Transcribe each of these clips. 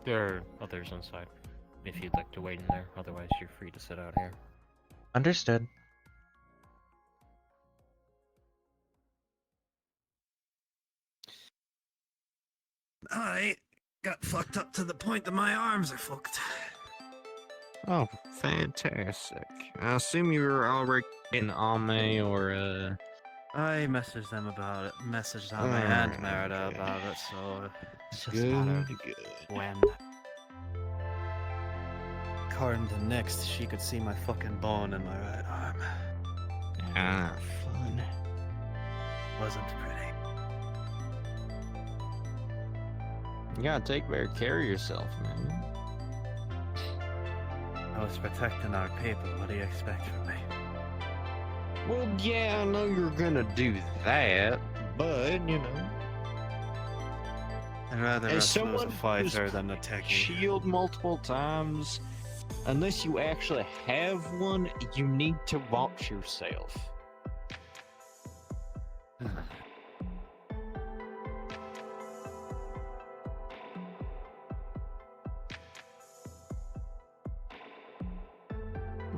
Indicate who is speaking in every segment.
Speaker 1: There are others inside, if you'd like to wait in there. Otherwise, you're free to sit out here.
Speaker 2: Understood.
Speaker 3: I got fucked up to the point that my arms are fucked.
Speaker 4: Oh, fantastic. I assume you were already getting Ame or,
Speaker 3: I messaged them about it, messaged Ame and Merida
Speaker 4: okay.
Speaker 3: about it, so it's just a
Speaker 4: Good,
Speaker 3: matter of
Speaker 4: good.
Speaker 3: when. According to Next, she could see my fucking bone in my right arm.
Speaker 4: Ah, fun.
Speaker 3: Wasn't pretty.
Speaker 4: You gotta take better care of yourself, man.
Speaker 3: I was protecting our people. What do you expect from me?
Speaker 4: Well, yeah, I know you're gonna do that, but, you know.
Speaker 3: I'd rather
Speaker 4: As
Speaker 3: us lose a
Speaker 4: someone
Speaker 3: fighter
Speaker 4: who's
Speaker 3: than a techie.
Speaker 4: shield multiple times, unless you actually have one, you need to watch yourself.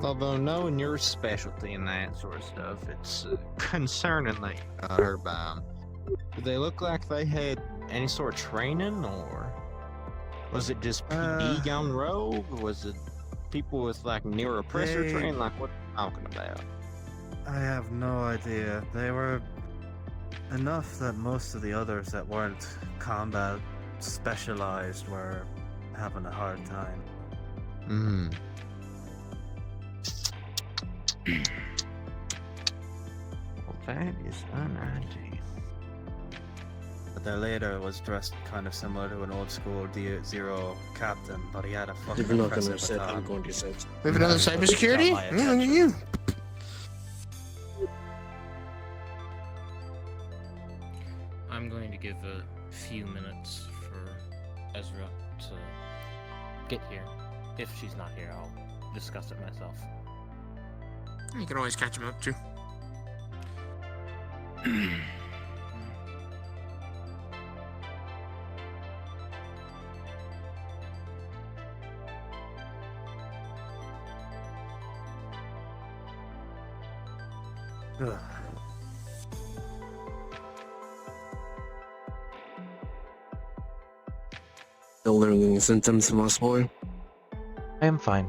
Speaker 4: Although knowing your specialty and that sort of stuff, it's concerning that you got hurt by them. Did they look like they had any sort of training, or was it just PD gone rogue? Was it people with like near oppressor
Speaker 3: They-
Speaker 4: training? Like what are you talking about?
Speaker 3: I have no idea. They were enough that most of the others that weren't combat specialized were having a hard time.
Speaker 4: Hmm. Well, that is an idea.
Speaker 3: But their leader was dressed kind of similar to an old school Zero captain, but he had a fucking
Speaker 5: If you're not going to
Speaker 3: impressive
Speaker 5: set, I'm
Speaker 3: baton.
Speaker 5: going to set.
Speaker 6: We have another
Speaker 3: Yeah, but
Speaker 6: cybersecurity?
Speaker 3: got my
Speaker 6: Yeah, look at
Speaker 3: attention.
Speaker 6: you.
Speaker 1: I'm going to give a few minutes for Ezra to get here. If she's not here, I'll discuss it myself.
Speaker 6: You can always catch him up too.
Speaker 3: Ugh.
Speaker 5: Still learning symptoms from us, boy.
Speaker 2: I am fine.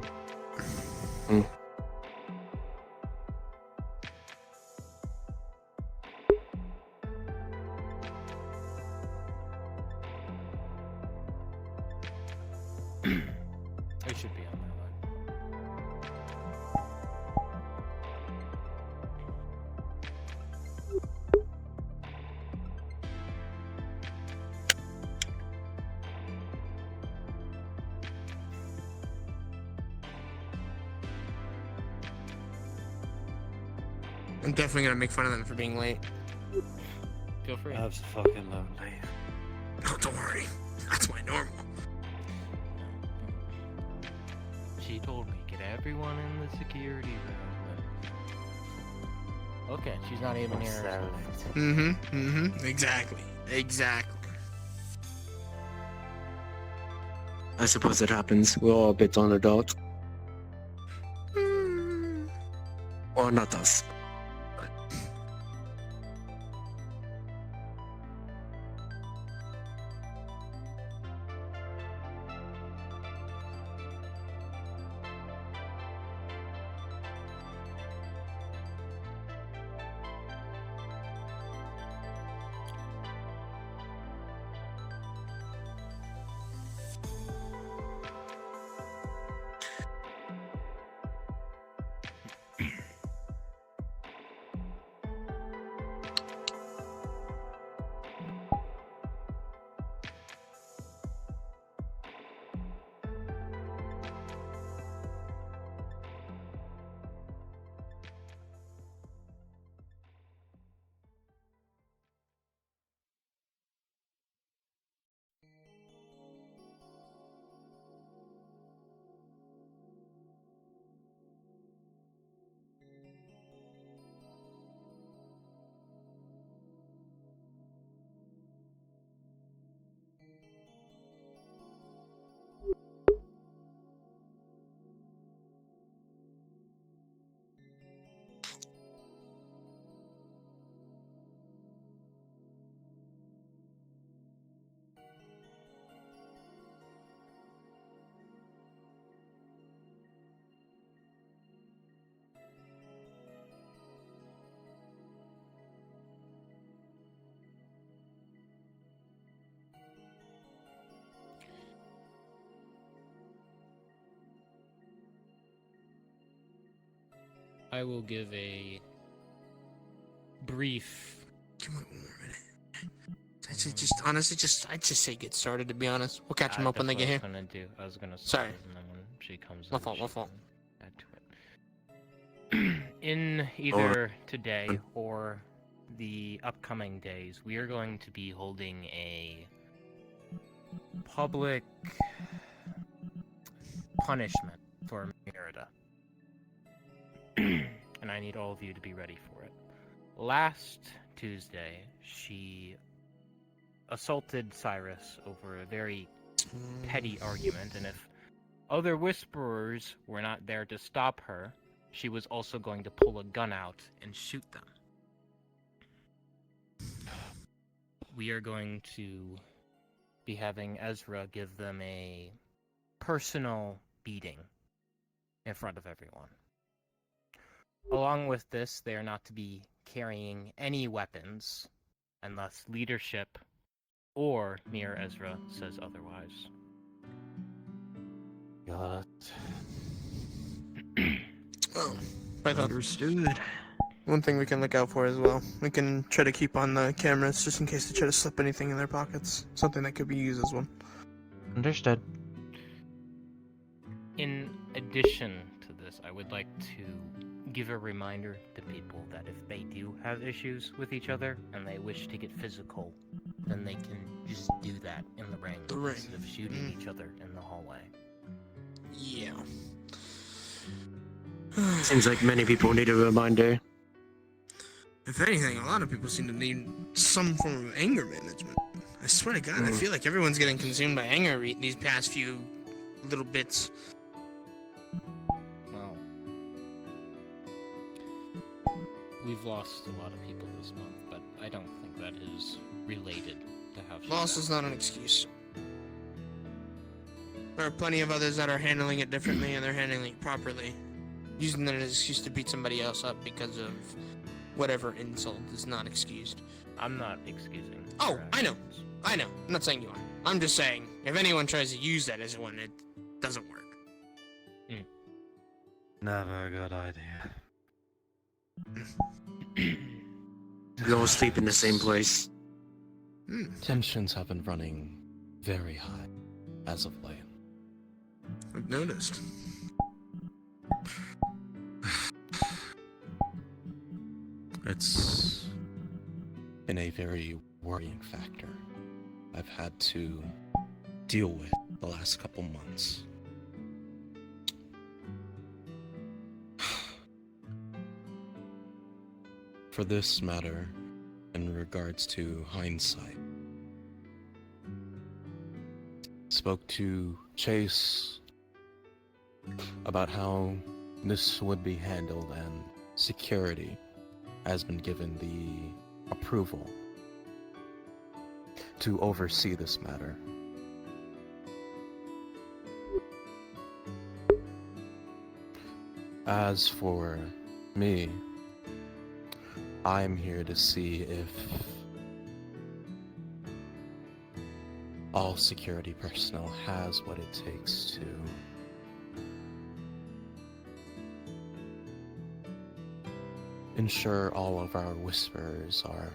Speaker 1: I should be on my way.
Speaker 6: I'm definitely gonna make fun of them for being late.
Speaker 1: Feel free.
Speaker 3: Fucking lonely.
Speaker 6: Oh, don't worry. That's my normal.
Speaker 1: She told me, get everyone in the security room. Okay, she's not even here.
Speaker 6: Exactly. Exactly.
Speaker 5: I suppose it happens. We're all a bit on the dot. Or not us.
Speaker 1: I will give a brief.
Speaker 6: Come on, one more minute. I'd just say get started. To be honest, we'll catch them up when they get here.
Speaker 1: I was gonna say,
Speaker 6: Sorry.
Speaker 1: and then when she comes
Speaker 6: My
Speaker 1: in,
Speaker 6: fault, my
Speaker 1: she
Speaker 6: fault.
Speaker 1: can add to it. In either today or the upcoming days, we are going to be holding a public punishment for Merida. And I need all of you to be ready for it. Last Tuesday, she assaulted Cyrus over a very petty argument, and if other whisperers were not there to stop her, she was also going to pull a gun out and shoot them. We are going to be having Ezra give them a personal beating in front of everyone. Along with this, they are not to be carrying any weapons unless leadership or Mir Ezra says otherwise.
Speaker 2: Got
Speaker 6: Oh, right on.
Speaker 4: Understood.
Speaker 6: One thing we can look out for as well. We can try to keep on the cameras just in case they try to slip anything in their pockets. Something that could be used as one.
Speaker 2: Understood.
Speaker 1: In addition to this, I would like to give a reminder to people that if they do have issues with each other and they wish to get physical, then they can just do that in the ring
Speaker 6: The ring.
Speaker 1: instead of shooting each other in the hallway.
Speaker 6: Yeah.
Speaker 5: Seems like many people need a reminder.
Speaker 6: If anything, a lot of people seem to need some form of anger management. I swear to God, I feel like everyone's getting consumed by anger these past few little bits.
Speaker 1: Well, we've lost a lot of people this month, but I don't think that is related to how she
Speaker 6: Loss is not an excuse. There are plenty of others that are handling it differently and they're handling it properly. Using that as an excuse to beat somebody else up because of whatever insult is not excused.
Speaker 1: I'm not excusing.
Speaker 6: Oh,
Speaker 1: her
Speaker 6: I know.
Speaker 1: actions.
Speaker 6: I know. I'm not saying you are. I'm just saying, if anyone tries to use that as one, it doesn't work.
Speaker 3: Never a good idea.
Speaker 5: We all sleep in the same place.
Speaker 7: Tensions have been running very high as of late.
Speaker 6: I've noticed.
Speaker 7: It's been a very worrying factor I've had to deal with the last couple months. For this matter, in regards to hindsight, spoke to Chase about how this would be handled, and security has been given the approval to oversee this matter. As for me, I'm here to see if all security personnel has what it takes to ensure all of our whisperers are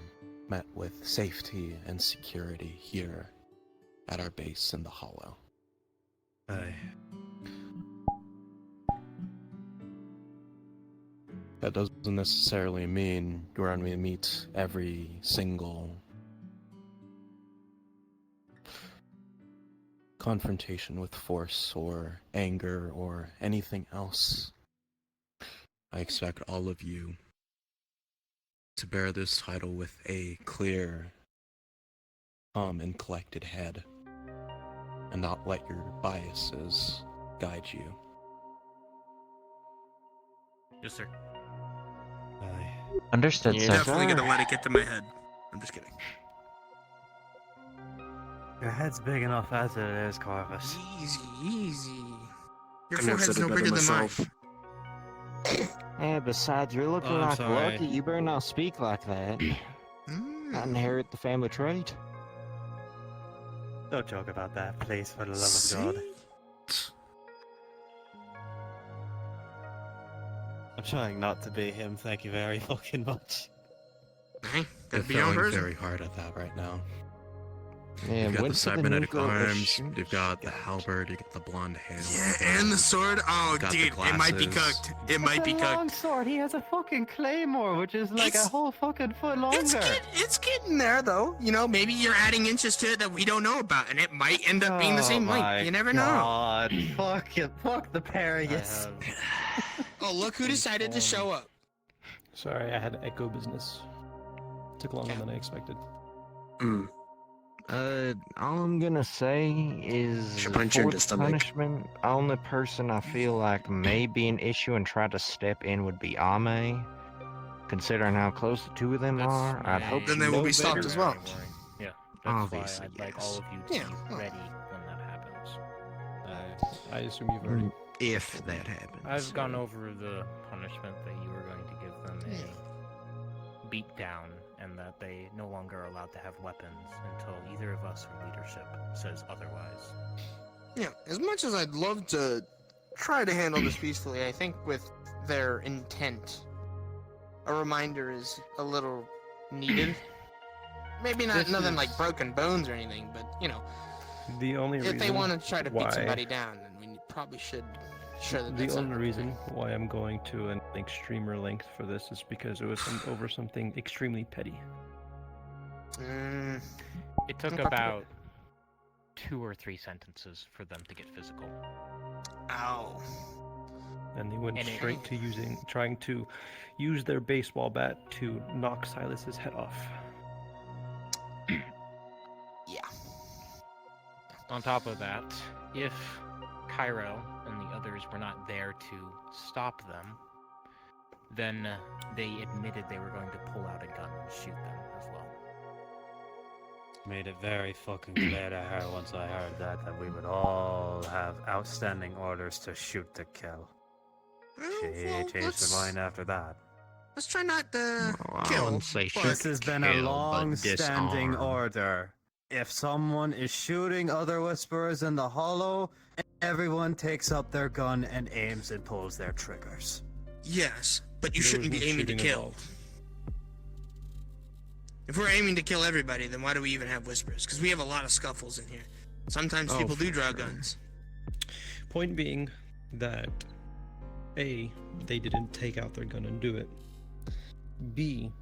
Speaker 7: met with safety and security here at our base in the Hollow.
Speaker 3: Aye.
Speaker 7: That doesn't necessarily mean we're going to meet every single confrontation with force or anger or anything else. I expect all of you to bear this title with a clear, calm, and collected head, and not let your biases guide you.
Speaker 1: Yes, sir.
Speaker 3: Aye.
Speaker 2: Understood,
Speaker 5: Yeah,
Speaker 2: sir.
Speaker 6: Definitely gonna let it get to my head. I'm just kidding.
Speaker 3: Your head's big enough as it is, Corvus.
Speaker 6: Easy, easy. Your
Speaker 5: Couldn't have
Speaker 6: forehead's
Speaker 5: said it
Speaker 6: no
Speaker 5: better
Speaker 6: bigger than mine.
Speaker 5: myself.
Speaker 4: Hey, besides, you're looking
Speaker 1: Oh, I'm
Speaker 4: like
Speaker 1: sorry.
Speaker 4: Lucky. You better not speak like that. I inherit the family trait.
Speaker 3: Don't joke about that, please, for the love of God. I'm trying not to be him, thank you very fucking much.
Speaker 6: Hey,
Speaker 7: They're
Speaker 6: gotta be your own
Speaker 7: throwing
Speaker 6: person.
Speaker 7: very hard at that right now.
Speaker 4: Yeah,
Speaker 7: You've got the
Speaker 4: went for
Speaker 7: cybernetic
Speaker 4: new girl that
Speaker 7: arms,
Speaker 4: shoots.
Speaker 7: you've got the halberd, you get the blonde hair.
Speaker 6: Yeah, and the sword. Oh,
Speaker 7: Got the
Speaker 6: dude, it might be
Speaker 7: glasses.
Speaker 6: cooked. It might be cooked.
Speaker 3: sword. He has a fucking claymore, which is like
Speaker 6: It's-
Speaker 3: a whole fucking foot
Speaker 6: It's getting there though. You know, maybe you're adding inches to it that we don't know about, and it might end up being the same length. You never know.
Speaker 3: God, fuck it, fuck the
Speaker 1: I
Speaker 3: Paragus.
Speaker 1: have
Speaker 6: Oh, look who decided to show up.
Speaker 8: Sorry, I had echo business. Took longer than I expected.
Speaker 5: Mm.
Speaker 4: All I'm gonna say is
Speaker 5: Should punch you in
Speaker 4: for
Speaker 5: the
Speaker 4: the
Speaker 5: stomach.
Speaker 4: punishment, only person I feel like may be an issue and try to step in would be Ame. Considering how close the two of them
Speaker 1: that's
Speaker 4: are, I'd
Speaker 1: my
Speaker 4: hope
Speaker 6: Then
Speaker 4: she
Speaker 6: they will
Speaker 4: know
Speaker 6: be stopped
Speaker 4: better.
Speaker 6: as well.
Speaker 1: primary worry. Yeah, that's
Speaker 4: Obviously,
Speaker 1: why I'd like
Speaker 4: yes.
Speaker 1: all of you to
Speaker 6: Yeah,
Speaker 1: be
Speaker 6: well.
Speaker 1: ready when that happens.
Speaker 8: I assume you've already.
Speaker 4: If that happens.
Speaker 1: I've gone over the punishment that you were going to give them a beat down, and that they no longer are allowed to have weapons until either of us or leadership says otherwise.
Speaker 6: Yeah, as much as I'd love to try to handle this peacefully, I think with their intent, a reminder is a little needed. Maybe not
Speaker 8: This
Speaker 6: nothing
Speaker 8: is-
Speaker 6: like broken bones or anything, but you know,
Speaker 8: The only
Speaker 6: if
Speaker 8: reason
Speaker 6: they want to try to
Speaker 8: why-
Speaker 6: beat somebody down, then we probably should show that.
Speaker 8: The
Speaker 6: that's
Speaker 8: only
Speaker 6: not
Speaker 8: reason why I'm going to an extremer length for this is because it was over something extremely petty.
Speaker 6: Mm,
Speaker 1: It took
Speaker 6: Okay.
Speaker 1: about 2 or 3 sentences for them to get physical.
Speaker 6: ow.
Speaker 8: And they went
Speaker 1: And it-
Speaker 8: straight to trying to use their baseball bat to knock Silas's head off.
Speaker 6: Yeah.
Speaker 1: On top of that, if Cairo and the others were not there to stop them, then they admitted they were going to pull out a gun and shoot them as well.
Speaker 3: Made it very fucking clear to her once I heard that we would all have outstanding orders to shoot to kill.
Speaker 6: Well,
Speaker 3: She
Speaker 6: well,
Speaker 3: changed
Speaker 6: let's,
Speaker 3: her mind after that.
Speaker 6: let's try not to
Speaker 4: Well, I
Speaker 6: kill.
Speaker 4: wouldn't say
Speaker 6: but-
Speaker 3: This has been a
Speaker 4: kill, but
Speaker 3: long-standing
Speaker 4: disarm.
Speaker 3: order. If someone is shooting other whisperers in the hollow, everyone takes up their gun and aims and pulls their triggers.
Speaker 6: Yes, but you
Speaker 8: There
Speaker 6: shouldn't
Speaker 8: was
Speaker 6: be
Speaker 8: no
Speaker 6: aiming to
Speaker 8: shooting
Speaker 6: kill.
Speaker 8: involved.
Speaker 6: If we're aiming to kill everybody, then why do we even have whispers? Because we have a lot of scuffles in here. Sometimes
Speaker 4: Oh,
Speaker 6: people do
Speaker 4: for
Speaker 6: draw
Speaker 4: sure.
Speaker 6: guns.
Speaker 8: Point being that A, they didn't take out their gun and do it. B,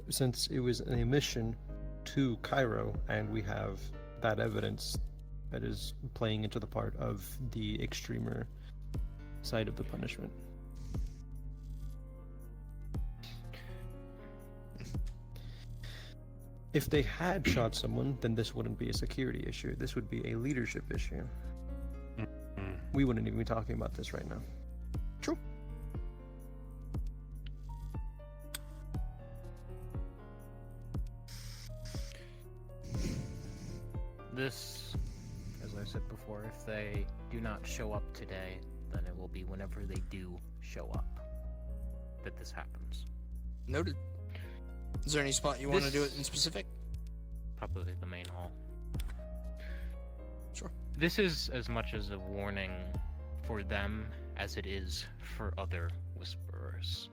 Speaker 8: since it was an omission to Cairo and we have that evidence that is playing into the part of the extremer side of the punishment. If they had shot someone, then this wouldn't be a security issue. This would be a leadership issue. We wouldn't even be talking about this right now.
Speaker 6: True.
Speaker 1: This, as I said before, if they do not show up today, then it will be whenever they do show up that this happens.
Speaker 6: Noted. Is there any spot you want to do it in
Speaker 1: This-
Speaker 6: specific?
Speaker 1: Probably the main hall.
Speaker 6: Sure.
Speaker 1: This is as much as a warning for them as it is for other whisperers.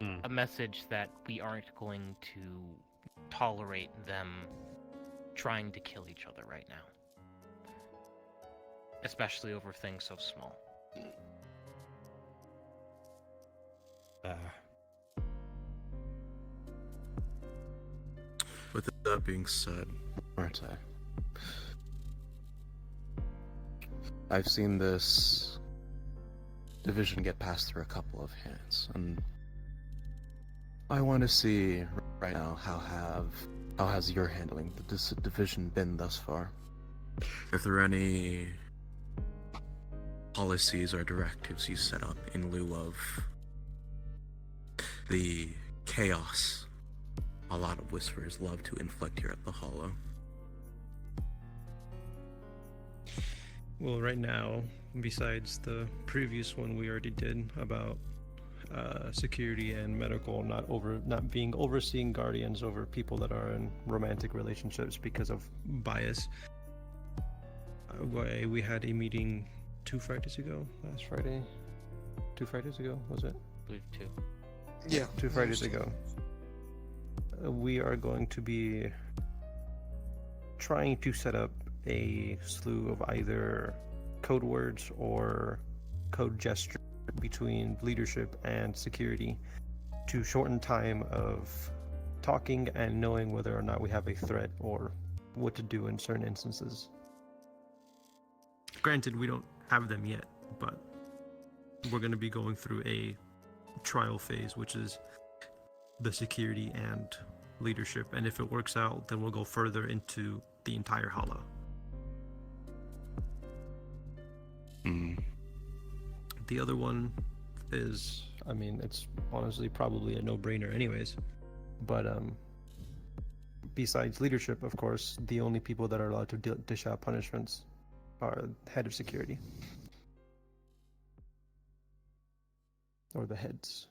Speaker 3: Hmm.
Speaker 1: A message that we aren't going to tolerate them trying to kill each other right now. Especially over things so small.
Speaker 7: With that being said, aren't I? I've seen this division get passed through a couple of hands, and I want to see right now how has your handling this division been thus far? If there are any policies or directives you set up in lieu of the chaos a lot of whisperers love to inflict here at the Hollow.
Speaker 8: Well, right now, besides the previous one we already did about security and medical not being overseeing guardians over people that are in romantic relationships because of bias. We had a meeting 2 Fridays ago, last Friday, 2 Fridays ago, was it?
Speaker 1: I believe two.
Speaker 6: Yeah.
Speaker 8: 2 Fridays ago. We are going to be trying to set up a slew of either code words or code gesture between leadership and security to shorten time of talking and knowing whether or not we have a threat or what to do in certain instances. Granted, we don't have them yet, but we're going to be going through a trial phase, which is the security and leadership, and if it works out, then we'll go further into the entire hollow. The other one is, I mean, it's honestly probably a no-brainer anyways, but besides leadership, of course, the only people that are allowed to dish out punishments are head of security. Or the heads.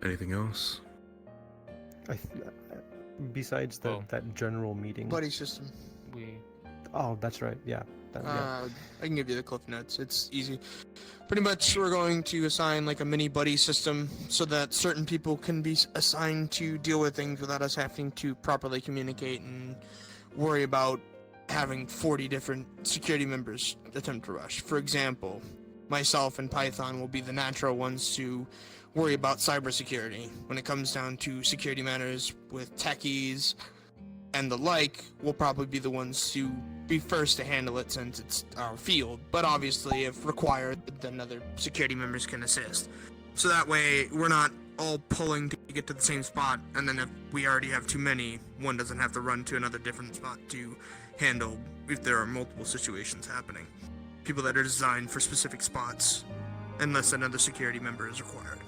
Speaker 7: Anything else?
Speaker 8: Besides that general meeting.
Speaker 6: Buddy system.
Speaker 8: Oh, that's right. Yeah.
Speaker 6: I can give you the cliff notes. It's easy. Pretty much, we're going to assign like a mini buddy system so that certain people can be assigned to deal with things without us having to properly communicate and worry about having 40 different security members attempt to rush. For example, myself and Python will be the natural ones to worry about cybersecurity. When it comes down to security matters with techies and the like, we'll probably be the ones to be first to handle it since it's our field. But obviously, if required, then other security members can assist. So that way, we're not all pulling to get to the same spot, and then if we already have too many, one doesn't have to run to another different spot to handle if there are multiple situations happening. People that are designed for specific spots, unless another security member is required.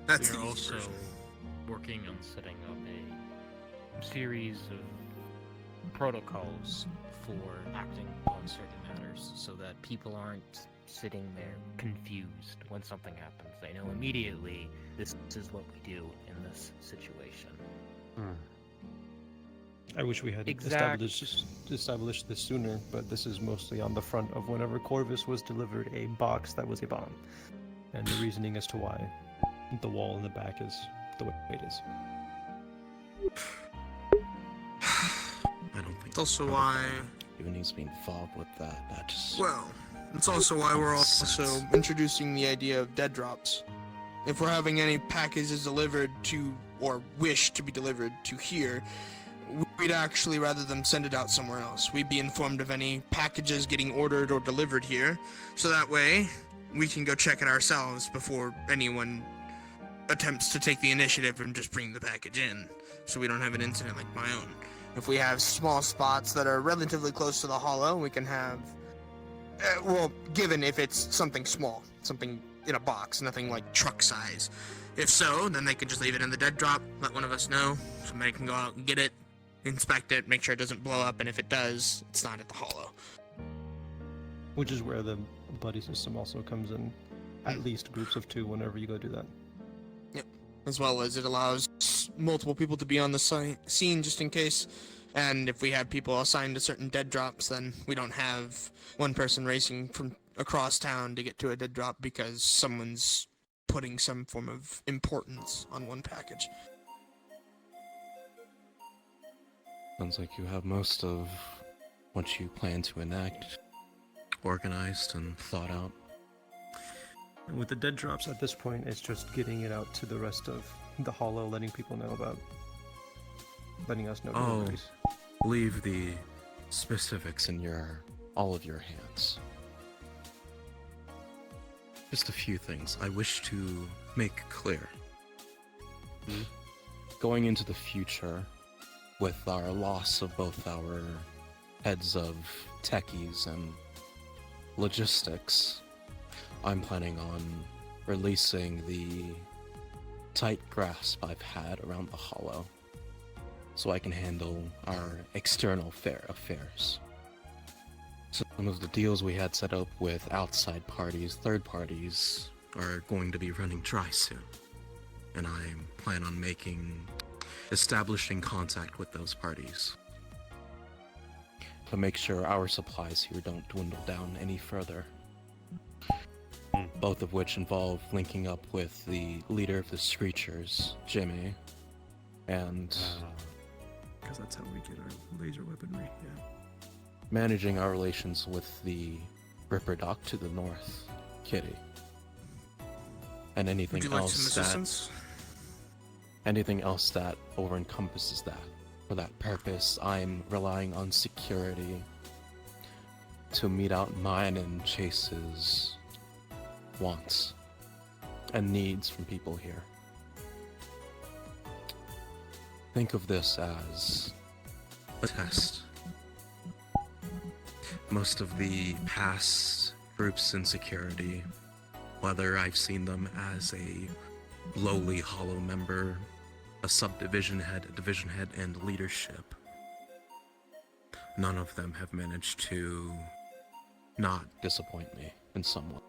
Speaker 6: That's
Speaker 1: We're
Speaker 6: the easy
Speaker 1: also
Speaker 6: version.
Speaker 1: working on setting up a series of protocols for acting on certain matters so that people aren't sitting there confused when something happens. They know immediately this is what we do in this situation.
Speaker 8: I wish we had established this sooner, but this is mostly on the front of whenever Corvus was delivered a box that was a bomb, and the reasoning as to why the wall in the back is the way it is.
Speaker 7: I don't think
Speaker 6: It's also why...
Speaker 7: even needs to be involved with that. That's
Speaker 6: Well, it's also why we're also introducing the idea of dead drops. If we're having any packages delivered to, or wish to be delivered to here, we'd actually rather them send it out somewhere else. We'd be informed of any packages getting ordered or delivered here, so that way we can go check it ourselves before anyone attempts to take the initiative and just bring the package in, so we don't have an incident like my own. If we have small spots that are relatively close to the hollow, we can have, well, given if it's something small, something in a box, nothing like truck size. If so, then they can just leave it in the dead drop, let one of us know, somebody can go out and get it, inspect it, make sure it doesn't blow up, and if it does, it's not at the hollow.
Speaker 8: Which is where the buddy system also comes in, at least groups of 2 whenever you go do that.
Speaker 6: Yep. As well as it allows multiple people to be on the scene just in case, and if we have people assigned to certain dead drops, then we don't have one person racing from across town to get to a dead drop because someone's putting some form of importance on one package.
Speaker 7: sounds like you have most of what you plan to enact organized and thought out.
Speaker 8: And with the dead drops at this point, it's just getting it out to the rest of the hollow, letting people know about, letting us know.
Speaker 7: Oh, leave the specifics in all of your hands. Just a few things I wish to make clear. Going into the future, with our loss of both our heads of techies and logistics, I'm planning on releasing the tight grasp I've had around the hollow, so I can handle our external affairs. Some of the deals we had set up with outside parties, third parties, are going to be running dry soon. And I plan on making establishing contact with those parties to make sure our supplies here don't dwindle down any further. Both of which involve linking up with the leader of the Screechers, Jimmy, and
Speaker 9: Because that's how we get our laser weaponry, yeah.
Speaker 7: managing our relations with the Ripper Dock to the north, Kitty. And anything
Speaker 6: Would you like
Speaker 7: else
Speaker 6: some
Speaker 7: that
Speaker 6: assistance?
Speaker 7: anything else that over encompasses that. For that purpose, I'm relying on security to meet out mine and Chase's wants and needs from people here. Think of this as a test. Most of the past groups in security, whether I've seen them as a lowly hollow member, a subdivision head, a division head, and leadership, none of them have managed to not disappoint me in some way.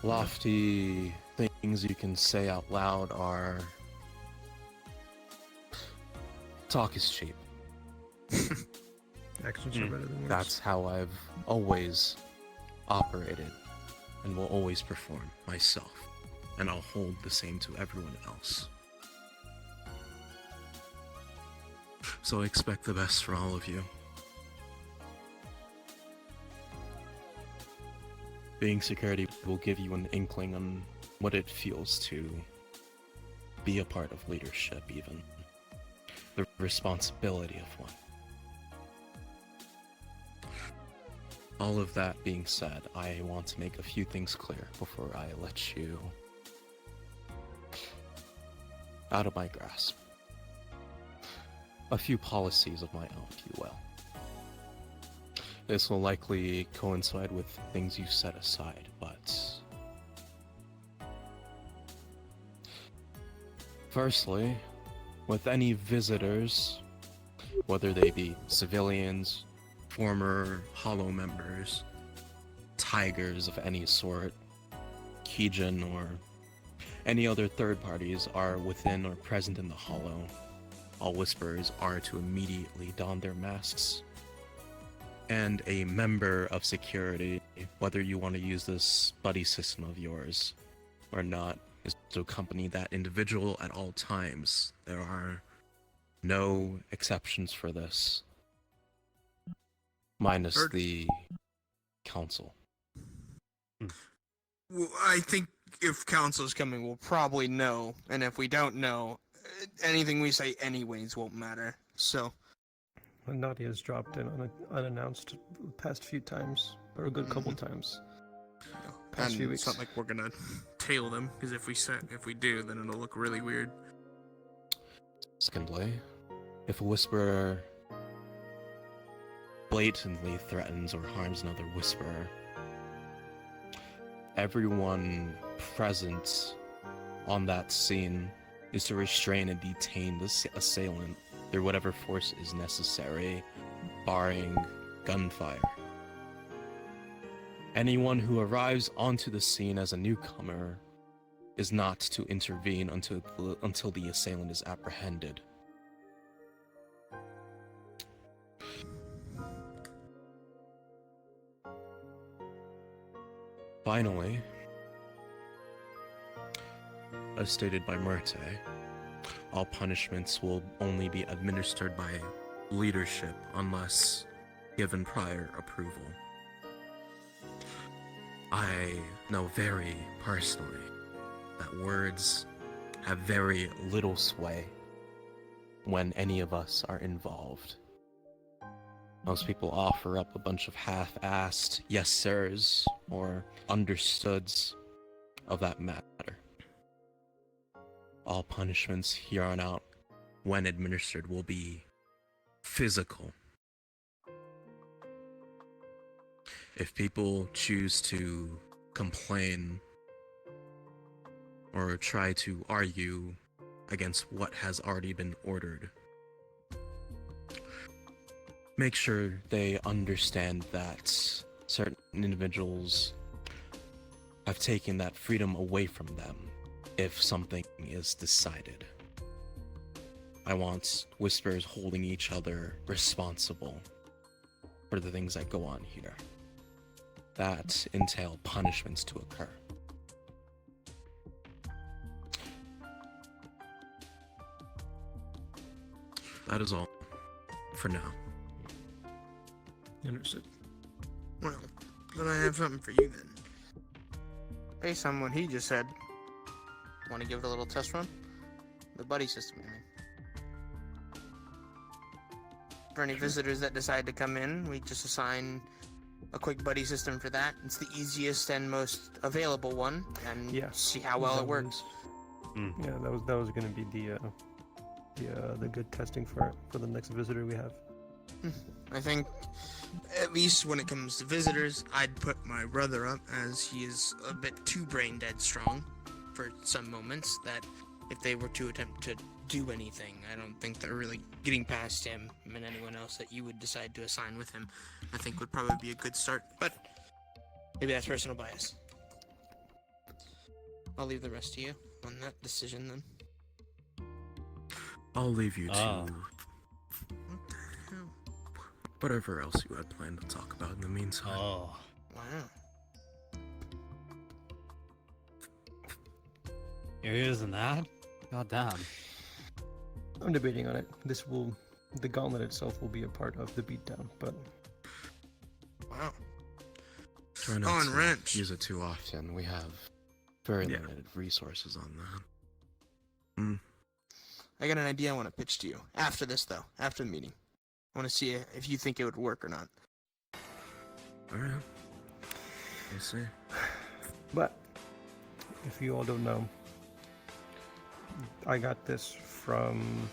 Speaker 7: Lofty things you can say out loud are, talk is cheap.
Speaker 9: Actions are better than words.
Speaker 7: That's how I've always operated and will always perform myself, and I'll hold the same to everyone else. So I expect the best for all of you. Being security will give you an inkling on what it feels to be a part of leadership, even the responsibility of one. All of that being said, I want to make a few things clear before I let you out of my grasp. A few policies of my own, if you will. This will likely coincide with things you set aside, but firstly, with any visitors, whether they be civilians, former Hollow members, tigers of any sort, Kijin, or any other third parties are within or present in the Hollow, all Whisperers are to immediately don their masks. And a member of security, whether you want to use this buddy system of yours or not, is to accompany that individual at all times. There are no exceptions for this. Minus
Speaker 6: Heard.
Speaker 7: the council.
Speaker 6: Well, I think if council's coming, we'll probably know, and if we don't know, anything we say anyways won't matter. So,
Speaker 8: Nadia's dropped in unannounced the past few times, or a good couple times. Past
Speaker 6: and
Speaker 8: few
Speaker 6: it's
Speaker 8: weeks.
Speaker 6: not like we're gonna tail them, because if we do, then it'll look really weird.
Speaker 7: Secondly, if a Whisperer blatantly threatens or harms another Whisperer, everyone present on that scene is to restrain and detain the assailant through whatever force is necessary, barring gunfire. Anyone who arrives onto the scene as a newcomer is not to intervene until the assailant is apprehended. Finally, as stated by Murte, all punishments will only be administered by leadership unless given prior approval. I know very personally that words have very little sway when any of us are involved. Most people offer up a bunch of half-assed yes sirs or understoods of that matter. All punishments here on out, when administered, will be physical. If people choose to complain or try to argue against what has already been ordered, make sure they understand that certain individuals I've taken that freedom away from them if something is decided. I want Whispers holding each other responsible for the things that go on here. That entail punishments to occur. That is all for now.
Speaker 8: Understood.
Speaker 6: Well, then I have something for you then. Based on what he just said, want to give it a little test run? The buddy system, I mean. For any visitors that decide to come in, we just assign a quick buddy system for that. It's the easiest and most available one, and
Speaker 8: Yeah.
Speaker 6: see how well
Speaker 8: That
Speaker 6: it works.
Speaker 8: Yeah, that was going to be the good testing for the next visitor we have.
Speaker 6: I think, at least when it comes to visitors, I'd put my brother up, as he is a bit too brain dead strong for some moments, that if they were to attempt to do anything, I don't think they're really getting past him, and anyone else that you would decide to assign with him, I think would probably be a good start, but maybe that's personal bias. I'll leave the rest to you on that decision then.
Speaker 7: I'll leave you to
Speaker 3: Ah.
Speaker 6: What the hell?
Speaker 7: whatever else you had planned to talk about in the meantime.
Speaker 3: Oh.
Speaker 6: Wow.
Speaker 3: You're using that? God damn.
Speaker 8: I'm debating on it. The gauntlet itself will be a part of the beatdown, but
Speaker 6: Wow.
Speaker 7: Try
Speaker 6: Oh,
Speaker 7: not
Speaker 6: and
Speaker 7: to
Speaker 6: wrench.
Speaker 7: use it too often. We have very
Speaker 8: Yeah.
Speaker 7: limited resources on that.
Speaker 6: I got an idea I want to pitch to you. After this, though. After the meeting. I want to see if you think it would work or not.
Speaker 7: Alright. We'll see.
Speaker 8: But if you all don't know, I got this from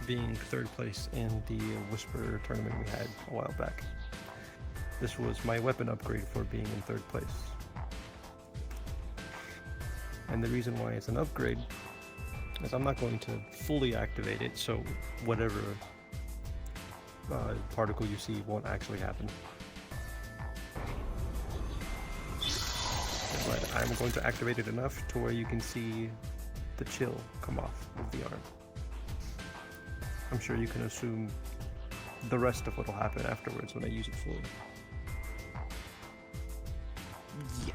Speaker 8: being third place in the Whisper tournament we had a while back. This was my weapon upgrade for being in third place. And the reason why it's an upgrade is I'm not going to fully activate it, so whatever particle you see won't actually happen. But I'm going to activate it enough to where you can see the chill come off of the arm. I'm sure you can assume the rest of what will happen afterwards when I use it fully.
Speaker 6: Yeah.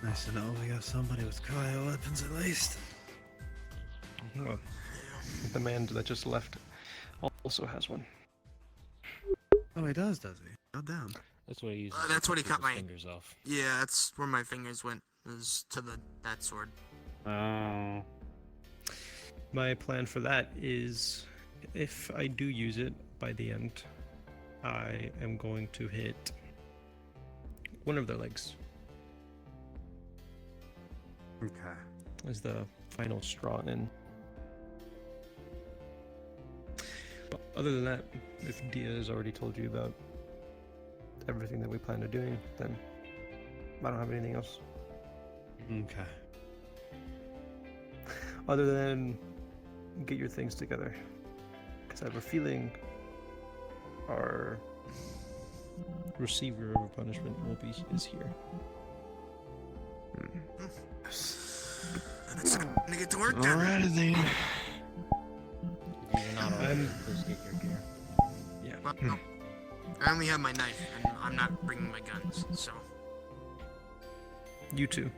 Speaker 3: Nice to know we got somebody with cryo weapons at least.
Speaker 8: Well, the man that just left also has one.
Speaker 3: Oh, he does he? God damn.
Speaker 1: That's what he uses.
Speaker 6: That's what he
Speaker 1: to
Speaker 6: cut
Speaker 1: keep his
Speaker 6: my-
Speaker 1: fingers off.
Speaker 6: Yeah, that's where my fingers went. Was to that sword.
Speaker 3: Oh.
Speaker 8: My plan for that is, if I do use it by the end, I am going to hit one of their legs
Speaker 3: Okay.
Speaker 8: as the final straw in. But other than that, if Dia has already told you about everything that we plan on doing, then I don't have anything else.
Speaker 3: Okay.
Speaker 8: Other than get your things together. Because I have a feeling our receiver of punishment is here.
Speaker 6: And it's gonna get to work then.
Speaker 4: Alrighty then.
Speaker 1: If you're not already, please get your gear.
Speaker 8: Yeah.
Speaker 6: Well, no. I only have my knife, and I'm not bringing my guns, so.
Speaker 8: You too.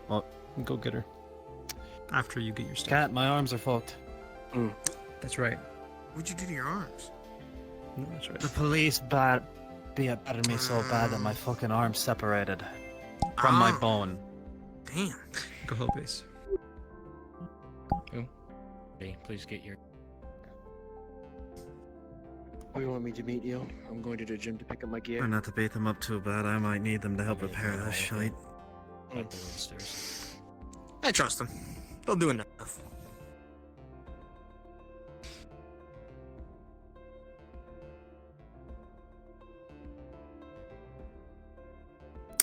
Speaker 3: Well-
Speaker 8: Go get her. After you get your stuff.
Speaker 3: Cat, my arms are fucked.
Speaker 8: That's right.
Speaker 6: What'd you do to your arms?
Speaker 8: No, that's right.
Speaker 3: The police battered me so bad that my fucking arms separated from my
Speaker 6: Oh,
Speaker 3: bone.
Speaker 6: Damn.
Speaker 8: Go help base.
Speaker 1: Okay, please get your.
Speaker 5: Oh, you want me to meet you? I'm going to the gym to pick up my gear.
Speaker 3: Try not to beat them up too bad. I might need them to help repair that shite.
Speaker 1: Up the stairs.
Speaker 6: I trust them. They'll do enough.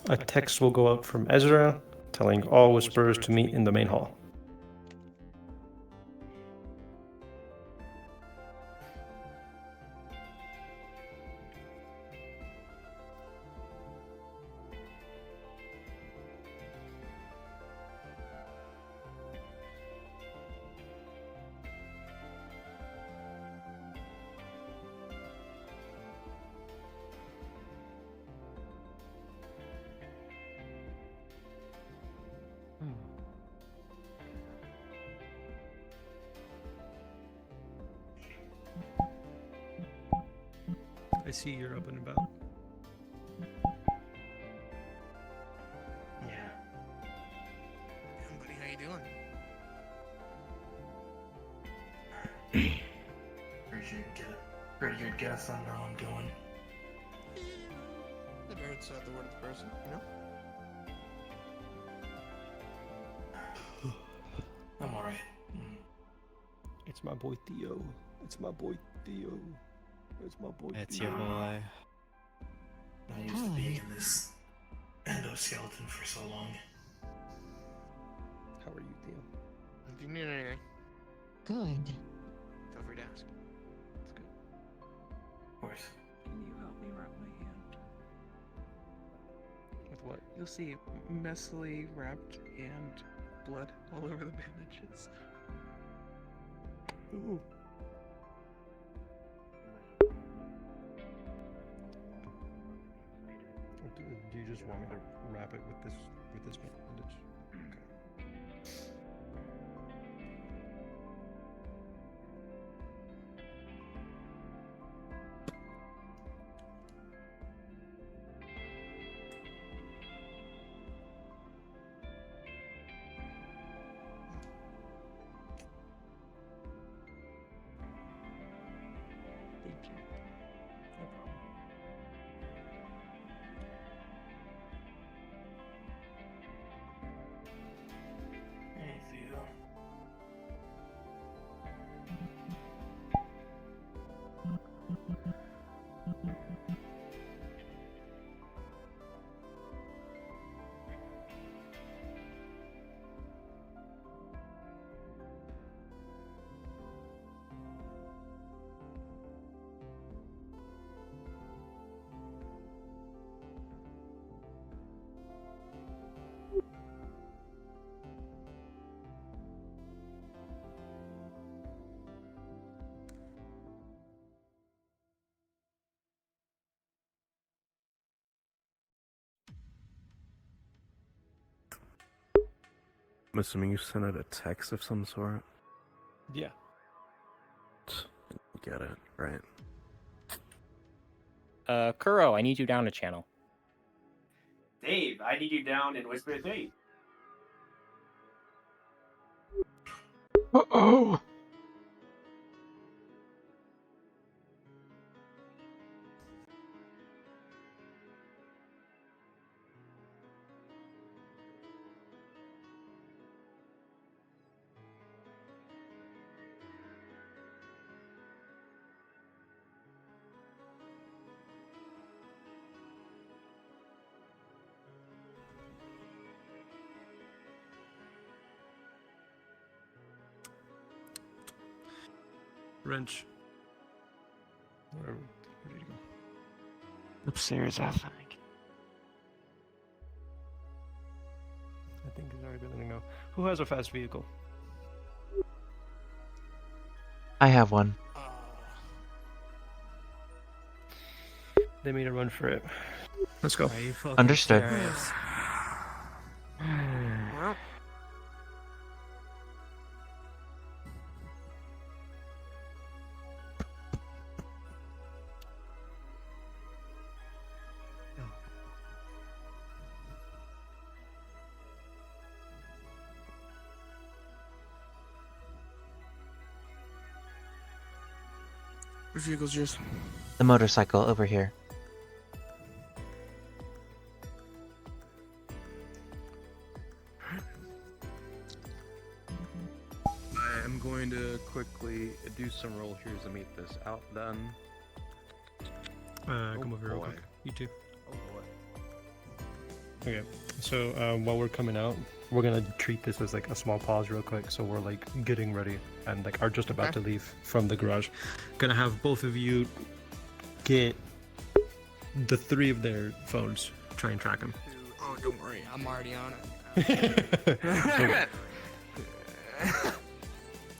Speaker 8: A text will go out from Ezra telling all Whisperers to meet in the main hall. I see you're up and about.
Speaker 6: Yeah. Buddy, how you doing?
Speaker 10: Pretty good guess on how I'm doing.
Speaker 6: Never heard the word of the person, you know?
Speaker 10: I'm alright.
Speaker 8: It's my boy Theo. It's my boy Theo. It's my boy.
Speaker 11: It's
Speaker 8: Theo.
Speaker 11: your boy.
Speaker 10: I'm used to being in this endoskeleton for so long.
Speaker 8: How are you, Theo?
Speaker 6: If you need anything,
Speaker 12: Good.
Speaker 6: feel free to ask.
Speaker 8: It's good.
Speaker 10: Of course.
Speaker 9: Can you help me wrap my hand?
Speaker 8: With what?
Speaker 9: You'll see messily wrapped and blood all over the bandages.
Speaker 8: Ooh. Do you just want me to wrap it with this bandage? Okay.
Speaker 9: Thank you. No problem.
Speaker 10: Hey, Theo.
Speaker 7: I'm assuming you sent out a text of some sort.
Speaker 8: Yeah.
Speaker 7: Get it, right?
Speaker 1: Kuro, I need you down a channel.
Speaker 13: Dave, I need you down in Whisper 3.
Speaker 2: Uh-oh.
Speaker 8: Wrench. Where did you go?
Speaker 2: Upstairs, I think.
Speaker 8: I think he's already been letting go. Who has a fast vehicle?
Speaker 2: I have one.
Speaker 8: They made a run for it. Let's go.
Speaker 3: Are you fucking
Speaker 2: Understood.
Speaker 3: serious?
Speaker 6: Well, which vehicle's yours?
Speaker 2: The motorcycle over here.
Speaker 7: I am going to quickly do some roll here to meet this out then.
Speaker 8: Come over here real
Speaker 7: boy.
Speaker 8: quick. You too.
Speaker 7: Oh boy.
Speaker 8: Okay. So while we're coming out, we're gonna treat this as like a small pause real quick. So we're like getting ready and like are just about to leave from the garage. Gonna have both of you get the three of their phones. Try and track them.
Speaker 6: Oh, don't worry, I'm already on it.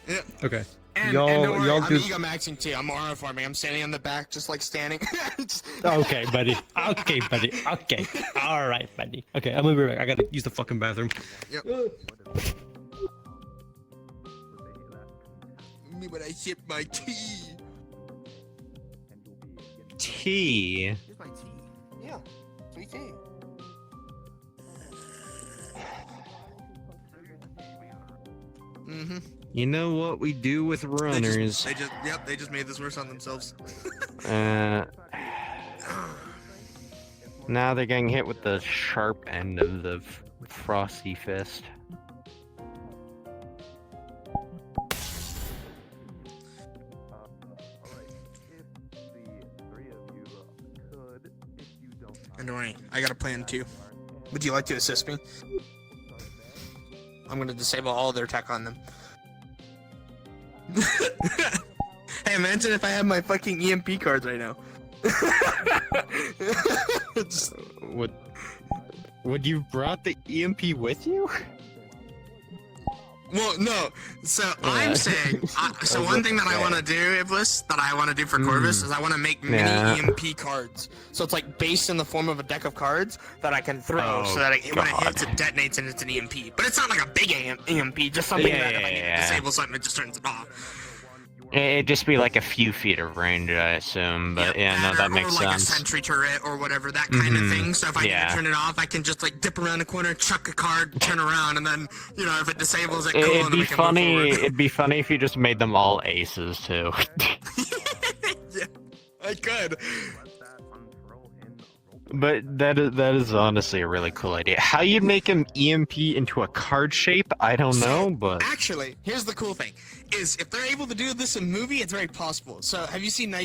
Speaker 6: Yeah.
Speaker 8: Okay.
Speaker 6: And
Speaker 8: Y'all
Speaker 6: don't worry, I'm
Speaker 8: do.
Speaker 6: ego maxing too. I'm aura farming. I'm standing on the back, just like standing. Just-
Speaker 8: Okay, buddy. Okay, buddy. Okay. All right, buddy. Okay, I'm gonna be right back. I gotta use the fucking bathroom.
Speaker 6: Yep. Me when I sip my tea.
Speaker 4: tea.
Speaker 6: Here's my tea. Yeah, free tea. Mm-hmm.
Speaker 4: You know what we do with runners?
Speaker 6: They just made this worse on themselves.
Speaker 4: Now they're getting hit with the sharp end of the frosty fist.
Speaker 6: Annoying. I got a plan too. Would you like to assist me? I'm gonna disable all their tech on them. Hey, imagine if I had my fucking EMP cards right now.
Speaker 4: Would you brought the EMP with you?
Speaker 6: Well, no. So I'm saying. So one thing that I want to do, Iblis, that I want to do for Corvus is I want to make mini EMP cards. So it's like based in the form of a deck of cards that I can throw, so that when it hits, it detonates and it's an EMP. But it's not like a big EMP, just something that if I need to disable something, it just turns it off.
Speaker 4: It'd just be like a few feet of range, I assume. But that makes
Speaker 6: or like
Speaker 4: sense.
Speaker 6: a sentry turret or whatever, that kind of thing. So if I need to turn it off, I can just like dip around the corner, chuck a card, turn around, and then if it disables it, cool.
Speaker 4: It'd
Speaker 6: and
Speaker 4: be
Speaker 6: we can
Speaker 4: funny.
Speaker 6: move forward.
Speaker 4: It'd be funny if you just made them all aces too.
Speaker 6: Yeah, I could.
Speaker 4: But that is honestly a really cool idea. How you make an EMP into a card shape, I don't know, but
Speaker 6: Actually, here's the cool thing: is if they're able to do this in movie, it's very possible. So have you seen Now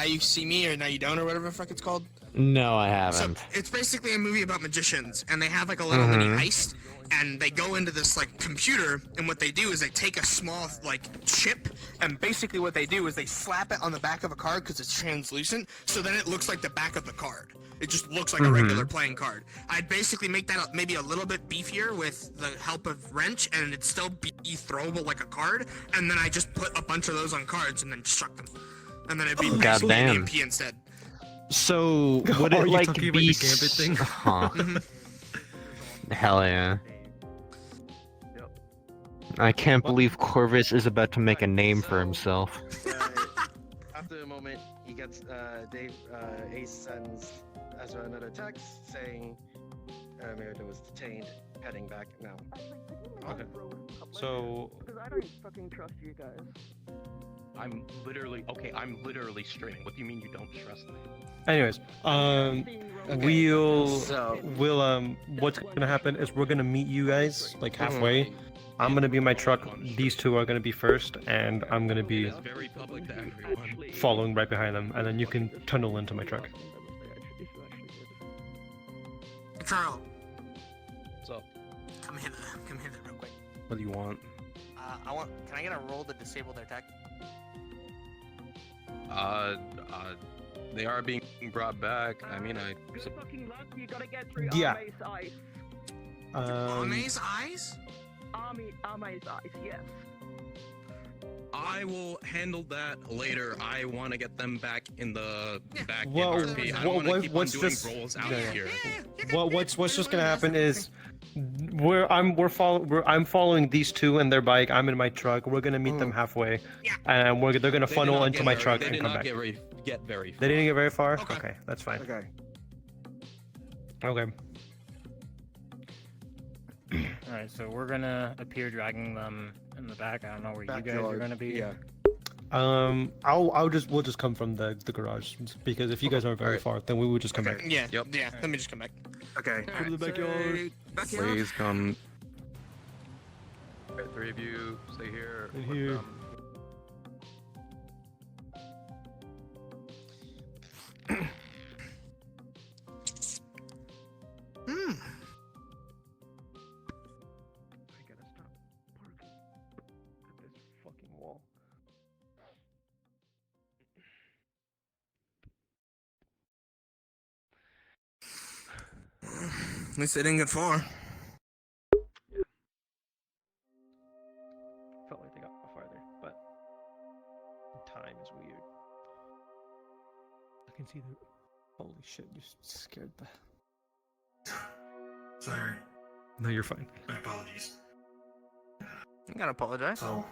Speaker 6: You See Me or Now You Don't or whatever the fuck it's called?
Speaker 4: no, I
Speaker 6: So
Speaker 4: haven't.
Speaker 6: it's basically a movie about magicians, and they have like a little mini heist, and they go into this like computer, and what they do is they take a small like chip, and basically what they do is they slap it on the back of a card because it's translucent, so then it looks like the back of the card. It just looks like a regular playing card. I'd basically make that maybe a little bit beefier with the help of wrench, and it'd still be throwable like a card, and then I just put a bunch of those on cards and then chuck them, and then it'd be basically an
Speaker 4: Goddamn.
Speaker 6: EMP instead.
Speaker 4: So would
Speaker 8: Are
Speaker 4: it
Speaker 8: you
Speaker 4: like
Speaker 8: talking
Speaker 4: be
Speaker 8: about the Gambit thing?
Speaker 4: Huh. Hell yeah. I can't believe Corvus is about to make a name for himself.
Speaker 11: After a moment, he gets Dave. Ace sends Ezra another text saying Merida was detained, heading back now.
Speaker 8: Okay. So
Speaker 9: Because I don't fucking trust you guys.
Speaker 12: I'm literally straight. What do you mean you don't trust me?
Speaker 8: anyways, we'll what's gonna happen is we're gonna meet you guys like halfway. I'm gonna be in my truck. These two are gonna be first, and I'm gonna be
Speaker 12: It's very public to everyone.
Speaker 8: following right behind them, and then you can tunnel into my truck.
Speaker 6: Carl,
Speaker 12: What's up?
Speaker 6: come hither real quick.
Speaker 12: What do you want?
Speaker 6: Can I get a roll to disable their tech?
Speaker 12: They are being brought back. I mean,
Speaker 9: You're fucking lucky you gotta get through
Speaker 8: Yeah.
Speaker 9: Arme's eyes.
Speaker 6: Ame's eyes?
Speaker 9: Arme's eyes, yes.
Speaker 12: I will handle that later. I want to get them back in the back
Speaker 8: Well,
Speaker 12: GangRP. I don't want to keep on
Speaker 8: what's
Speaker 12: doing
Speaker 8: just-
Speaker 12: rolls out
Speaker 8: yeah.
Speaker 12: here.
Speaker 8: What's just gonna happen is I'm following these two in their bike. I'm in my truck. We're gonna meet them halfway, and they're gonna
Speaker 12: They did
Speaker 8: funnel
Speaker 12: not
Speaker 8: into
Speaker 12: get
Speaker 8: my
Speaker 12: very-
Speaker 8: truck
Speaker 12: they
Speaker 8: and
Speaker 12: did
Speaker 8: come
Speaker 12: not
Speaker 8: back.
Speaker 12: get very
Speaker 8: They didn't get very far.
Speaker 6: Okay.
Speaker 8: Okay, that's fine.
Speaker 11: Okay.
Speaker 8: Okay.
Speaker 1: Alright, so we're gonna appear dragging them in the back. I don't know where you guys are gonna be.
Speaker 11: Yeah.
Speaker 8: We'll just come from the garage because if you guys aren't very far, then we would just come back.
Speaker 6: Yeah.
Speaker 12: Yep.
Speaker 6: Yeah. Let me just come back.
Speaker 11: Okay.
Speaker 8: Go to the backyard.
Speaker 6: Backyard.
Speaker 12: Please come. Alright, 3 of you stay here.
Speaker 8: In
Speaker 12: with
Speaker 8: here.
Speaker 12: them.
Speaker 6: Hmm.
Speaker 8: I gotta stop parking at this fucking wall.
Speaker 6: At least they didn't get far.
Speaker 8: Felt like they got farther, but time is weird. I can see the. Holy shit! You scared the.
Speaker 10: Sorry,
Speaker 8: No, you're fine.
Speaker 10: my apologies.
Speaker 6: You gotta apologize.
Speaker 10: So,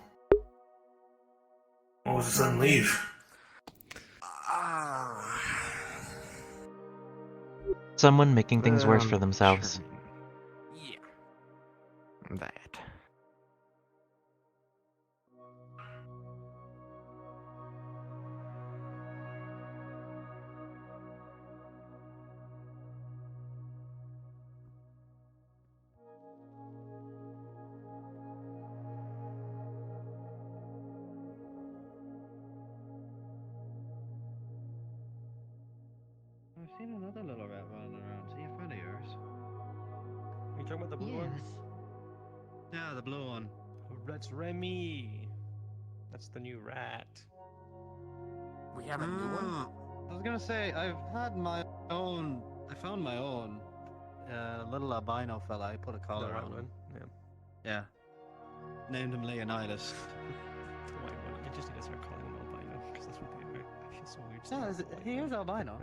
Speaker 10: what was the sudden leave?
Speaker 2: someone making things worse for themselves.
Speaker 4: Yeah. That.
Speaker 3: I've seen another little rat running around. See a friend of yours?
Speaker 8: Are you talking about the blue one?
Speaker 3: Yeah, the blue one.
Speaker 8: That's Remy. That's the new rat.
Speaker 13: We have a new one?
Speaker 3: I was gonna say, I've had my own. I found my own. Little albino fella. I put a collar
Speaker 8: The
Speaker 3: on
Speaker 8: white
Speaker 3: him.
Speaker 8: one. Yeah.
Speaker 3: Yeah. Named him Leonidas.
Speaker 8: The white one. I just need to start calling him albino because that's what they are. I feel so weird.
Speaker 3: No,
Speaker 8: saying
Speaker 3: is it,
Speaker 8: white
Speaker 3: he
Speaker 8: one.
Speaker 3: is albino.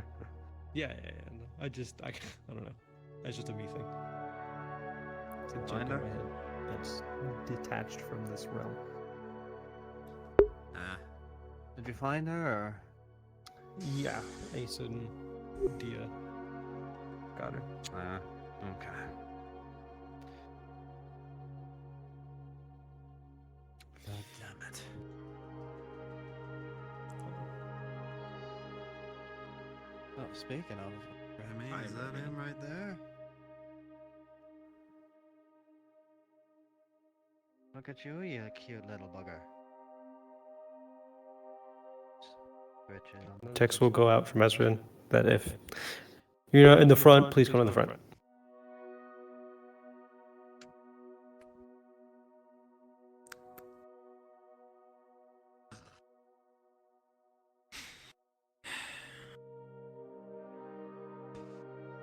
Speaker 8: Yeah. No, I don't know. That's just a me thing. It's a joke in
Speaker 3: Binder?
Speaker 8: my head that's detached from this realm.
Speaker 3: Did you find her, or?
Speaker 8: Yeah, Ace and Dia got her.
Speaker 3: Okay. God damn it. Oh, speaking of, Remy, is that him right there? Look at you, you cute little bugger. Richard.
Speaker 8: Text will go out from Ezra that if you're not in the front, please come in the front.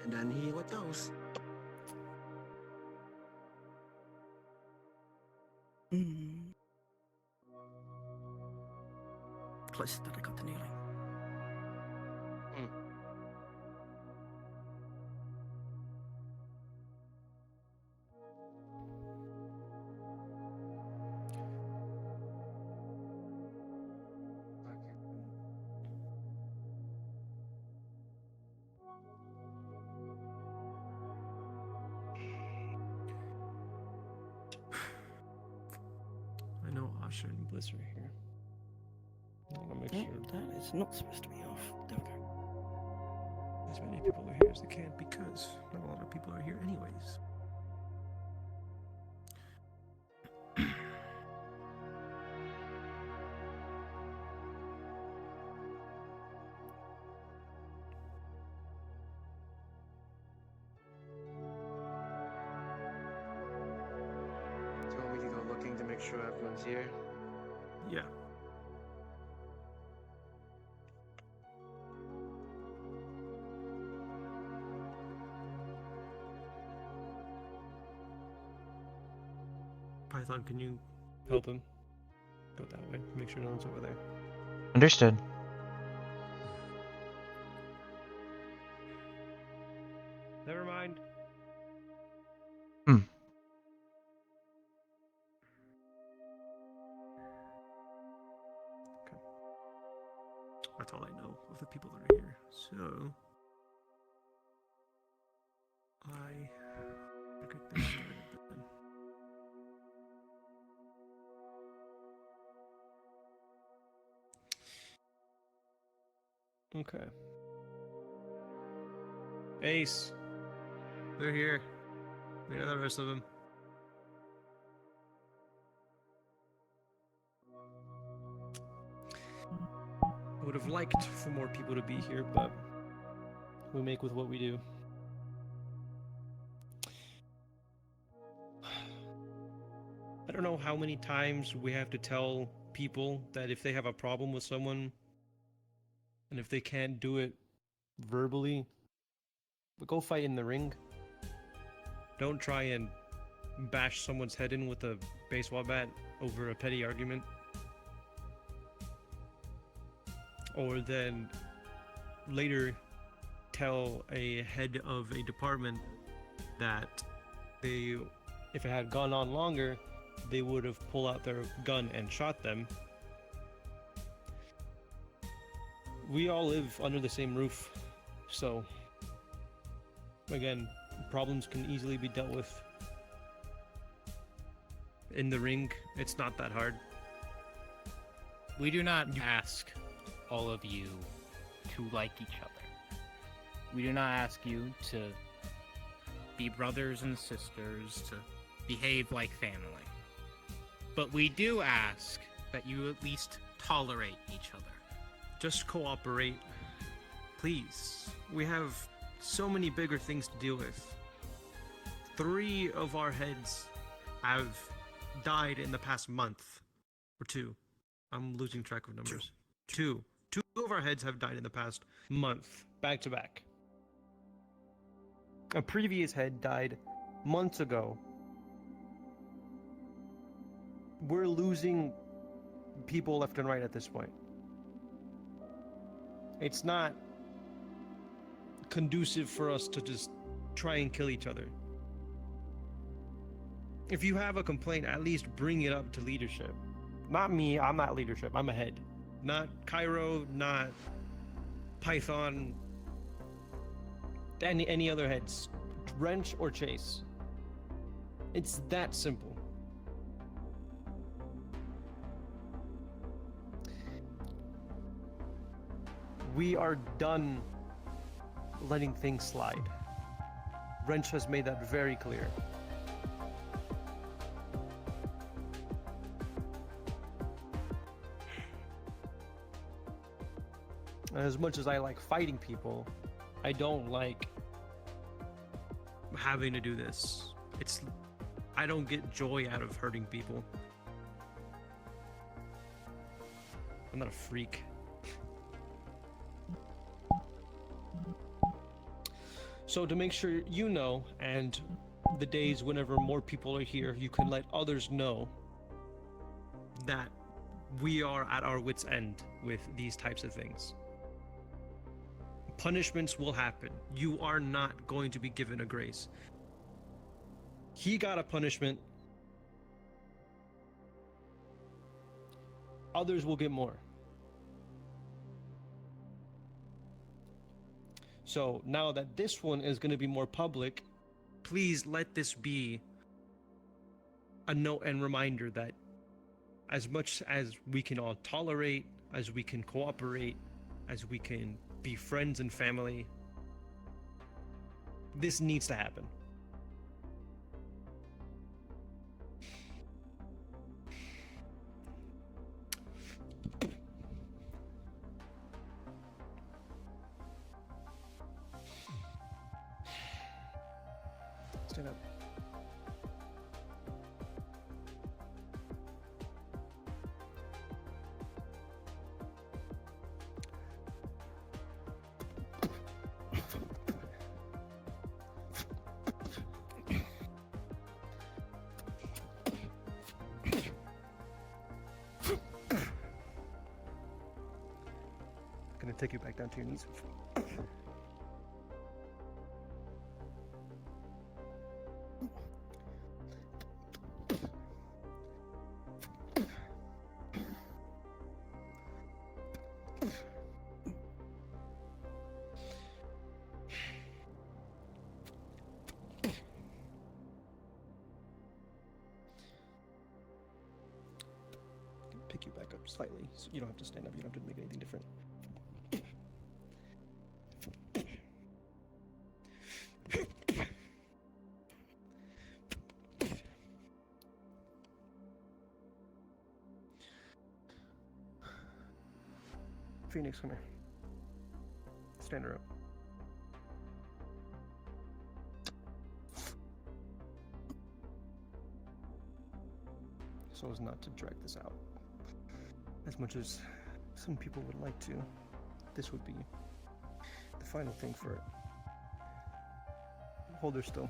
Speaker 5: And then he let those.
Speaker 10: Closest that I got to kneeling.
Speaker 8: I know Asha and Bliss are here. I want to make sure
Speaker 10: That is not supposed to be off. There we go.
Speaker 8: as many people are here as they can because not a lot of people are here anyways.
Speaker 11: So we can go looking to make sure everyone's here.
Speaker 8: Yeah. Python, can you help him? Go that way. Make sure no one's over there.
Speaker 2: Understood.
Speaker 8: Never mind. Okay. That's all I know of the people that are here. So I get this started then. Okay. Ace. They're here. We know the rest of them. I would have liked for more people to be here, but we make with what we do. I don't know how many times we have to tell people that if they have a problem with someone, and if they can't do it verbally, go fight in the ring. Don't try and bash someone's head in with a baseball bat over a petty argument. Or then later tell a head of a department that they, if it had gone on longer, they would have pulled out their gun and shot them. We all live under the same roof, so Again, problems can easily be dealt with in the ring. It's not that hard.
Speaker 1: We do not ask all of you to like each other. We do not ask you to be brothers and sisters, to behave like family. But we do ask that you at least tolerate each other.
Speaker 8: Just cooperate, please. We have so many bigger things to deal with. 3 of our heads have died in the past month. Or 2. I'm losing track of numbers. 2. 2 of our heads have died in the past month, back to back. A previous head died months ago. We're losing people left and right at this point. It's not conducive for us to just try and kill each other. If you have a complaint, at least bring it up to leadership. Not me, I'm not leadership, I'm a head. Not Cairo, not Python, any other heads. Wrench or Chase. It's that simple. We are done letting things slide. Wrench has made that very clear. As much as I like fighting people, I don't like having to do this. I don't get joy out of hurting people. I'm not a freak. So to make sure you know, and the days whenever more people are here, you can let others know that we are at our wits' end with these types of things. Punishments will happen. You are not going to be given a grace. He got a punishment. Others will get more. So now that this one is going to be more public, please let this be a note and reminder that as much as we can all tolerate, as we can cooperate, as we can be friends and family, this needs to happen. Stand up. Gonna take you back down to your knees. Pick you back up slightly, so you don't have to stand up. You don't have to make anything different. Phoenix, come here. Stand her up. So as not to drag this out. As much as some people would like to, this would be the final thing for it. Hold her still.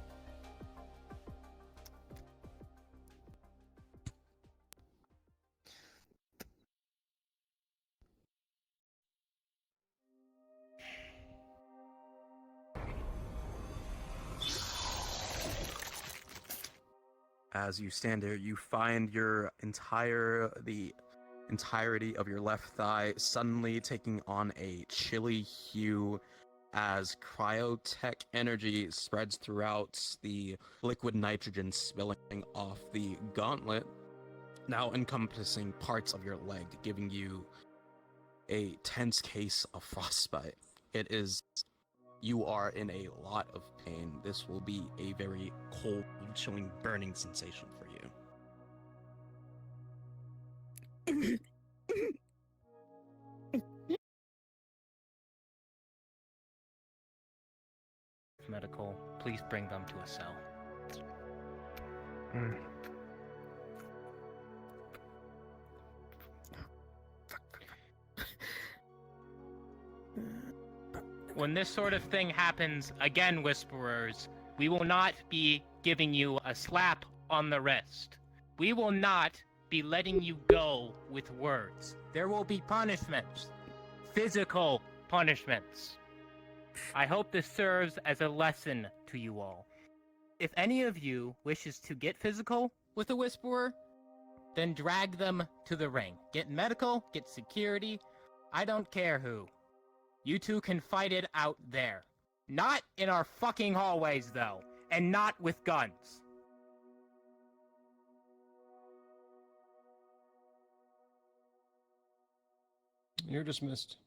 Speaker 7: As you stand there, you find the entirety of your left thigh suddenly taking on a chilly hue
Speaker 12: as cryotech energy spreads throughout the liquid nitrogen spilling off the gauntlet, now encompassing parts of your leg, giving you a tense case of frostbite. You are in a lot of pain. This will be a very cold, chilling, burning sensation for you.
Speaker 1: Medical, please bring them to a cell. When this sort of thing happens again, Whisperers, we will not be giving you a slap on the wrist. We will not be letting you go with words. There will be punishments. Physical punishments. I hope this serves as a lesson to you all. If any of you wishes to get physical with a Whisperer, then drag them to the ring. Get medical, get security, I don't care who. You two can fight it out there. Not in our fucking hallways, though. And not with guns.
Speaker 8: You're dismissed.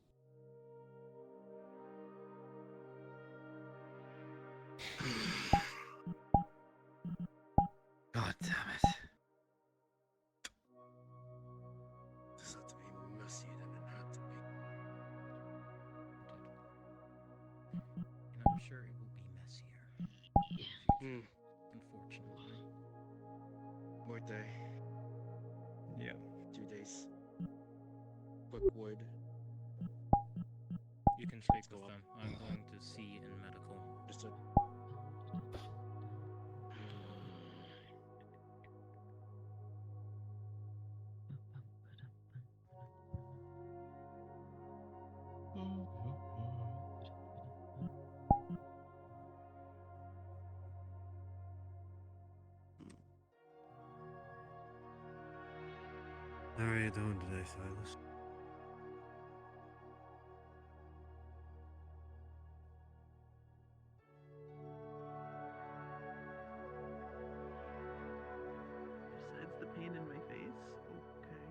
Speaker 11: God damn it. This had to be messier than it had to be.
Speaker 1: And I'm sure it will be messier. Unfortunately.
Speaker 11: More day.
Speaker 8: Yeah.
Speaker 11: 2 days. Quick word.
Speaker 1: You can speak with them. I'm going to see in medical.
Speaker 11: Just a...
Speaker 3: How are you doing today, Silas?
Speaker 9: Besides the pain in my face? Okay.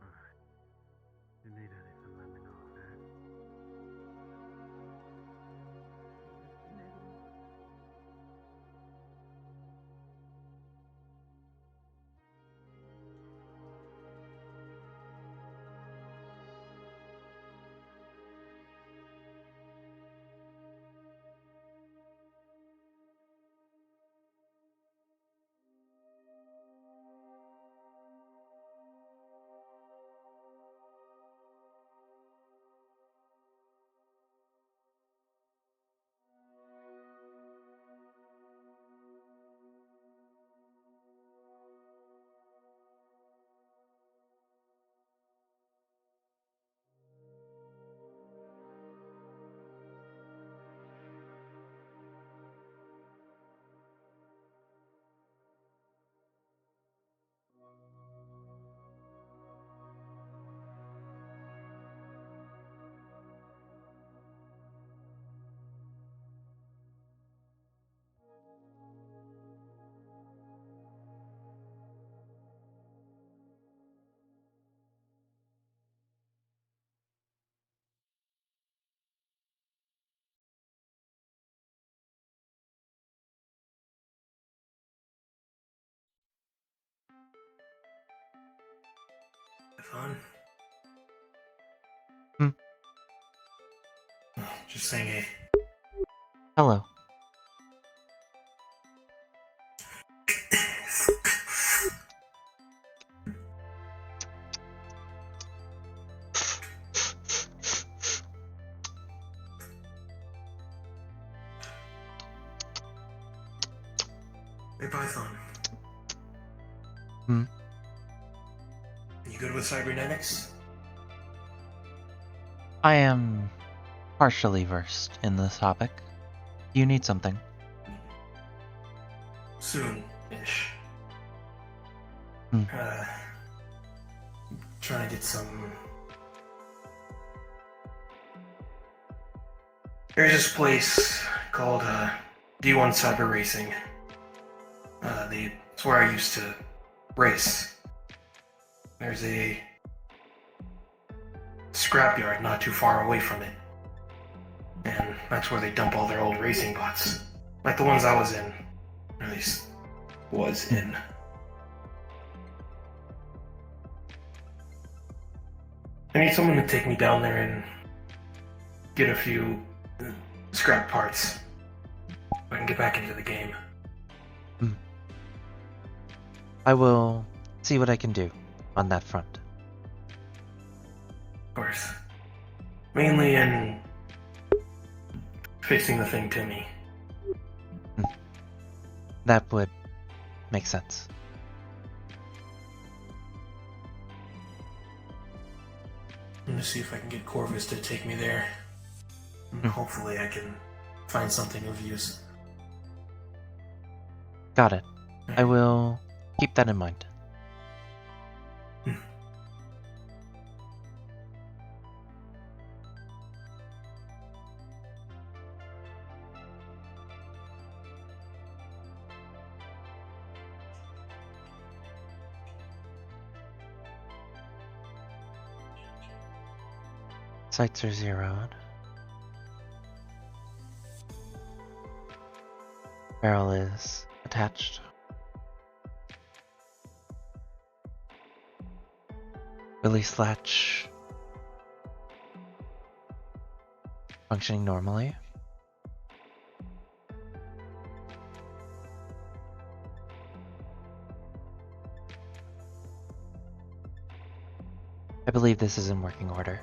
Speaker 3: Alright. If you need anything, let me know, okay?
Speaker 10: Fun.
Speaker 2: Hmm.
Speaker 10: Oh, just saying hey.
Speaker 2: Hello.
Speaker 10: Hey Python.
Speaker 2: Hmm.
Speaker 10: You good with cybernetics?
Speaker 2: I am partially versed in this topic. You need something.
Speaker 10: Soon-ish.
Speaker 2: Hmm.
Speaker 10: Trying to get some There's this place called D1 Cyber Racing. It's where I used to race. There's a scrapyard not too far away from it. And that's where they dump all their old racing bots. Like the ones I was in. Or at least was in. I need someone to take me down there and get a few scrap parts so I can get back into the game.
Speaker 2: I will see what I can do on that front.
Speaker 10: Of course. Mainly in fixing the thing to me.
Speaker 2: That would make sense.
Speaker 10: I'm gonna see if I can get Corvus to take me there. And hopefully I can find something of use.
Speaker 2: Got it. I will keep that in mind. Sights are zeroed. Barrel is attached. Release latch functioning normally. I believe this is in working order.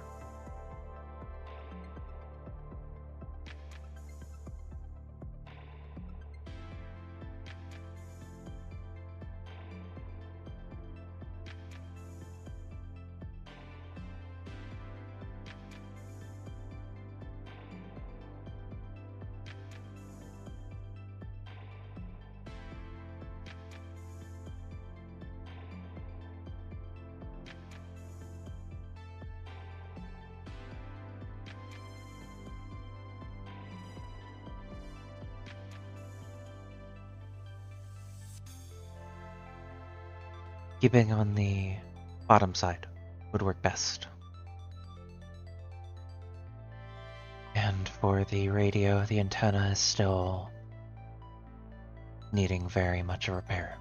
Speaker 2: Keeping on the bottom side would work best. And for the radio, the antenna is still needing very much a repair.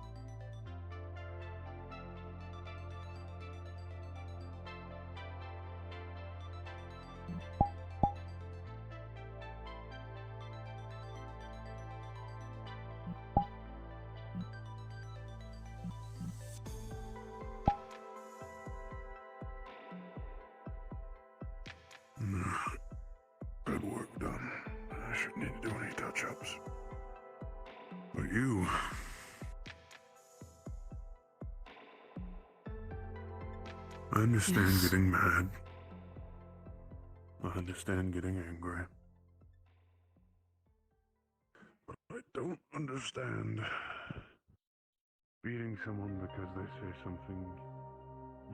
Speaker 14: Good work done. I shouldn't need to do any touch-ups. But you... I understand getting mad. I understand getting angry. But I don't understand beating someone because they say something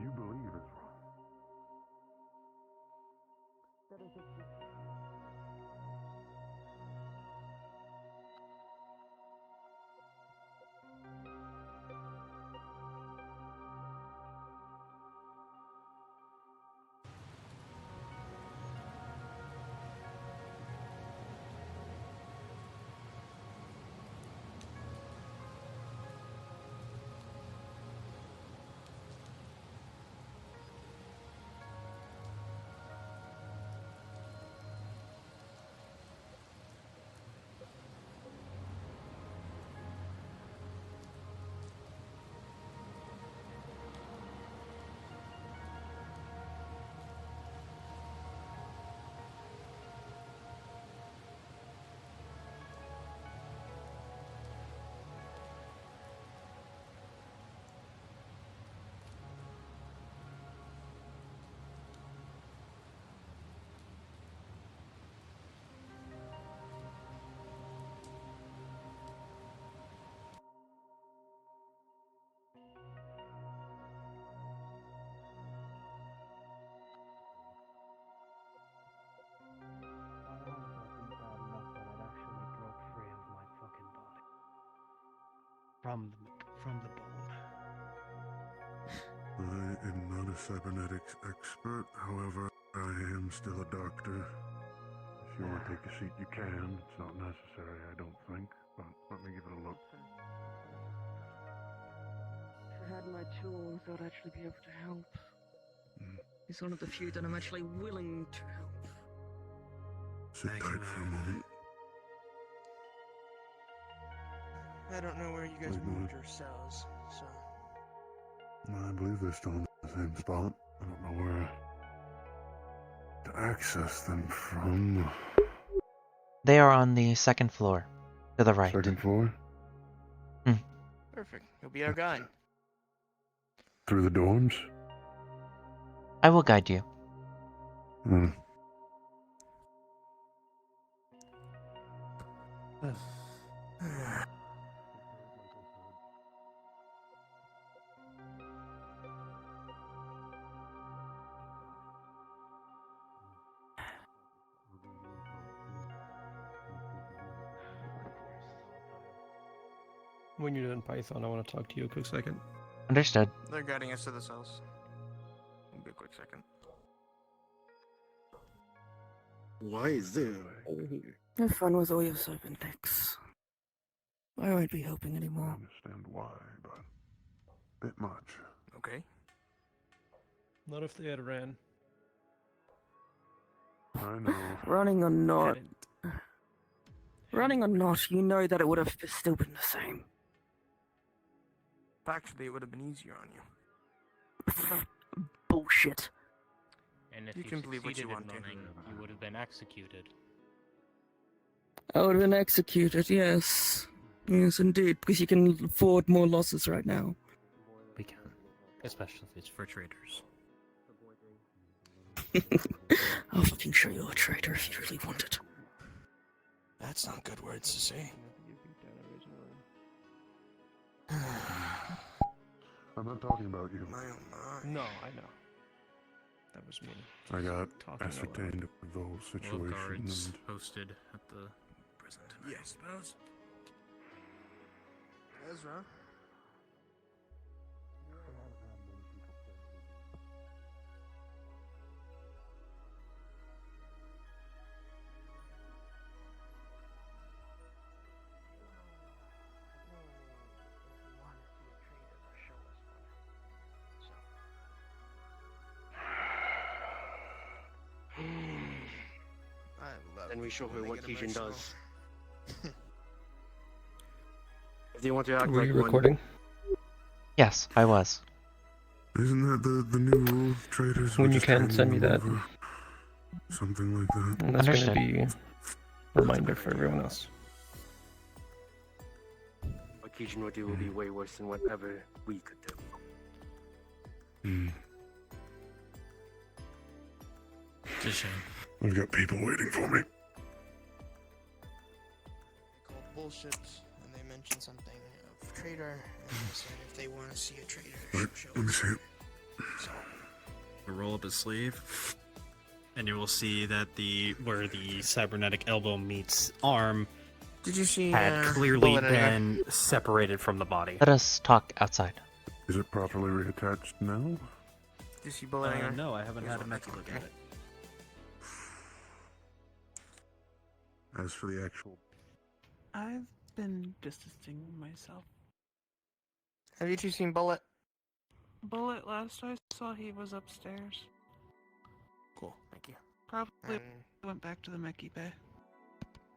Speaker 14: you believe is wrong.
Speaker 3: from the bone.
Speaker 14: I am not a cybernetics expert, however, I am still a doctor. If you want to take a seat, you can. It's not necessary, I don't think, but let me give it a look.
Speaker 9: If I had my tools, I would actually be able to help. He's one of the few that I'm actually willing to help.
Speaker 14: Sit tight for a moment.
Speaker 6: I don't know where you guys moved your cells, so.
Speaker 14: I believe they're still in the same spot. I don't know where to access them from.
Speaker 2: They are on the second floor, to the right.
Speaker 14: Second floor?
Speaker 6: Perfect. He'll be our guide.
Speaker 14: Through the dorms?
Speaker 2: I will guide you.
Speaker 14: Hmm.
Speaker 8: When you're done Python, I want to talk to you a quick second.
Speaker 2: Understood.
Speaker 6: They're guiding us to the cells. It'll be a quick second.
Speaker 5: Why is there?
Speaker 9: Have fun with all your cybernetics. I won't be helping anymore.
Speaker 14: I understand why, but a bit much.
Speaker 6: Okay.
Speaker 8: Not if they had ran.
Speaker 14: I know.
Speaker 9: Running or not. Running or not, you know that it would have still been the same.
Speaker 6: Actually, it would have been easier on you.
Speaker 9: Bullshit.
Speaker 1: And if
Speaker 6: You
Speaker 1: you
Speaker 6: can believe what you
Speaker 1: succeeded in
Speaker 6: want to.
Speaker 1: running, you would have been executed.
Speaker 9: I would have been executed, yes. Yes, indeed, because you can afford more losses right now.
Speaker 1: We can. Especially if it's for traders.
Speaker 9: I'll fucking show you a traitor if you really want it.
Speaker 11: That's not good words to say.
Speaker 14: I'm not talking about you.
Speaker 6: My oh my.
Speaker 8: No, I know. That was me.
Speaker 14: I got
Speaker 8: Talking
Speaker 14: ascertained with the whole
Speaker 1: We'll have
Speaker 14: situation
Speaker 1: guards
Speaker 14: and
Speaker 1: posted at the prison tonight.
Speaker 6: Yeah, I suppose. Ezra?
Speaker 5: Then we show her what Kijin does. If they want to act
Speaker 8: Were
Speaker 5: like
Speaker 8: you
Speaker 5: one.
Speaker 8: recording?
Speaker 2: Yes, I was.
Speaker 14: Isn't that the new rule? Traders
Speaker 8: When
Speaker 14: were
Speaker 8: you
Speaker 14: just
Speaker 8: can,
Speaker 14: handing
Speaker 8: send me
Speaker 14: them
Speaker 8: that.
Speaker 14: over. Something like that.
Speaker 8: And that's going to
Speaker 2: Understood.
Speaker 8: be a reminder for everyone else.
Speaker 5: What Kijin will do will be way worse than whatever we could do.
Speaker 7: It's a shame.
Speaker 14: I've got people waiting for me.
Speaker 6: They called bullshit, and they mentioned something of traitor, and they said if they want to see a traitor,
Speaker 14: Right,
Speaker 6: show
Speaker 14: let me
Speaker 6: us.
Speaker 14: see it.
Speaker 6: So,
Speaker 15: We'll roll up his sleeve, and you will see that where the cybernetic elbow meets arm
Speaker 6: did you see?
Speaker 15: had clearly
Speaker 6: bullet in there?
Speaker 15: been separated from the body.
Speaker 2: Let us talk outside.
Speaker 14: Is it properly reattached now?
Speaker 6: Did you see bullet in there?
Speaker 15: No, I haven't had a Meki look at it.
Speaker 14: As for the actual...
Speaker 9: I've been distancing myself.
Speaker 6: Have you two seen Bullet?
Speaker 9: Bullet, last I saw he was upstairs.
Speaker 6: Cool, thank you.
Speaker 9: Probably
Speaker 6: And
Speaker 9: went back to the Meki Bay.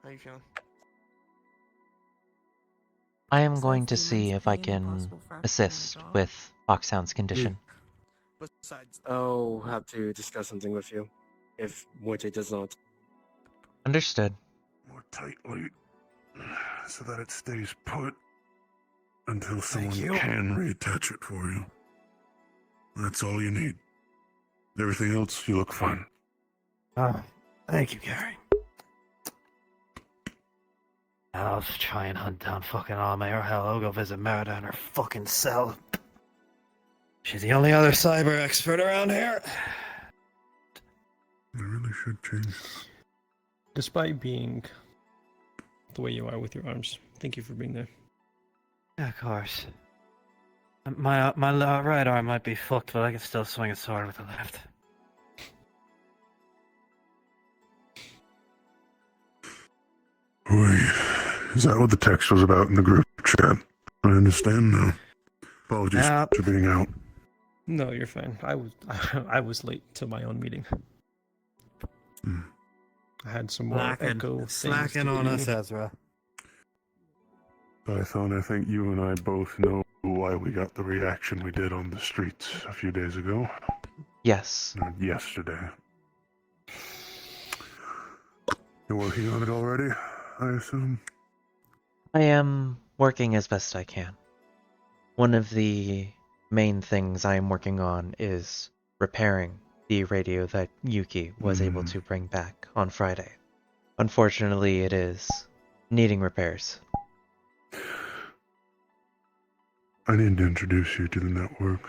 Speaker 6: how you feeling?
Speaker 2: I am going to see if I can assist with Foxhound's condition.
Speaker 6: Besides,
Speaker 5: I'll have to discuss something with you, if Morte does not.
Speaker 2: Understood.
Speaker 14: more tightly so that it stays put until someone
Speaker 11: you.
Speaker 14: can reattach it for you. That's all you need. Everything else, you look fine.
Speaker 10: Thank you, Gary. I'll just try and hunt down fucking Ame, or hell, I'll go visit Merida in her fucking cell. She's the only other cyber expert around here.
Speaker 14: I really should change this.
Speaker 8: Despite being the way you are with your arms, thank you for being there.
Speaker 3: Yeah, of course. My right arm might be fucked, but I can still swing a sword with the left.
Speaker 14: Wait, is that what the text was about in the group chat? I understand now. Apologies for being out.
Speaker 8: No, you're fine. I was late to my own meeting. I had some more echo
Speaker 3: Slacking on us, Ezra.
Speaker 14: Python, I think you and I both know why we got the reaction we did on the streets a few days ago.
Speaker 2: Yes.
Speaker 14: Or yesterday. You're working on it already, I assume?
Speaker 2: I am working as best I can. One of the main things I am working on is repairing the radio that Yuki was able to bring back on Friday. Unfortunately, it is needing repairs.
Speaker 14: I need to introduce you to the network.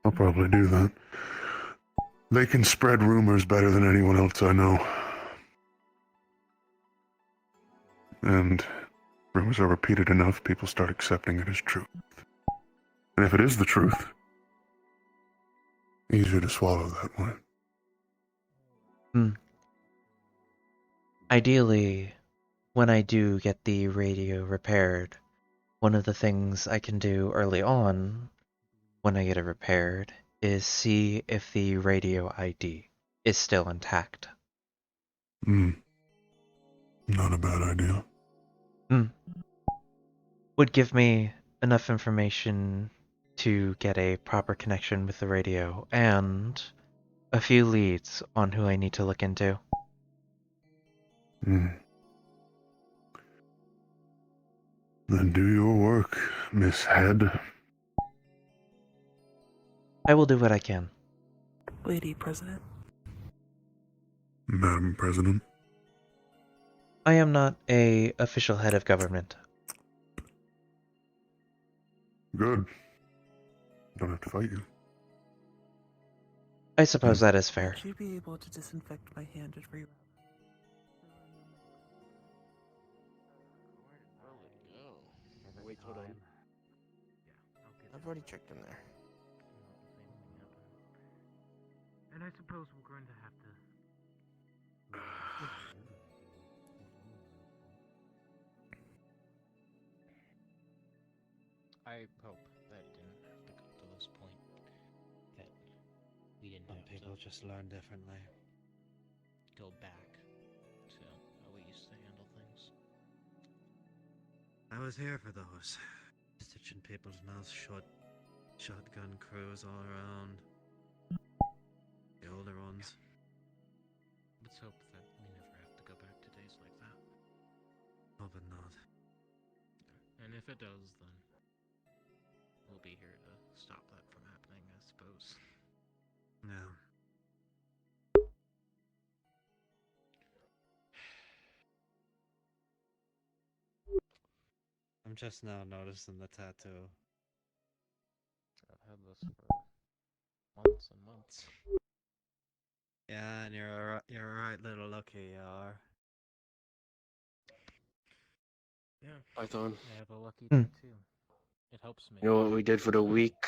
Speaker 14: I'll probably do that. They can spread rumors better than anyone else I know. And rumors are repeated enough, people start accepting it as truth. And if it is the truth, easier to swallow that way.
Speaker 2: Ideally, when I do get the radio repaired, one of the things I can do early on, when I get it repaired, is see if the radio ID is still intact.
Speaker 14: Not a bad idea.
Speaker 2: Would give me enough information to get a proper connection with the radio, and a few leads on who I need to look into.
Speaker 14: Then do your work, Miss Head.
Speaker 2: I will do what I can.
Speaker 16: Lady President.
Speaker 14: Madam President.
Speaker 2: I am not a official head of government.
Speaker 14: Good. Don't have to fight you.
Speaker 2: I suppose that is fair.
Speaker 16: Would you be able to disinfect my hand and reroute?
Speaker 6: Wait, hold on. I've already checked in there.
Speaker 3: And I suppose we're going to have to...
Speaker 1: I hope that it didn't have to come to this point. That we didn't have
Speaker 3: people
Speaker 1: to
Speaker 3: just learn differently.
Speaker 1: go back to how we used to handle things.
Speaker 3: I was here for those. Stitching people's mouths shut. Shotgun crews all around. The older ones.
Speaker 1: Let's hope that we never have to go back to days like that.
Speaker 3: Hoping not.
Speaker 1: And if it does, then we'll be here to stop that from happening, I suppose.
Speaker 3: Yeah. I'm just now noticing the tattoo.
Speaker 1: I've had this for months and months.
Speaker 3: Yeah, and you're a right little lucky, you are.
Speaker 1: Yeah.
Speaker 5: Python.
Speaker 1: I have a lucky day too. It helps me.
Speaker 5: You know what we did for the week?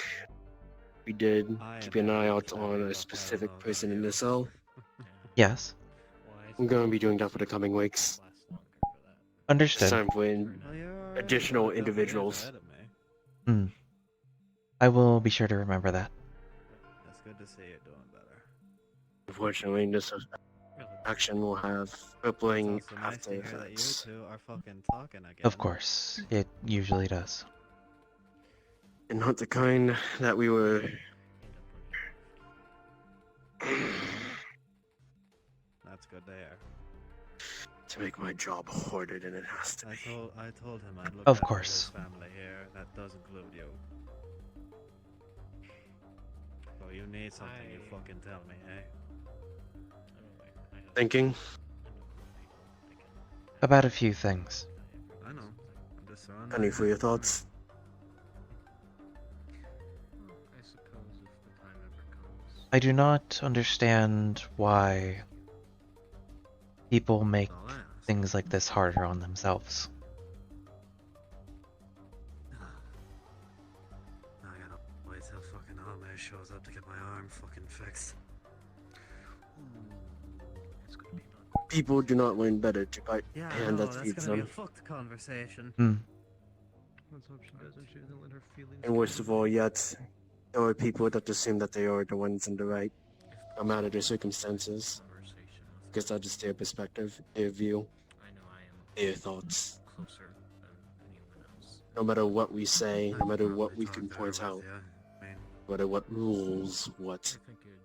Speaker 5: We did keep an eye out on a specific person in the cell.
Speaker 2: Yes.
Speaker 5: I'm going to be doing that for the coming weeks.
Speaker 2: Understood.
Speaker 5: It's time for additional individuals.
Speaker 2: I will be sure to remember that.
Speaker 3: That's good to see you're doing better.
Speaker 5: Unfortunately, this action will have crippling
Speaker 3: It's also nice
Speaker 5: after
Speaker 3: to hear that you
Speaker 5: effects.
Speaker 3: two are fucking talking again.
Speaker 2: Of course, it usually does.
Speaker 5: And not the kind that we were.
Speaker 3: That's good to hear.
Speaker 5: To make my job harder than it has to be.
Speaker 3: I told him I'd look
Speaker 2: Of
Speaker 3: after
Speaker 2: course.
Speaker 3: his family here. That does include you. So you need something, you fucking tell me, eh?
Speaker 5: Thinking?
Speaker 2: About a few things.
Speaker 3: I know. I'm just throwing
Speaker 5: Any for your thoughts?
Speaker 1: I suppose if the time ever comes.
Speaker 2: I do not understand why people make things like this harder on themselves.
Speaker 3: arm fucking fixed.
Speaker 5: People do not learn better to bite
Speaker 3: Yeah,
Speaker 5: the hand
Speaker 3: no,
Speaker 5: that
Speaker 3: that's
Speaker 5: feeds
Speaker 3: gonna be a
Speaker 5: them.
Speaker 3: fucked conversation.
Speaker 8: Let's hope she doesn't. She doesn't let her feelings.
Speaker 5: And worst of all, yet, there are people that assume that they are the ones in the right, no matter their circumstances, because that is their perspective, their view, their thoughts. No matter what we say, no matter what we can point out, no matter what rules, what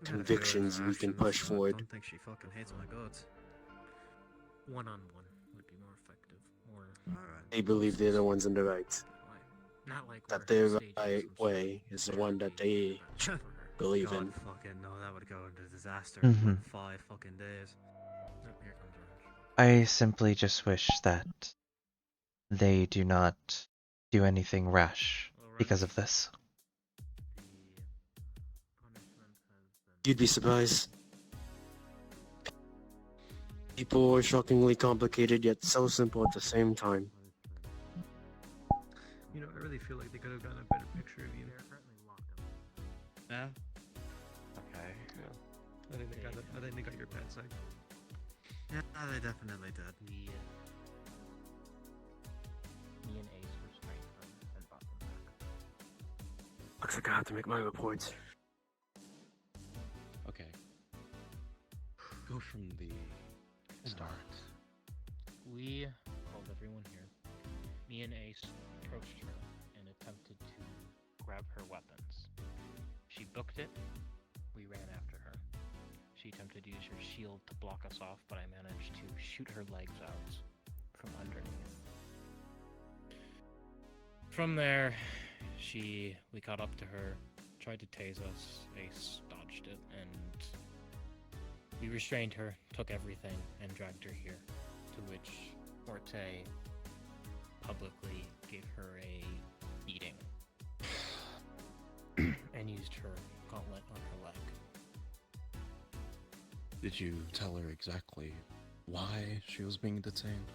Speaker 5: convictions we can push
Speaker 3: I
Speaker 5: forward,
Speaker 3: don't think she fucking hates my guts.
Speaker 1: One-on-one would be more effective. Or
Speaker 5: they believe they're the ones in the right.
Speaker 1: not like
Speaker 5: That
Speaker 1: we're
Speaker 5: their
Speaker 1: staging
Speaker 5: right
Speaker 1: some sort of
Speaker 5: way is the one that they believe
Speaker 3: God
Speaker 5: in.
Speaker 3: fucking no, that would go into disaster
Speaker 2: Mhm.
Speaker 3: in like 5 fucking days.
Speaker 1: Oh, here comes Orange.
Speaker 2: I simply just wish that they do not do anything rash because of this.
Speaker 5: You'd be surprised. People are shockingly complicated yet so simple at the same time.
Speaker 8: You know, I really feel like they could have gotten a better picture of you.
Speaker 3: Yeah. Okay.
Speaker 8: Yeah. I think they got your bad side.
Speaker 3: Yeah, they definitely did.
Speaker 1: Me and Ace restrained them and brought them back.
Speaker 5: Looks like I have to make my reports.
Speaker 7: Okay. Go from the start.
Speaker 1: We called everyone here. Me and Ace approached her and attempted to grab her weapons. She booked it. We ran after her. She attempted to use her shield to block us off, but I managed to shoot her legs out from underneath. From there, we caught up to her, tried to tase us. Ace dodged it, and we restrained her, took everything, and dragged her here. To which Orte publicly gave her a beating and used her gauntlet on her leg.
Speaker 7: Did you tell her exactly why she was being detained?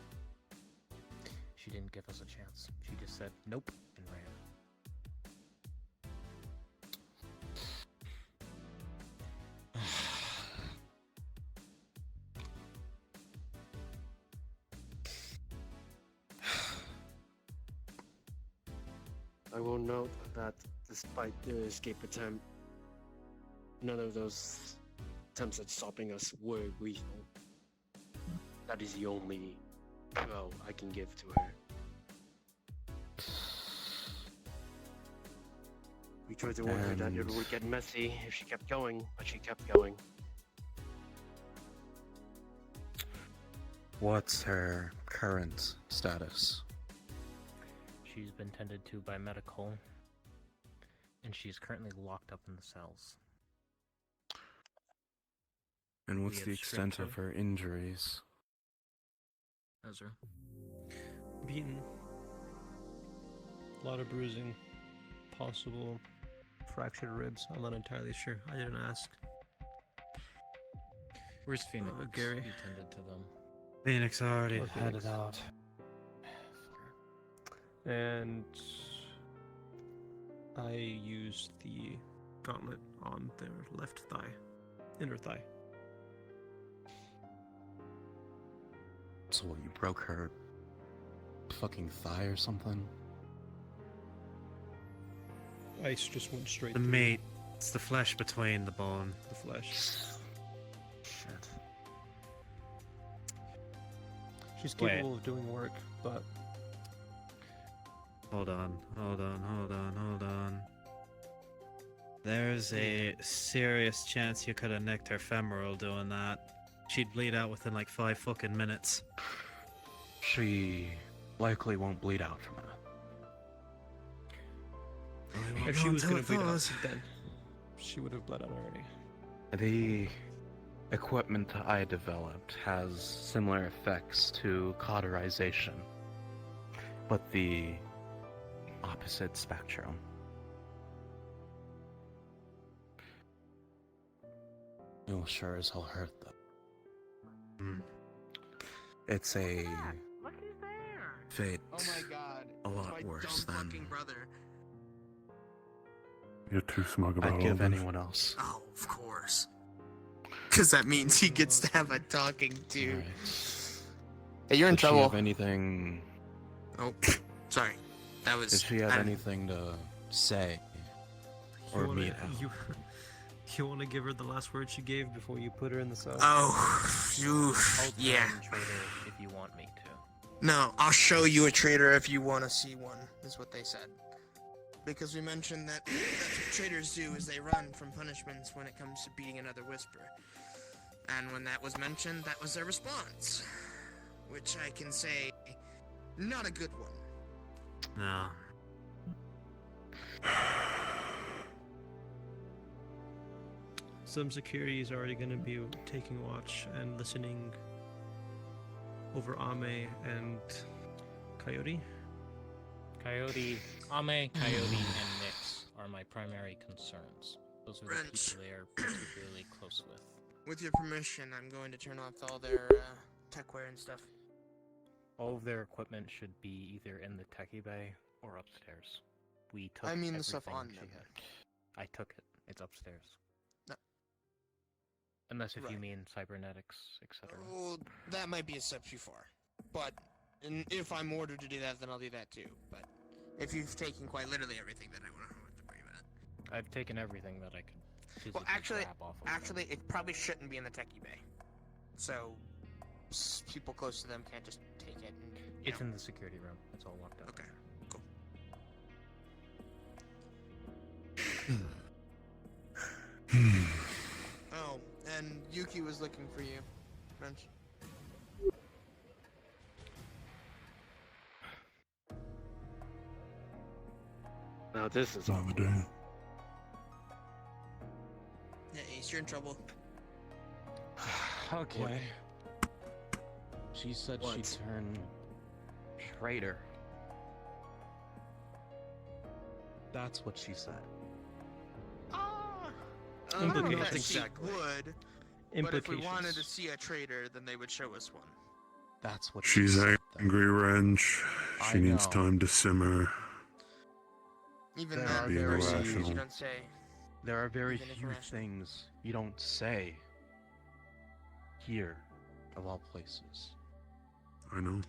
Speaker 1: She didn't give us a chance. She just said nope and ran.
Speaker 5: I will note that despite the escape attempt, none of those attempts at stopping us were lethal. That is the only pro I can give to her. We tried to warn her that it would get messy if she kept going, but she kept going.
Speaker 7: What's her current status?
Speaker 1: She's been tended to by medical, and she's currently locked up in the cells.
Speaker 7: And what's
Speaker 1: We
Speaker 7: the
Speaker 1: have
Speaker 7: extent
Speaker 1: stripped
Speaker 7: of her injuries?
Speaker 1: Ezra.
Speaker 8: Beaten. A lot of bruising. Possible fractured ribs. I'm not entirely sure. I didn't ask.
Speaker 1: Where's Phoenix?
Speaker 8: Gary.
Speaker 1: You tended to them.
Speaker 3: Phoenix already
Speaker 8: Or
Speaker 3: headed
Speaker 8: Phoenix.
Speaker 3: out.
Speaker 8: And I used the gauntlet on their left thigh. Inner thigh.
Speaker 7: So what, you broke her fucking thigh or something?
Speaker 8: Ice just went straight
Speaker 3: The
Speaker 8: through
Speaker 3: meat. It's the flesh between the bone.
Speaker 8: the flesh.
Speaker 3: Shit.
Speaker 8: She's
Speaker 3: Wait.
Speaker 8: capable of doing work, but
Speaker 3: Hold on. There's a serious chance you could have nicked her femoral doing that. She'd bleed out within like 5 fucking minutes.
Speaker 7: She likely won't bleed out from it.
Speaker 8: if she was gonna bleed out, then she would have bled out already.
Speaker 7: The equipment I developed has similar effects to cauterization, but the opposite spectrum. It'll sure as hell hurt them. It's a
Speaker 6: Look who's there!
Speaker 7: fate
Speaker 6: Oh my god.
Speaker 7: a
Speaker 6: it's
Speaker 7: lot
Speaker 6: my
Speaker 7: worse
Speaker 6: dumb
Speaker 7: than
Speaker 6: fucking brother.
Speaker 14: You're too smug about
Speaker 7: I'd
Speaker 14: all
Speaker 7: give
Speaker 14: this.
Speaker 7: anyone else.
Speaker 6: Oh, of course. Because that means he gets to have a talking to.
Speaker 7: Alright.
Speaker 6: Hey, you're in
Speaker 7: Does she
Speaker 6: trouble.
Speaker 7: have anything?
Speaker 6: Oh, sorry. That was.
Speaker 7: Does she have
Speaker 6: I don't-
Speaker 7: anything to say? Or
Speaker 8: You wanna,
Speaker 7: meet out?
Speaker 8: you want to give her the last word she gave before you put her in the cell?
Speaker 6: Oh, you.
Speaker 1: I'll
Speaker 6: Yeah.
Speaker 1: turn traitor if you want me to.
Speaker 6: No, I'll show you a traitor if you want to see one, is what they said. Because we mentioned that that's what traitors do, is they run from punishments when it comes to beating another Whisper. And when that was mentioned, that was their response. Which I can say, not a good one.
Speaker 15: No.
Speaker 8: Some security is already going to be taking watch and listening over Ame and Coyote.
Speaker 1: Ame, Coyote, and Nix are my primary concerns. Those are the
Speaker 6: Wrench.
Speaker 1: people they are particularly close with.
Speaker 6: With your permission, I'm going to turn off all their techware and stuff.
Speaker 1: All of their equipment should be either in the techie bay or upstairs. We took
Speaker 6: I mean the stuff
Speaker 1: everything
Speaker 6: on
Speaker 1: she
Speaker 6: them.
Speaker 1: had. I took it. It's upstairs.
Speaker 6: No.
Speaker 1: Unless if you
Speaker 6: Right.
Speaker 1: mean cybernetics, etc.
Speaker 6: Well, that might be a step too far. But if I'm ordered to do that, then I'll do that too. But if you've taken quite literally everything, then I won't have to worry about it.
Speaker 1: I've taken everything that I could physically
Speaker 6: Well, actually,
Speaker 1: grab off of them.
Speaker 6: it probably shouldn't be in the techie bay. So people close to them can't just take it. And,
Speaker 1: It's in the security room. It's all locked up.
Speaker 6: Okay, cool. Oh, and Yuki was looking for you, Wrench.
Speaker 5: Now this is
Speaker 14: Not the
Speaker 5: awkward.
Speaker 14: day.
Speaker 6: Yeah, Ace, you're in trouble.
Speaker 12: Okay. She said she'd
Speaker 6: What?
Speaker 12: turn traitor. That's what she said.
Speaker 8: Implications.
Speaker 6: That she
Speaker 8: Exactly.
Speaker 6: would. But if we wanted to
Speaker 8: Implications.
Speaker 6: see a traitor, then they would show us one.
Speaker 12: That's what
Speaker 14: She's
Speaker 12: she said.
Speaker 14: angry, Wrench. She
Speaker 12: I
Speaker 14: needs
Speaker 12: know.
Speaker 14: time to simmer.
Speaker 6: Even
Speaker 12: There
Speaker 6: then,
Speaker 12: are
Speaker 14: Being
Speaker 6: there are
Speaker 12: very-
Speaker 6: things
Speaker 14: irrational.
Speaker 6: you don't say.
Speaker 12: There are very
Speaker 6: Even if
Speaker 12: few
Speaker 6: irrational.
Speaker 12: things you don't say here, of all places.
Speaker 14: I know.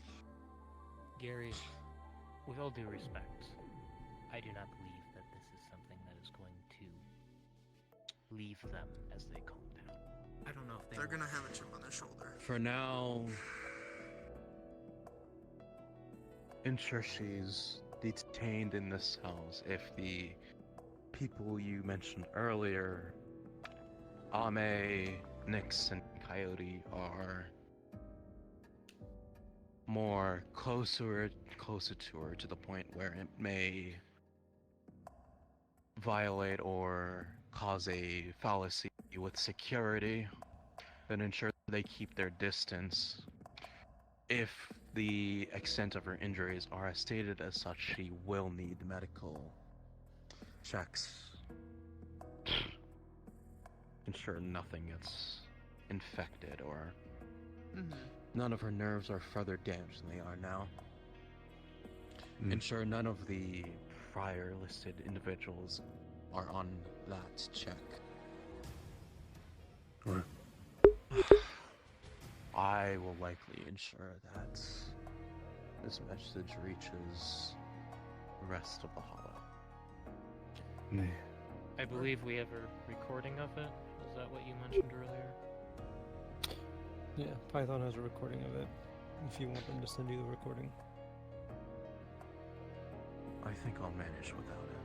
Speaker 1: Gary, with all due respect, I do not believe that this is something that is going to leave them as they calm down.
Speaker 15: I don't know if they
Speaker 6: They're gonna have a chip on their shoulder.
Speaker 12: For now, ensure she's detained in the cells. If the people you mentioned earlier, Ame, Nix, and Coyote, are more closer to her, to the point where it may violate or cause a fallacy with security, then ensure they keep their distance. If the extent of her injuries are as stated as such, she will need medical checks. Ensure nothing gets infected or none of her nerves are further damaged than they are now. Ensure none of the prior listed individuals are on that check.
Speaker 14: Right.
Speaker 12: I will likely ensure that this message reaches the rest of the hollow.
Speaker 1: I believe we have a recording of it. Is that what you mentioned earlier?
Speaker 8: Yeah, Python has a recording of it. If you want them to send you the recording.
Speaker 12: I think I'll manage without it.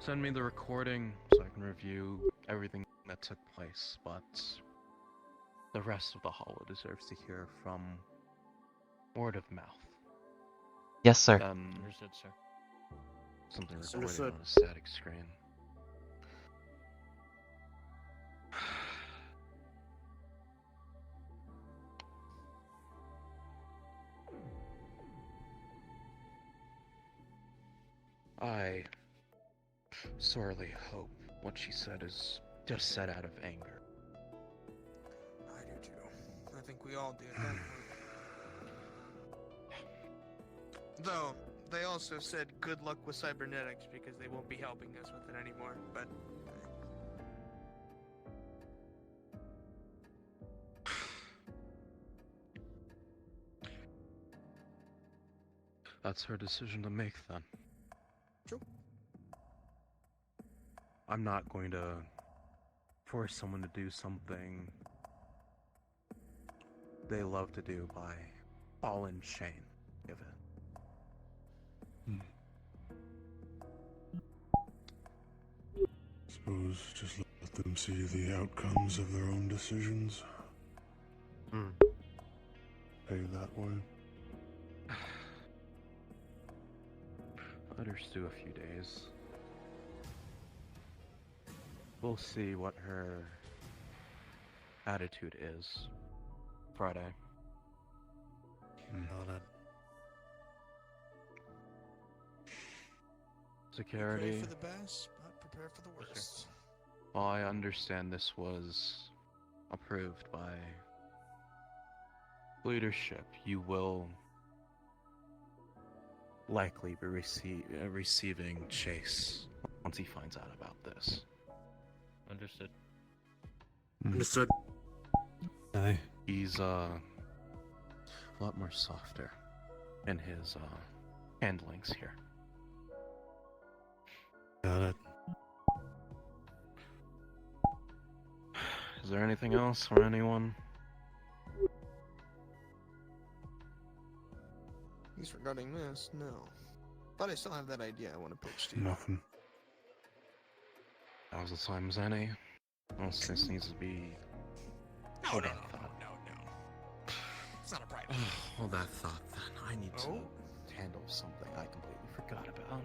Speaker 12: Send me the recording so I can review everything that took place, but the rest of the hollow deserves to hear from word of mouth.
Speaker 2: Yes, sir.
Speaker 1: Understood, sir.
Speaker 12: Something recorded
Speaker 5: Understood.
Speaker 12: on a static screen. I sorely hope what she said is just said out of anger.
Speaker 6: I do too. I think we all do at that point. Though, they also said good luck with cybernetics because they won't be helping us with it anymore. But
Speaker 7: That's her decision to make then.
Speaker 6: True.
Speaker 7: I'm not going to force someone to do something they love to do by ball and chain. Give it.
Speaker 14: Suppose just let them see the outcomes of their own decisions. Pay that way.
Speaker 7: Let her stew a few days. We'll see what her attitude is Friday. Security.
Speaker 6: pray for the best, but prepare for the worst.
Speaker 7: Well, I understand this was approved by leadership. You will likely be receiving Chase once he finds out about this.
Speaker 1: Understood.
Speaker 5: Understood.
Speaker 14: Aye.
Speaker 7: He's a lot more softer in his handlings here.
Speaker 14: Got it.
Speaker 7: Is there anything else or anyone?
Speaker 6: At least regarding this, no. But I still have that idea I want to pitch to you.
Speaker 14: Nothing.
Speaker 7: Now's the time as any. Unless this needs to be.
Speaker 6: No. It's not a private.
Speaker 7: Hold that thought then. I need to handle something I completely forgot about.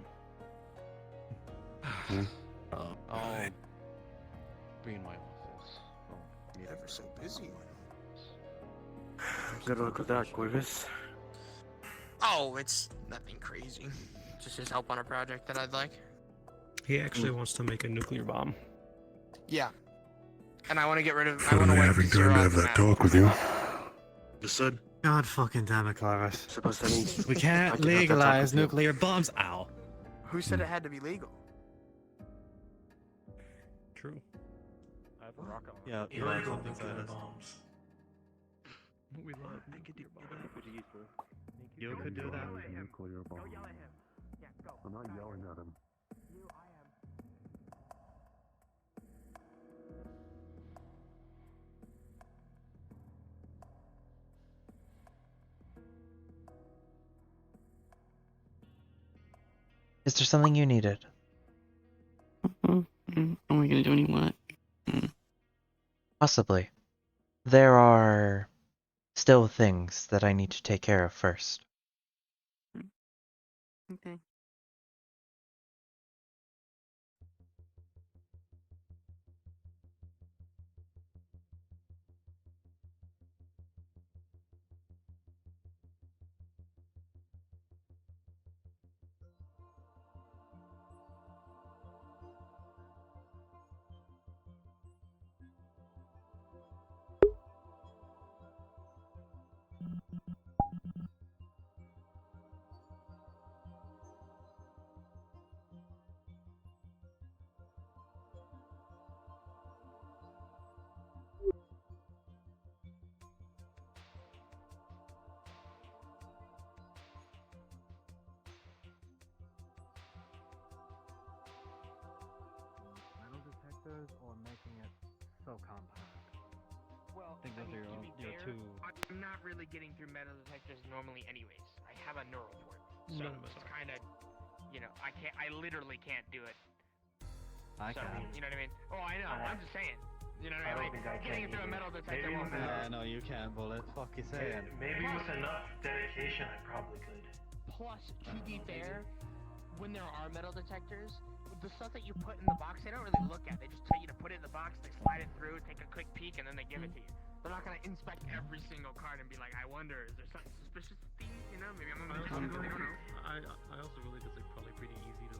Speaker 7: I'll be in my office.
Speaker 6: Ever so busy.
Speaker 5: Good luck with that, Corvus.
Speaker 6: Oh, it's nothing crazy. Just his help on a project that I'd like.
Speaker 8: He actually wants to make a nuclear bomb.
Speaker 6: Yeah. And I want to get rid of.
Speaker 14: Finally having time to have that talk with you.
Speaker 5: Understood.
Speaker 3: God fucking damn it, Corvus.
Speaker 5: Suppose that means
Speaker 3: We
Speaker 5: I
Speaker 3: can't
Speaker 5: can have that talk
Speaker 3: legalize
Speaker 5: with you.
Speaker 3: nuclear bombs. Ow.
Speaker 6: Who said it had to be legal?
Speaker 8: True.
Speaker 1: I have a rocket launcher.
Speaker 3: Yeah,
Speaker 10: Illegal
Speaker 3: something
Speaker 10: nuclear
Speaker 3: said it.
Speaker 10: bombs.
Speaker 8: We love nuclear bombs.
Speaker 3: You could do that.
Speaker 14: Nuclear bomb. I'm not yelling at him.
Speaker 2: Is there something you needed?
Speaker 9: Are we gonna do any work?
Speaker 2: Possibly. There are still things that I need to take care of first.
Speaker 9: Okay.
Speaker 3: Metal detectors or making it so compact?
Speaker 17: Well,
Speaker 3: I think those are your two.
Speaker 17: I'm not really getting through metal detectors normally, anyways. I have a neural port, so
Speaker 8: None of us
Speaker 17: it's
Speaker 8: are.
Speaker 17: kind of, I can't. I literally can't do it.
Speaker 3: I
Speaker 17: So,
Speaker 3: can.
Speaker 17: you know what I mean? Oh, I know. I'm just saying. You know
Speaker 10: I
Speaker 17: what I
Speaker 10: don't
Speaker 17: mean?
Speaker 10: think I
Speaker 17: Getting
Speaker 10: can
Speaker 17: through a
Speaker 10: either.
Speaker 17: metal detector
Speaker 10: Maybe
Speaker 17: won't
Speaker 10: with
Speaker 17: be.
Speaker 3: No, you can, Bullet. Fuck you saying.
Speaker 10: Maybe with enough dedication, I probably could.
Speaker 17: Plus, to be fair, when there are metal detectors, the stuff that you put in the box, they don't really look at. They just tell you to put it in the box, they slide it through, take a quick peek, and then they give it to you. They're not gonna inspect every single card and be like, I wonder, is there something suspicious with these? You know, maybe I'm gonna
Speaker 8: I
Speaker 17: they don't know.
Speaker 8: also believe it's probably pretty easy to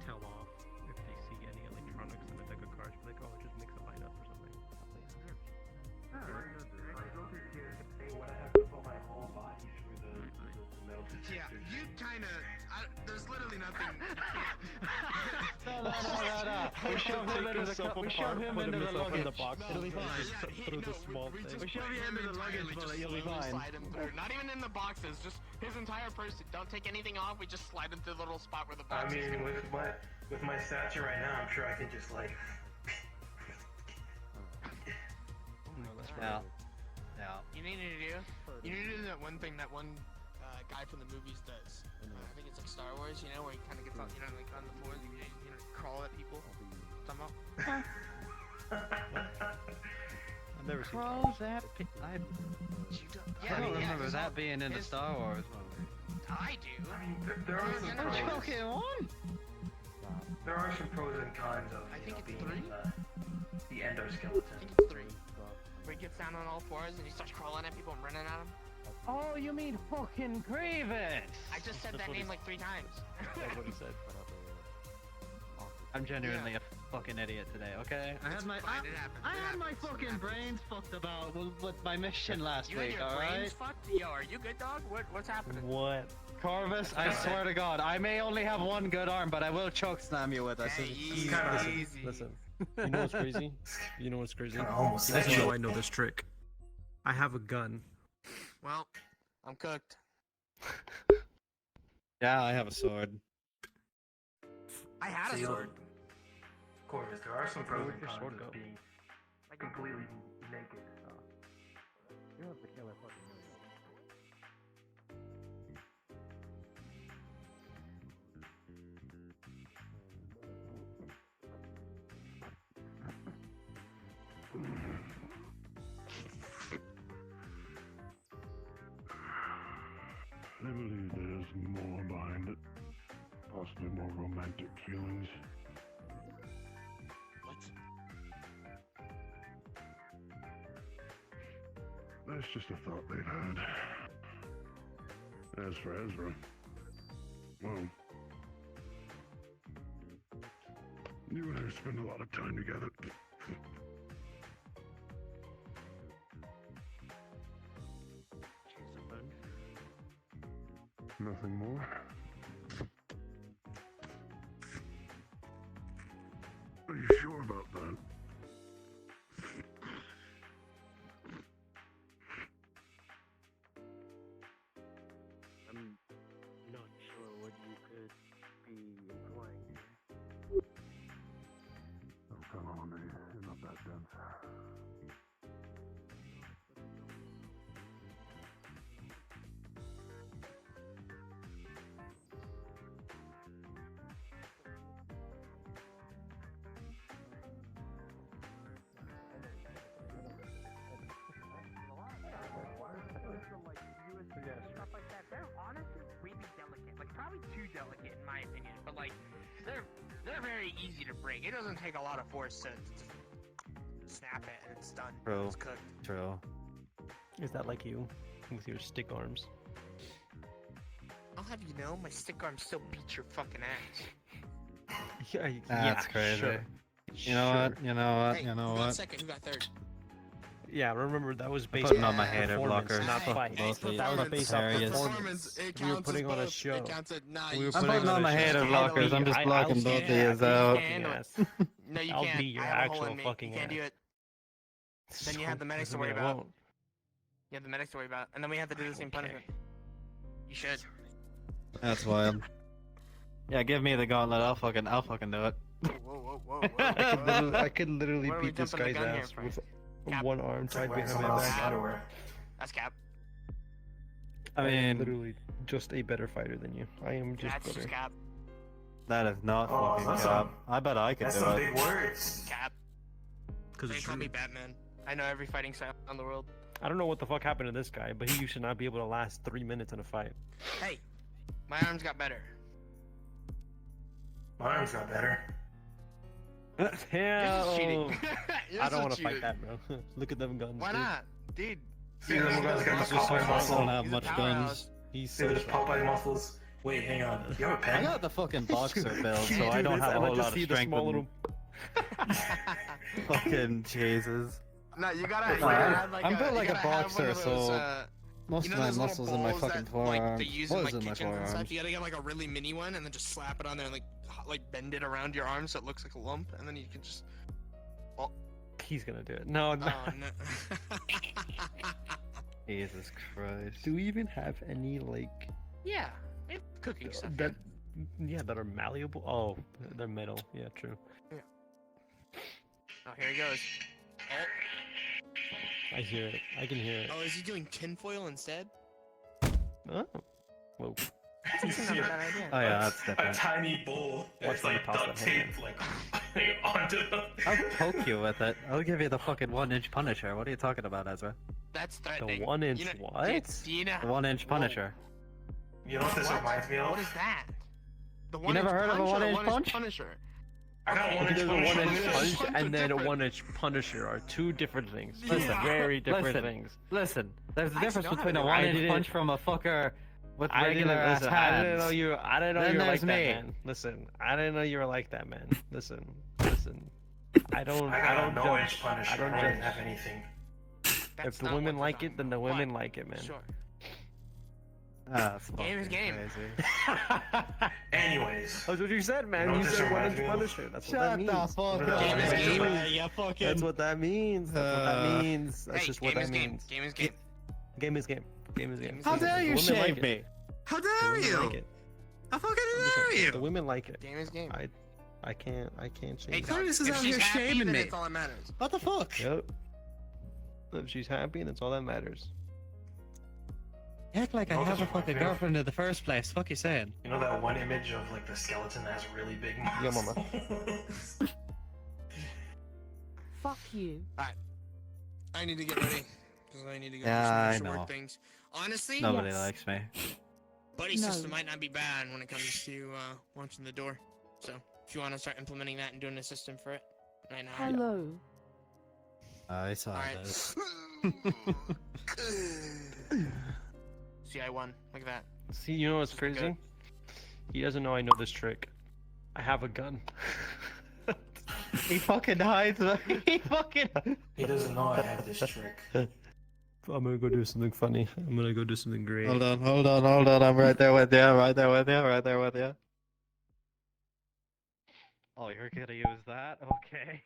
Speaker 8: tell off if they see any electronics in a deck of cards. Like, oh, it just makes a light up or something.
Speaker 10: I don't think say what I have to put my whole body through the metal detector.
Speaker 6: Yeah, you kind of
Speaker 8: We shove him into
Speaker 15: put
Speaker 8: the
Speaker 15: himself in the
Speaker 8: luggage.
Speaker 15: box.
Speaker 8: It'll be fine.
Speaker 15: Through the small
Speaker 17: we
Speaker 15: thing.
Speaker 17: just
Speaker 8: We shove you into the luggage, but you'll be fine.
Speaker 17: Slide him through. Not even in the boxes, just his entire person. Don't take anything off. We just slide him through the little spot where the
Speaker 10: I
Speaker 17: box is.
Speaker 10: mean, with my stature right now, I'm sure I can just like.
Speaker 18: Yeah.
Speaker 17: You need to do. You need to do that one thing that one guy from the movies does. I think it's like Star Wars, you know, where he kind of gets on, you know, like on the floor, you know, crawl at people. Somehow.
Speaker 18: I've never seen
Speaker 9: Crawls at
Speaker 18: I
Speaker 17: Yeah,
Speaker 18: don't
Speaker 17: yeah,
Speaker 18: remember
Speaker 17: his
Speaker 18: that
Speaker 17: whole-
Speaker 18: being in the
Speaker 17: his-
Speaker 18: Star Wars movie.
Speaker 17: I do.
Speaker 10: I mean, there are some pros.
Speaker 18: Fucking one.
Speaker 10: There are some pros and cons of
Speaker 17: I think it's
Speaker 10: being
Speaker 17: 3.
Speaker 10: in the endoskeleton.
Speaker 17: I think it's 3. Where he gets down on all fours and he starts crawling at people and running at them.
Speaker 18: Oh, you mean fucking Grievous?
Speaker 17: I just said that name like 3 times.
Speaker 15: That's what he said.
Speaker 18: I'm genuinely a fucking idiot today. Okay, I had my
Speaker 17: fine, it happens,
Speaker 18: I
Speaker 17: it
Speaker 18: had my
Speaker 17: happens, it
Speaker 18: fucking
Speaker 17: happens.
Speaker 18: brains fucked about with my mission last
Speaker 17: You and
Speaker 18: week.
Speaker 17: your
Speaker 18: All
Speaker 17: brains
Speaker 18: right.
Speaker 17: fucked? Yo, are you good, dog? What's happening?
Speaker 8: What?
Speaker 18: Corvus, I swear to God, I may only have one good arm, but I will choke slam you with it.
Speaker 17: Hey, easy, easy.
Speaker 8: Listen. You know what's crazy? You know what's crazy?
Speaker 10: Almost
Speaker 8: This is
Speaker 10: said
Speaker 8: how
Speaker 10: you.
Speaker 8: I know this trick. I have a gun.
Speaker 17: Well, I'm cooked.
Speaker 18: Yeah, I have a sword.
Speaker 17: I had a
Speaker 10: See,
Speaker 17: sword.
Speaker 10: Corvus, there are some pros
Speaker 8: Where'd
Speaker 10: and
Speaker 8: your
Speaker 10: cons
Speaker 8: sword
Speaker 10: of
Speaker 8: go?
Speaker 10: being completely naked.
Speaker 8: You have the killer fucking
Speaker 14: I believe there's more behind it. Possibly more romantic feelings.
Speaker 17: What?
Speaker 14: That's just a thought they've had. As for Ezra, well, you and I spend a lot of time together. Nothing more? Are you sure about that?
Speaker 5: I'm not sure what you could be implying here.
Speaker 14: Oh, come on, you're not that dense.
Speaker 17: Stuff like that. They're honestly really delicate. Like probably too delicate in my opinion. But like they're very easy to break. It doesn't take a lot of force to snap it and it's done.
Speaker 18: True.
Speaker 17: It's cooked.
Speaker 18: True.
Speaker 8: Is that like you? With your stick arms?
Speaker 17: I'll have you know, my stick arm still beats your fucking ass.
Speaker 8: Yeah,
Speaker 18: That's crazy.
Speaker 8: Sure.
Speaker 18: You know what? You know what?
Speaker 17: Hey,
Speaker 18: You know
Speaker 17: who got
Speaker 18: what?
Speaker 17: second? Who got third?
Speaker 8: Yeah, remember that was based
Speaker 18: putting
Speaker 8: on
Speaker 18: on my hater
Speaker 8: performance,
Speaker 18: blocker.
Speaker 8: not
Speaker 18: Hey,
Speaker 8: fight.
Speaker 18: both of you.
Speaker 8: That was
Speaker 18: Fucking
Speaker 8: based on
Speaker 18: serious.
Speaker 8: performance.
Speaker 17: It
Speaker 8: We were
Speaker 17: counts as
Speaker 8: putting on a
Speaker 17: both.
Speaker 8: show.
Speaker 17: It counts as nah,
Speaker 8: We
Speaker 17: you
Speaker 8: were
Speaker 17: suck.
Speaker 18: I'm putting on my
Speaker 8: show.
Speaker 18: hater
Speaker 8: I'll
Speaker 18: blockers.
Speaker 8: be-
Speaker 18: I'm just
Speaker 8: I'll
Speaker 18: blocking
Speaker 8: stand
Speaker 18: both of
Speaker 8: at
Speaker 18: yous
Speaker 8: your
Speaker 18: out.
Speaker 8: fucking ass.
Speaker 17: No, you
Speaker 8: I'll
Speaker 17: can't.
Speaker 8: be your
Speaker 17: I have a hole
Speaker 8: actual
Speaker 17: in me.
Speaker 8: fucking
Speaker 17: You can't do
Speaker 8: ass.
Speaker 17: it. Then you have the medics to
Speaker 8: Doesn't
Speaker 17: worry
Speaker 8: mean I
Speaker 17: about.
Speaker 8: won't.
Speaker 17: You have the medics to worry about, and then we have to do the same punishment. You should.
Speaker 18: That's wild. Yeah, give me the gauntlet. I'll fucking do it.
Speaker 17: Whoa, whoa,
Speaker 8: I could literally
Speaker 17: What are we
Speaker 8: beat this
Speaker 17: jumping the
Speaker 8: guy's
Speaker 17: gun here
Speaker 8: ass
Speaker 17: for?
Speaker 8: with
Speaker 17: Cap.
Speaker 8: one arm tied
Speaker 10: Like
Speaker 8: behind
Speaker 10: someone
Speaker 8: my
Speaker 10: else's
Speaker 8: back.
Speaker 10: underwear.
Speaker 17: That's cap.
Speaker 18: I mean,
Speaker 8: literally just a better fighter than you. I am just
Speaker 17: That's
Speaker 8: better.
Speaker 17: just cap.
Speaker 18: that is not
Speaker 10: Oh,
Speaker 18: fucking
Speaker 10: that's
Speaker 18: cap.
Speaker 10: some-
Speaker 18: I bet I could
Speaker 10: That's
Speaker 18: do
Speaker 10: some
Speaker 18: it.
Speaker 10: big words.
Speaker 17: Cap.
Speaker 15: Because
Speaker 17: They
Speaker 15: it's
Speaker 17: call
Speaker 15: true.
Speaker 17: me Batman. I know every fighting style in the world.
Speaker 8: I don't know what the fuck happened to this guy, but he used to not be able to last 3 minutes in a fight.
Speaker 17: Hey, my arms got better.
Speaker 10: My arms got better.
Speaker 17: You're just
Speaker 8: Hell,
Speaker 17: cheating. You're
Speaker 8: I don't
Speaker 17: so
Speaker 8: want to fight
Speaker 17: cheating.
Speaker 8: that, bro. Look at them guns.
Speaker 17: Why
Speaker 8: dude.
Speaker 17: not, dude?
Speaker 10: See, them guys got
Speaker 18: He's
Speaker 10: the
Speaker 18: just so
Speaker 10: Popeye
Speaker 18: small,
Speaker 10: muscle.
Speaker 18: don't have
Speaker 17: He's a
Speaker 18: much
Speaker 17: powerhouse.
Speaker 18: guns.
Speaker 8: He's
Speaker 10: See
Speaker 8: so
Speaker 10: those
Speaker 8: strong.
Speaker 10: Popeye muscles? Wait, hang on. Do you have a pen?
Speaker 18: I got the fucking boxer build,
Speaker 8: You
Speaker 18: so I
Speaker 8: do
Speaker 18: don't
Speaker 8: this,
Speaker 18: have a
Speaker 8: and I
Speaker 18: whole
Speaker 8: just
Speaker 18: lot of
Speaker 8: see the
Speaker 18: strength.
Speaker 8: small
Speaker 18: and-
Speaker 8: little-
Speaker 18: Fucking Jesus.
Speaker 17: No, you gotta
Speaker 18: I'm
Speaker 17: have like
Speaker 18: built
Speaker 17: you
Speaker 18: like a
Speaker 17: gotta have one
Speaker 18: boxer,
Speaker 17: of those,
Speaker 18: so Most
Speaker 6: You
Speaker 18: of
Speaker 6: know
Speaker 18: my
Speaker 6: those little
Speaker 18: muscles in my
Speaker 6: balls
Speaker 18: fucking
Speaker 6: that
Speaker 18: forearms.
Speaker 6: like they use in
Speaker 18: Was
Speaker 6: like
Speaker 18: in my
Speaker 6: kitchens and
Speaker 18: forearms.
Speaker 6: stuff? You gotta get like a really mini one and then just slap it on there and like bend it around your arm so it looks like a lump, and then you can just. Oh,
Speaker 8: He's gonna do it. No, no.
Speaker 6: oh no.
Speaker 18: Jesus Christ.
Speaker 8: Do we even have any like
Speaker 17: Yeah, we have cooking stuff.
Speaker 8: that? Yeah, that are malleable. Oh, they're metal. Yeah, true.
Speaker 6: Yeah. Oh, here he goes.
Speaker 8: I hear it. I can hear it.
Speaker 6: Oh, is he doing tinfoil instead?
Speaker 8: Oh. Whoa.
Speaker 17: That's not a bad idea.
Speaker 18: Oh yeah, that's
Speaker 10: A
Speaker 18: different.
Speaker 10: tiny bowl
Speaker 8: Watch
Speaker 10: that's
Speaker 8: me
Speaker 10: like
Speaker 8: toss
Speaker 10: duct
Speaker 8: that hand
Speaker 10: tape like onto the.
Speaker 18: I'll poke you with it. I'll give you the fucking 1-inch Punisher. What are you talking about, Ezra?
Speaker 6: That's
Speaker 8: The
Speaker 6: threatening.
Speaker 8: 1-inch
Speaker 6: You know-
Speaker 8: what?
Speaker 6: Do you know?
Speaker 18: The 1-inch Punisher.
Speaker 10: You know what this reminds me of?
Speaker 6: What is that? The
Speaker 18: You never heard of a 1-inch punch?
Speaker 6: Punisher.
Speaker 10: I got
Speaker 8: Okay,
Speaker 10: 1-inch
Speaker 8: there's a
Speaker 10: Punisher.
Speaker 8: 1-inch punch and then a 1-inch Punisher are two different things.
Speaker 18: Listen,
Speaker 8: Very different
Speaker 18: listen,
Speaker 8: things.
Speaker 18: Listen, there's a
Speaker 6: I
Speaker 18: difference
Speaker 6: actually don't
Speaker 18: between a
Speaker 6: have
Speaker 8: I
Speaker 18: 1-inch
Speaker 8: didn't-
Speaker 18: punch from a fucker with
Speaker 8: I
Speaker 18: regular
Speaker 8: didn't
Speaker 18: ass
Speaker 8: listen.
Speaker 18: hands.
Speaker 8: I didn't know you. I didn't know
Speaker 18: Then
Speaker 8: you were like
Speaker 18: there's
Speaker 8: that,
Speaker 18: me.
Speaker 8: man. Listen, I didn't know you were like that, man. Listen. I don't.
Speaker 10: I
Speaker 8: I
Speaker 10: got
Speaker 8: don't
Speaker 10: a
Speaker 8: judge.
Speaker 10: no-inch Punisher.
Speaker 8: I don't
Speaker 10: I didn't
Speaker 8: judge.
Speaker 10: have anything.
Speaker 8: If the women like it, then the women like it, man.
Speaker 6: Sure.
Speaker 18: Ah, it's
Speaker 6: Game is
Speaker 18: fucking
Speaker 6: game.
Speaker 18: crazy.
Speaker 10: Anyways,
Speaker 8: That's what you said, man.
Speaker 10: You know
Speaker 8: You
Speaker 10: what this
Speaker 8: said
Speaker 10: reminds
Speaker 8: 1-inch
Speaker 10: me of?
Speaker 8: Punisher. That's what
Speaker 18: Shut
Speaker 8: that
Speaker 18: the
Speaker 8: means.
Speaker 18: fuck
Speaker 10: Game
Speaker 18: up.
Speaker 10: is game.
Speaker 18: You fucking.
Speaker 8: That's what that means. That's what that means. That's
Speaker 6: Hey,
Speaker 8: just what
Speaker 6: game
Speaker 8: that
Speaker 6: is game.
Speaker 8: means.
Speaker 6: Game is game.
Speaker 8: Game is game. Game is game.
Speaker 18: How dare
Speaker 8: The
Speaker 18: you
Speaker 8: women like
Speaker 18: shave
Speaker 8: it.
Speaker 18: me?
Speaker 10: how
Speaker 8: The
Speaker 10: dare
Speaker 8: women
Speaker 10: you?
Speaker 8: like it.
Speaker 10: How fucking
Speaker 8: I'm just
Speaker 10: dare
Speaker 8: saying,
Speaker 10: you?
Speaker 8: The women like it.
Speaker 6: Game is game.
Speaker 8: I can't
Speaker 6: Hey,
Speaker 8: change.
Speaker 6: dog,
Speaker 10: Curtis is
Speaker 6: if
Speaker 10: out
Speaker 6: she's
Speaker 10: here
Speaker 6: happy,
Speaker 10: shaming
Speaker 6: then
Speaker 10: me.
Speaker 6: That's all that matters.
Speaker 10: What the fuck?
Speaker 8: Yep. If she's happy, that's all that matters.
Speaker 18: Act like I
Speaker 10: Well,
Speaker 18: have a
Speaker 10: that's what I
Speaker 18: fucking
Speaker 10: feel.
Speaker 18: girlfriend in the first place. Fuck you saying?
Speaker 10: You know that one image of like the skeleton that has really big
Speaker 8: Yeah, mama.
Speaker 10: muscles?
Speaker 17: Fuck you.
Speaker 6: I need to get ready because I need to go
Speaker 18: Yeah,
Speaker 6: do
Speaker 18: I
Speaker 6: some extra
Speaker 18: know.
Speaker 6: work things. Honestly,
Speaker 18: Nobody
Speaker 17: Yes.
Speaker 18: likes me.
Speaker 6: buddy
Speaker 17: No.
Speaker 6: system might not be bad when it comes to launching the door. So if you want to start implementing that and doing a system for it, right now.
Speaker 17: Hello.
Speaker 18: I saw
Speaker 6: Alright.
Speaker 18: this.
Speaker 6: See, I won. Look at that.
Speaker 8: See, you know what's
Speaker 6: This is good.
Speaker 8: crazy? He doesn't know I know this trick. I have a gun.
Speaker 18: He fucking hides. He fucking.
Speaker 10: He doesn't know I have this trick.
Speaker 8: I'm gonna go do something funny. I'm gonna go do something great.
Speaker 18: Hold on, hold on, hold on. I'm right there with you. Right there with you. Right there with you. Oh, you're gonna use that? Okay.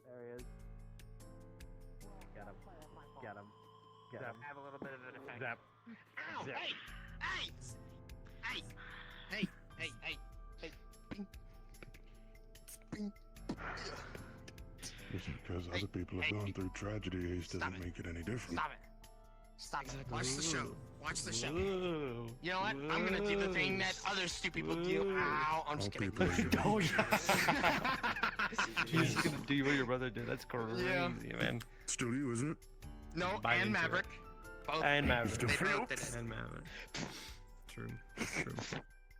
Speaker 18: There he is. Get him. Get him. Get him.
Speaker 17: Have a little bit of an effect.
Speaker 8: Zap.
Speaker 6: Ow!
Speaker 8: Zap.
Speaker 6: Hey! Hey! Hey! Hey! Hey! Hey! Hey! Bing. Bing.
Speaker 14: Just because other people have gone through tragedy, Ace doesn't make it any different.
Speaker 6: Stop it! Stop it! Watch the show. Watch the show. You know what? I'm gonna do the thing that other stupid people do. Ow! I'm just kidding.
Speaker 8: Oh yeah. He's gonna do what your brother did. That's crazy, man.
Speaker 14: Still you, isn't it?
Speaker 6: No,
Speaker 8: Buy
Speaker 6: and
Speaker 8: into it.
Speaker 6: Maverick. Both.
Speaker 8: And Maverick.
Speaker 6: They both did it.
Speaker 8: And Maverick. True. True.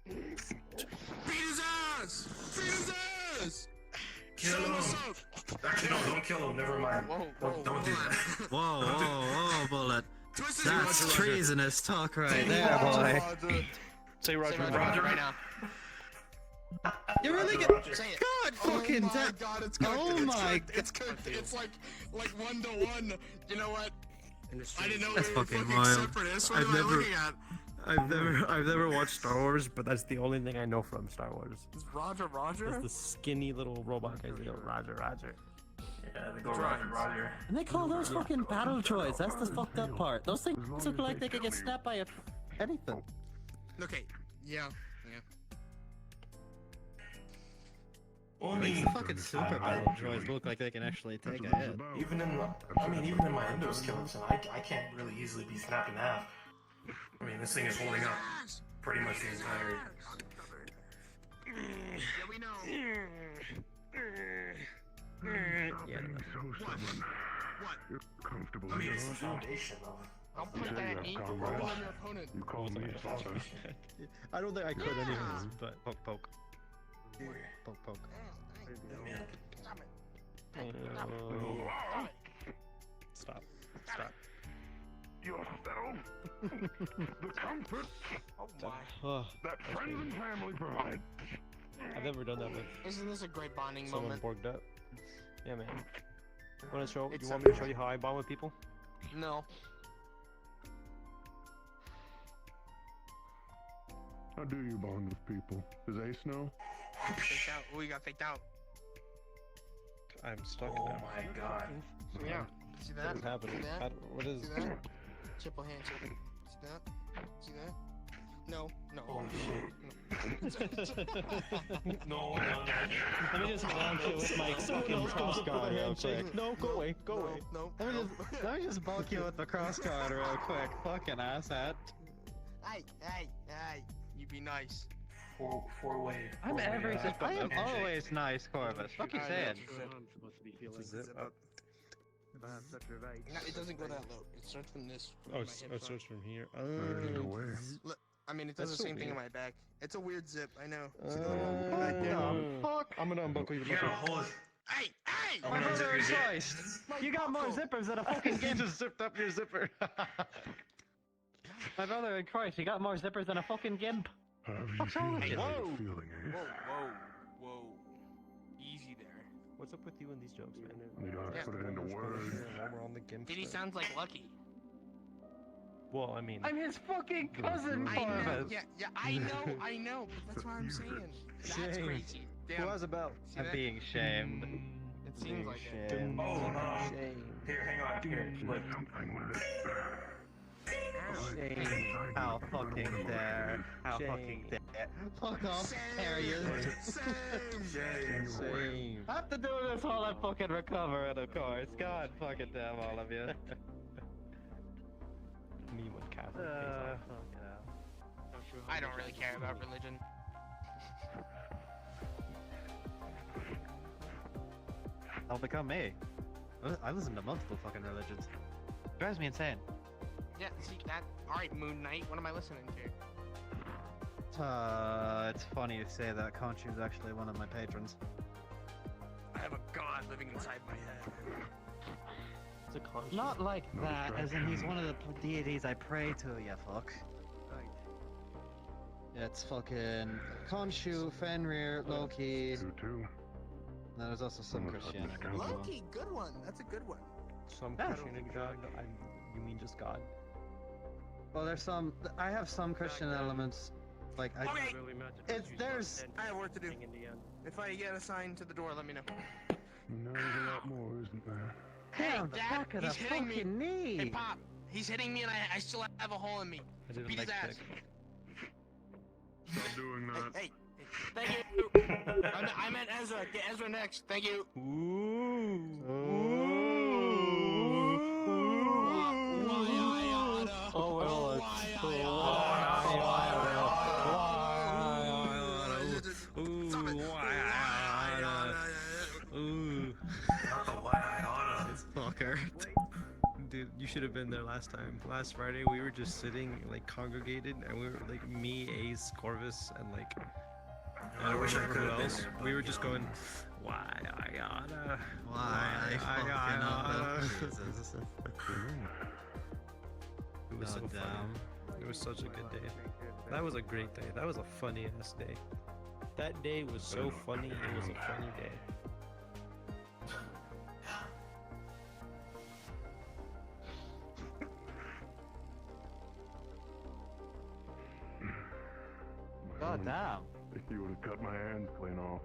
Speaker 6: Beat his ass! Beat his ass!
Speaker 10: Kill
Speaker 6: Show
Speaker 10: him.
Speaker 6: us up!
Speaker 10: Actually, no, don't kill him. Never mind.
Speaker 6: Whoa,
Speaker 10: Don't do that.
Speaker 18: Whoa, whoa, whoa, Bullet.
Speaker 6: Twist his
Speaker 18: That's
Speaker 6: Roger,
Speaker 18: treasonous talk right there, boy.
Speaker 8: Say Roger.
Speaker 6: Roger right now.
Speaker 18: You really get.
Speaker 6: Say it.
Speaker 18: God fucking
Speaker 6: Oh my
Speaker 18: damn.
Speaker 6: god, it's cooked.
Speaker 18: Oh
Speaker 6: it's
Speaker 18: my
Speaker 6: cooked. It's cooked. It's like 1-to-1. You know what? I didn't know
Speaker 8: That's
Speaker 6: we were
Speaker 8: fucking
Speaker 6: fucking
Speaker 8: wild.
Speaker 6: separatists. What
Speaker 8: I've
Speaker 6: am I
Speaker 8: never-
Speaker 6: looking at?
Speaker 8: I've never watched Star Wars, but that's the only thing I know from Star Wars.
Speaker 6: Is Roger
Speaker 8: That's
Speaker 6: Roger?
Speaker 8: the skinny little robot guys that go Roger Roger.
Speaker 10: Yeah, they go Roger, Roger.
Speaker 18: And they call those fucking battle droids. That's the fucked up part. Those things look like they could get snapped by anything.
Speaker 6: Okay. Yeah.
Speaker 10: Only
Speaker 18: Fucking super battle droids look like they can actually take a hit.
Speaker 10: even in my endoskeleton, I can't really easily be snapped in half. I mean, this thing is holding up pretty much the entire.
Speaker 6: Yeah, we know.
Speaker 8: Yeah.
Speaker 14: So stubborn.
Speaker 6: What?
Speaker 14: You're comfortable
Speaker 10: I mean,
Speaker 14: in
Speaker 10: it's the
Speaker 14: your
Speaker 10: foundation of.
Speaker 6: Don't put that in ink. Roll on your opponent.
Speaker 14: You call me a father.
Speaker 8: I don't think I could anyways, but
Speaker 18: Poke, poke. Poke, poke.
Speaker 6: Stop it.
Speaker 8: Stop. Stop.
Speaker 14: Yourself. The comfort
Speaker 6: Oh my.
Speaker 8: Oh,
Speaker 14: that friends and family provide.
Speaker 8: I've never done that with
Speaker 6: Isn't this a great bonding
Speaker 8: someone
Speaker 6: moment?
Speaker 8: borged up. Yeah, man. Want to show?
Speaker 6: It's
Speaker 8: You want
Speaker 6: a-
Speaker 8: me to show you how I bond with people?
Speaker 6: No.
Speaker 14: How do you bond with people? Does Ace know?
Speaker 6: Faked out. Oh, you got faked out.
Speaker 8: I'm stuck
Speaker 10: Oh
Speaker 8: now.
Speaker 10: my god.
Speaker 6: Yeah. See that?
Speaker 8: What is happening?
Speaker 6: See that?
Speaker 8: What is?
Speaker 6: See that? Triple handshake. See that? See that? No. No.
Speaker 10: Oh
Speaker 6: shit.
Speaker 10: No.
Speaker 8: Let me just bonk you with my fucking cross guard real quick. No, go away, go away.
Speaker 6: No.
Speaker 8: Let me just bonk you with the cross guard real quick. Fucking asshat.
Speaker 6: Hey. You be nice.
Speaker 10: Four-way.
Speaker 8: I'm everything. I am
Speaker 10: handshake.
Speaker 8: always nice, Corvus. Fuck you saying?
Speaker 11: I'm supposed to be feeling
Speaker 8: It's a zip up.
Speaker 11: If I have such a right.
Speaker 6: No, it doesn't go that low. It starts from this. From
Speaker 8: Oh,
Speaker 6: my
Speaker 8: it
Speaker 6: hip
Speaker 8: starts from here.
Speaker 14: No way.
Speaker 6: Look, I mean, it does
Speaker 8: That's
Speaker 6: the
Speaker 8: so
Speaker 6: same thing in
Speaker 8: weird.
Speaker 6: my back. It's a weird zip, I know. See the little back there?
Speaker 8: Fuck! I'm gonna unbuckle you.
Speaker 10: You got a hole.
Speaker 6: Hey!
Speaker 10: I'm
Speaker 8: My
Speaker 10: gonna unzip
Speaker 8: brother
Speaker 10: your
Speaker 8: in
Speaker 10: zip.
Speaker 8: Christ! You got more zippers than a fucking game. Just zipped up your zipper. My brother in Christ, you got more zippers than a fucking gimp.
Speaker 14: How have you
Speaker 8: What's wrong with
Speaker 14: feeling?
Speaker 8: you?
Speaker 14: How are
Speaker 8: Whoa.
Speaker 14: you feeling, Ace?
Speaker 6: Whoa. Easy there.
Speaker 8: What's up with you and these jokes, man?
Speaker 14: You gotta put it into words.
Speaker 8: We're on the gimp.
Speaker 6: Did he sound like Lucky?
Speaker 8: Well, I mean, I'm his fucking cousin,
Speaker 6: I know.
Speaker 8: Corvus.
Speaker 6: Yeah, I know. But that's what I'm saying. That's
Speaker 8: Shame.
Speaker 6: crazy. Damn.
Speaker 8: Who was about?
Speaker 6: See
Speaker 8: I'm
Speaker 6: that?
Speaker 8: being shamed.
Speaker 6: It seems like it.
Speaker 8: Shamed.
Speaker 10: Oh,
Speaker 8: Shame.
Speaker 10: here, hang on. Here, look.
Speaker 14: Something with it.
Speaker 8: Shame. How fucking dare. How fucking dare. Fuck off, Harrier. Shame. I have to do this while I fucking recover it, of course. God fucking damn all of you. Me with Catholic
Speaker 6: I don't really care about religion.
Speaker 8: I'll become me. I listen to multiple fucking religions. Drives me insane.
Speaker 6: Yeah, see that? Alright, Moon Knight, what am I listening to?
Speaker 8: It's funny you say that. Conchu's actually one of my patrons.
Speaker 6: I have a god living inside my head.
Speaker 8: It's a Conchu. Not like that, as in he's one of the deities I pray to, you fuck. Yeah, it's fucking Conchu, Fenrir, Loki.
Speaker 14: Two.
Speaker 8: And there's also some Christianity.
Speaker 6: Loki, good one. That's a good one.
Speaker 8: Some Christianity God? You mean just God? Well, there's some. I have some Christian elements. Like I.
Speaker 6: Okay.
Speaker 8: There's.
Speaker 6: I have work to do. If I get assigned to the door, let me know.
Speaker 14: No, there's a lot more, isn't there?
Speaker 8: Damn, the
Speaker 6: Dad,
Speaker 8: back of
Speaker 6: he's
Speaker 8: the
Speaker 6: hitting me.
Speaker 8: fucking knee.
Speaker 6: Hey, Pop, he's hitting me and I still have a hole in me.
Speaker 8: I didn't
Speaker 6: Beat his
Speaker 8: like
Speaker 6: ass.
Speaker 8: stick.
Speaker 14: Stop doing that.
Speaker 6: Hey, thank you. I meant Ezra. Get Ezra next. Thank you.
Speaker 8: Fucker. Dude, you should have been there last time. Last Friday, we were just sitting, like, congregated, and we were, like, me, Ace, Corvus, and, like,
Speaker 10: I wish I
Speaker 8: remember
Speaker 10: could
Speaker 8: who
Speaker 10: have been
Speaker 8: else.
Speaker 10: there, but
Speaker 8: We were
Speaker 10: you
Speaker 8: just
Speaker 10: know.
Speaker 8: going, why I gotta,
Speaker 2: Jesus.
Speaker 8: It was so fun. It was such a good day. That was a great day. That was a funny ass day. That day was so funny. It was a funny day. God damn.
Speaker 14: If you would have cut my hands clean off.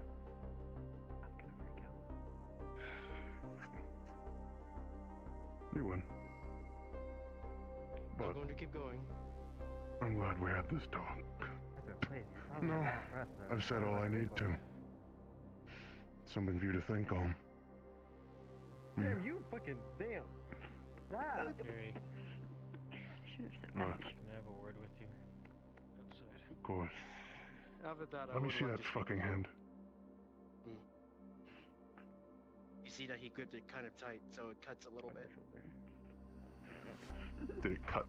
Speaker 14: You win.
Speaker 11: I'm
Speaker 14: But
Speaker 11: going to keep going.
Speaker 14: I'm glad we had this talk. No, I've said all I need to. Something for you to think on.
Speaker 8: Damn, you fucking damn.
Speaker 1: Jerry,
Speaker 14: What?
Speaker 1: can I have a word with you?
Speaker 14: Of course.
Speaker 11: After that, I
Speaker 14: Let me
Speaker 11: would
Speaker 14: see
Speaker 11: like
Speaker 14: that
Speaker 11: to-
Speaker 14: fucking hand.
Speaker 11: You see that he gripped it kind of tight, so it cuts a little bit.
Speaker 14: Did it cut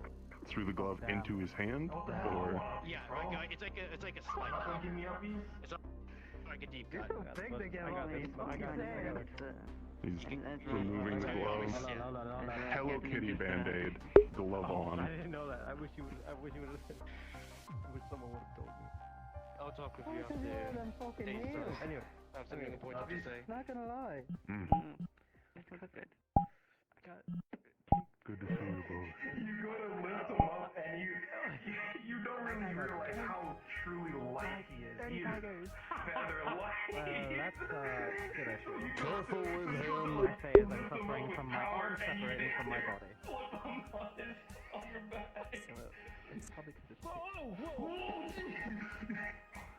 Speaker 14: through the glove into his hand? Or
Speaker 11: Yeah, it's like a slight cut. It's like a deep cut.
Speaker 14: he's removing the glove. Hello Kitty Band-Aid. Glove on.
Speaker 8: I didn't know that. I wish you would have. I wish someone would have told me.
Speaker 11: I'll talk with you after. Anyway, I have something important to say.
Speaker 18: Not gonna lie.
Speaker 11: It's all good. I got.
Speaker 14: Good to see you both.
Speaker 10: You go to lift him up and you don't really realize how truly light he is. He is feather light.
Speaker 3: That's good issue.
Speaker 14: Careful with him.
Speaker 3: My say is I'm suffering from my arm separating from my body. It's probably because it's.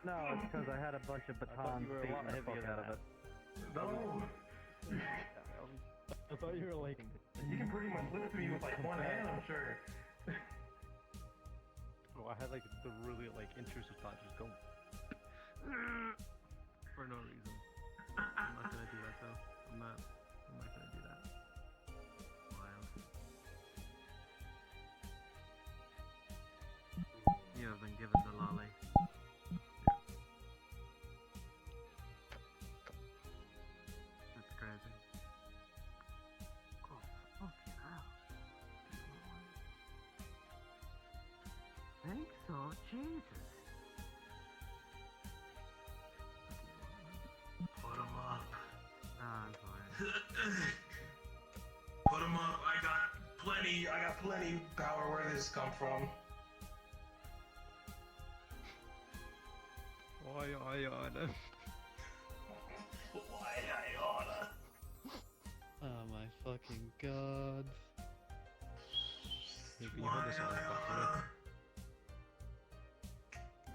Speaker 3: No, it's because I had a bunch of batons beating the fuck out of it.
Speaker 10: No.
Speaker 3: I thought you were like.
Speaker 10: You can pretty much lift me with like one hand, I'm sure.
Speaker 8: Oh, I had like the really like intrusive thought just go for no reason. I'm not gonna do that though. I'm not gonna do that. Wild. You have been given the lolly. That's crazy.
Speaker 3: Think so, Jesus.
Speaker 10: Put him up.
Speaker 3: Nah, I'm fine.
Speaker 10: Put him up. I got plenty power where this come from.
Speaker 8: Why I oughta?
Speaker 10: Why I oughta?
Speaker 8: Oh my fucking god. Yeah, but you hold this on the back,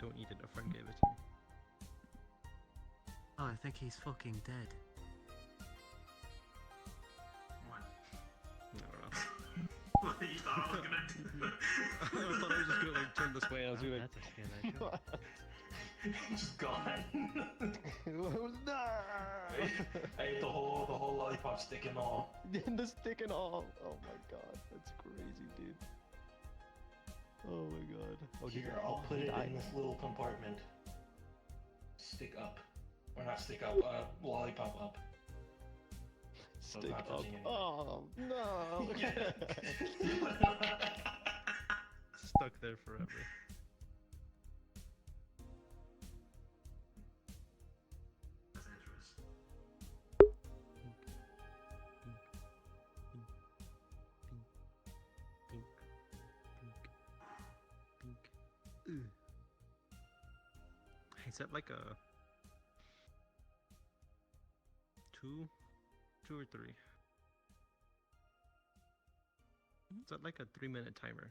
Speaker 8: don't eat it, a friend gave it to me.
Speaker 3: Oh, I think he's fucking dead.
Speaker 8: I don't know.
Speaker 10: What you thought I was gonna do?
Speaker 8: I thought I was just gonna like turn this way and I was gonna
Speaker 3: That's a skin issue.
Speaker 10: Just gone.
Speaker 8: No!
Speaker 10: I ate the whole lollipop stick and all.
Speaker 8: The stick and all. Oh my god, that's crazy, dude. Oh my god. Oh,
Speaker 10: Here, I'll put it in this little compartment. Stick up. Or not stick up, lollipop up. So it's
Speaker 8: Stick
Speaker 10: not
Speaker 8: up.
Speaker 10: touching anything.
Speaker 8: Oh no!
Speaker 10: Yeah.
Speaker 8: Stuck there forever.
Speaker 10: That's interesting.
Speaker 8: Is that like a two or three? Is that like a 3-minute timer?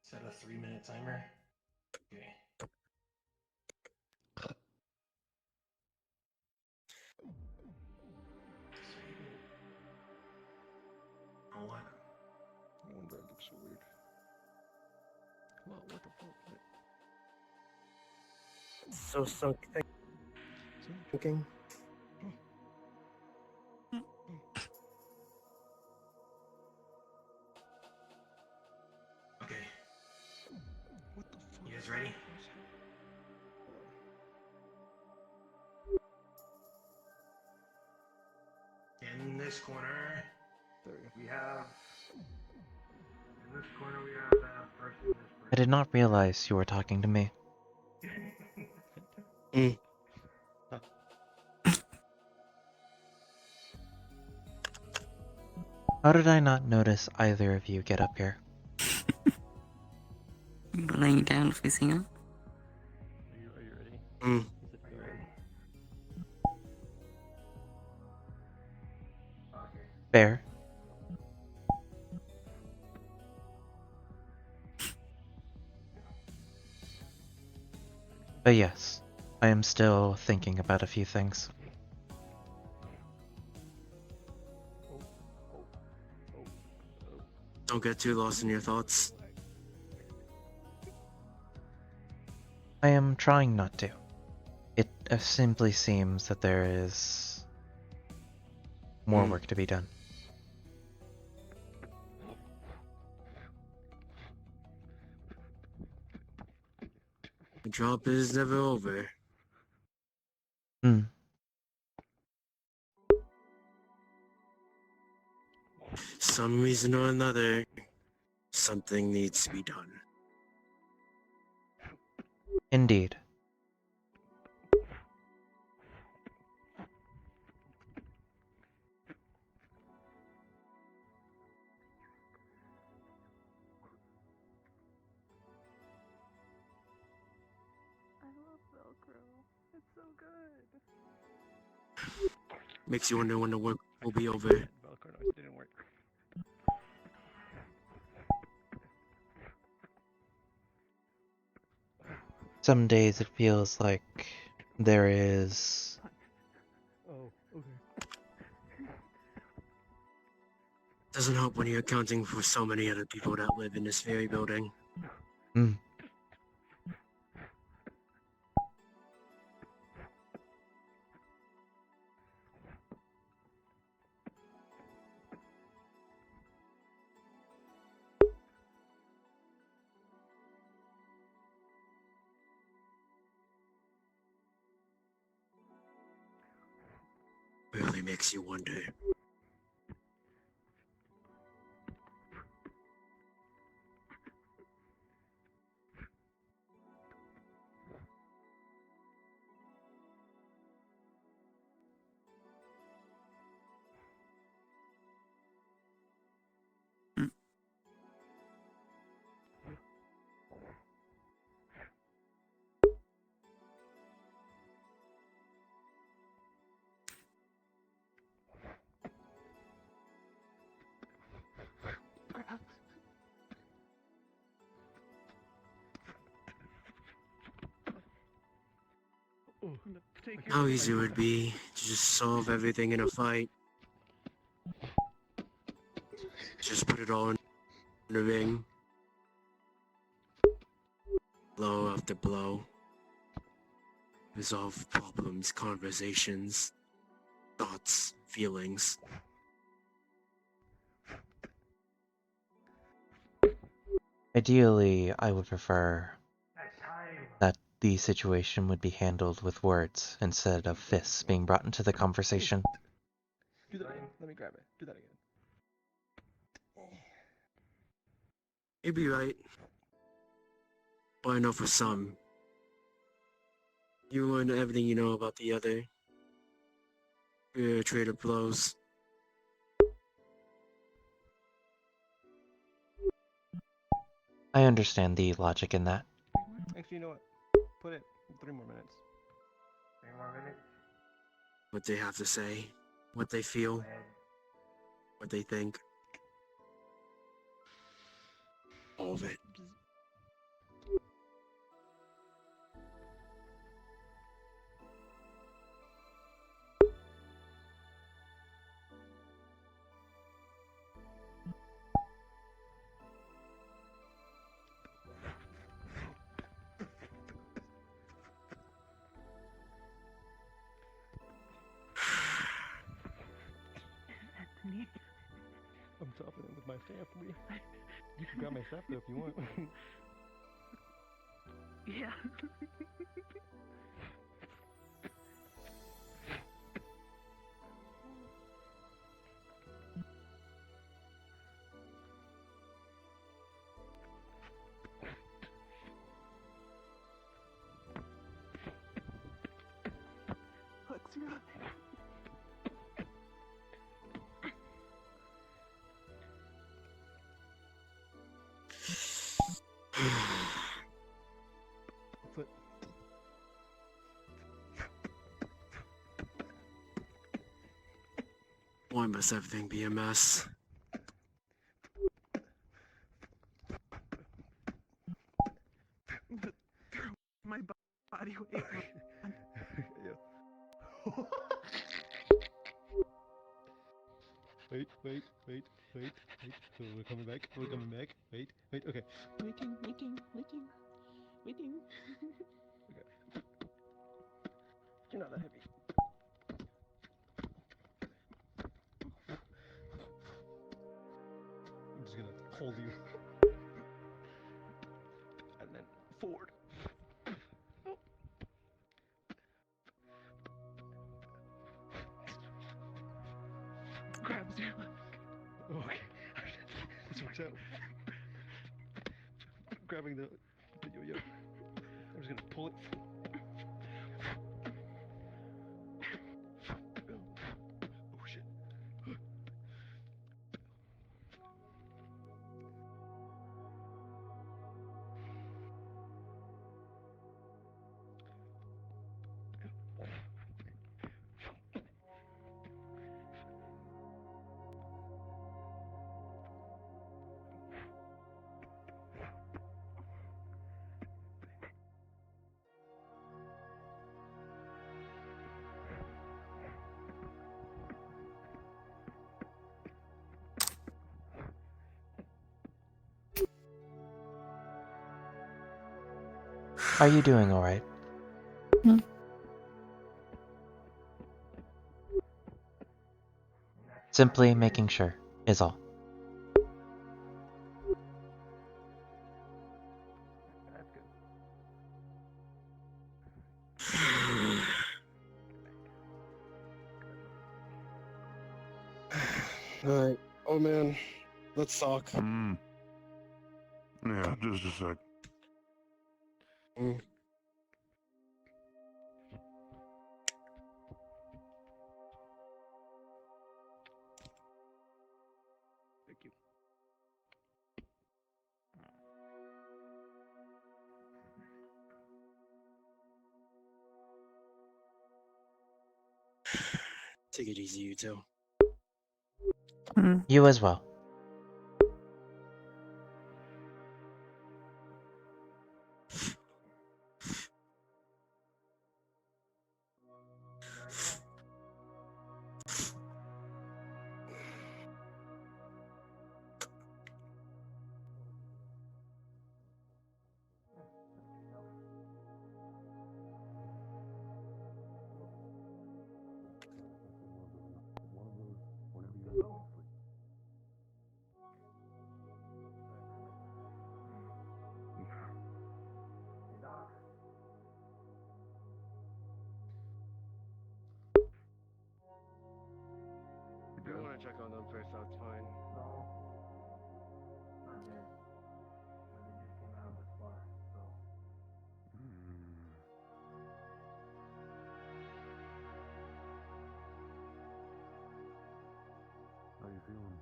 Speaker 10: Set a 3-minute timer. Okay. Oh, what?
Speaker 8: Oh, that looks so weird. Well, what the fuck?
Speaker 5: So something. Thinking.
Speaker 10: Okay.
Speaker 8: What the fuck?
Speaker 10: You guys ready? In this corner, we have. In this corner, we have that person.
Speaker 2: I did not realize you were talking to me. How did I not notice either of you get up here?
Speaker 9: Laying down, facing up.
Speaker 8: Are you ready?
Speaker 2: Fair. But yes, I am still thinking about a few things.
Speaker 5: Don't get too lost in your thoughts.
Speaker 2: I am trying not to. It simply seems that there is more work to be done.
Speaker 5: The job is never over.
Speaker 2: Hmm.
Speaker 5: Some reason or another, something needs to be done.
Speaker 2: Indeed.
Speaker 16: Velcro. It's so good.
Speaker 5: Makes you wonder when the work will be over.
Speaker 8: Velcro noise didn't work.
Speaker 2: Some days it feels like there is
Speaker 8: Oh, okay.
Speaker 5: Doesn't help when you're accounting for so many other people that live in this very building. Really makes you wonder. How easy it would be to just solve everything in a fight. Just put it all in the ring. Blow after blow. Resolve problems, conversations, thoughts, feelings.
Speaker 2: Ideally, I would prefer that the situation would be handled with words instead of fists being brought into the conversation.
Speaker 8: Do that again. Let me grab it. Do that again.
Speaker 5: You'd be right. But I know for some, you learn everything you know about the other. You're a trade of blows.
Speaker 2: I understand the logic in that.
Speaker 8: Actually, you know what? Put it 3 more minutes.
Speaker 13: 3 more minutes?
Speaker 5: What they have to say, what they feel, what they think. All of it.
Speaker 8: I'm topping it with my staff. You can grab my staff though if you want.
Speaker 16: Yeah. Let's go.
Speaker 8: Put.
Speaker 5: Why must everything be a mess?
Speaker 16: My body weight.
Speaker 8: Wait. So we're coming back. Wait. Okay.
Speaker 16: Waiting.
Speaker 8: Okay. You're not that heavy. I'm just gonna hold you. And then forward.
Speaker 16: Grabs you.
Speaker 8: Okay. This works out. Grabbing the yo-yo. I'm just gonna pull it. Oh shit.
Speaker 2: Are you doing alright?
Speaker 9: Hmm.
Speaker 2: Simply making sure, is all.
Speaker 5: Alright. Oh man. Let's talk.
Speaker 14: Yeah, just a sec.
Speaker 5: Mm.
Speaker 15: Thank you.
Speaker 5: Take it easy, you two.
Speaker 2: You as well.
Speaker 5: If you want to check on them first, that's fine.
Speaker 14: How you feeling?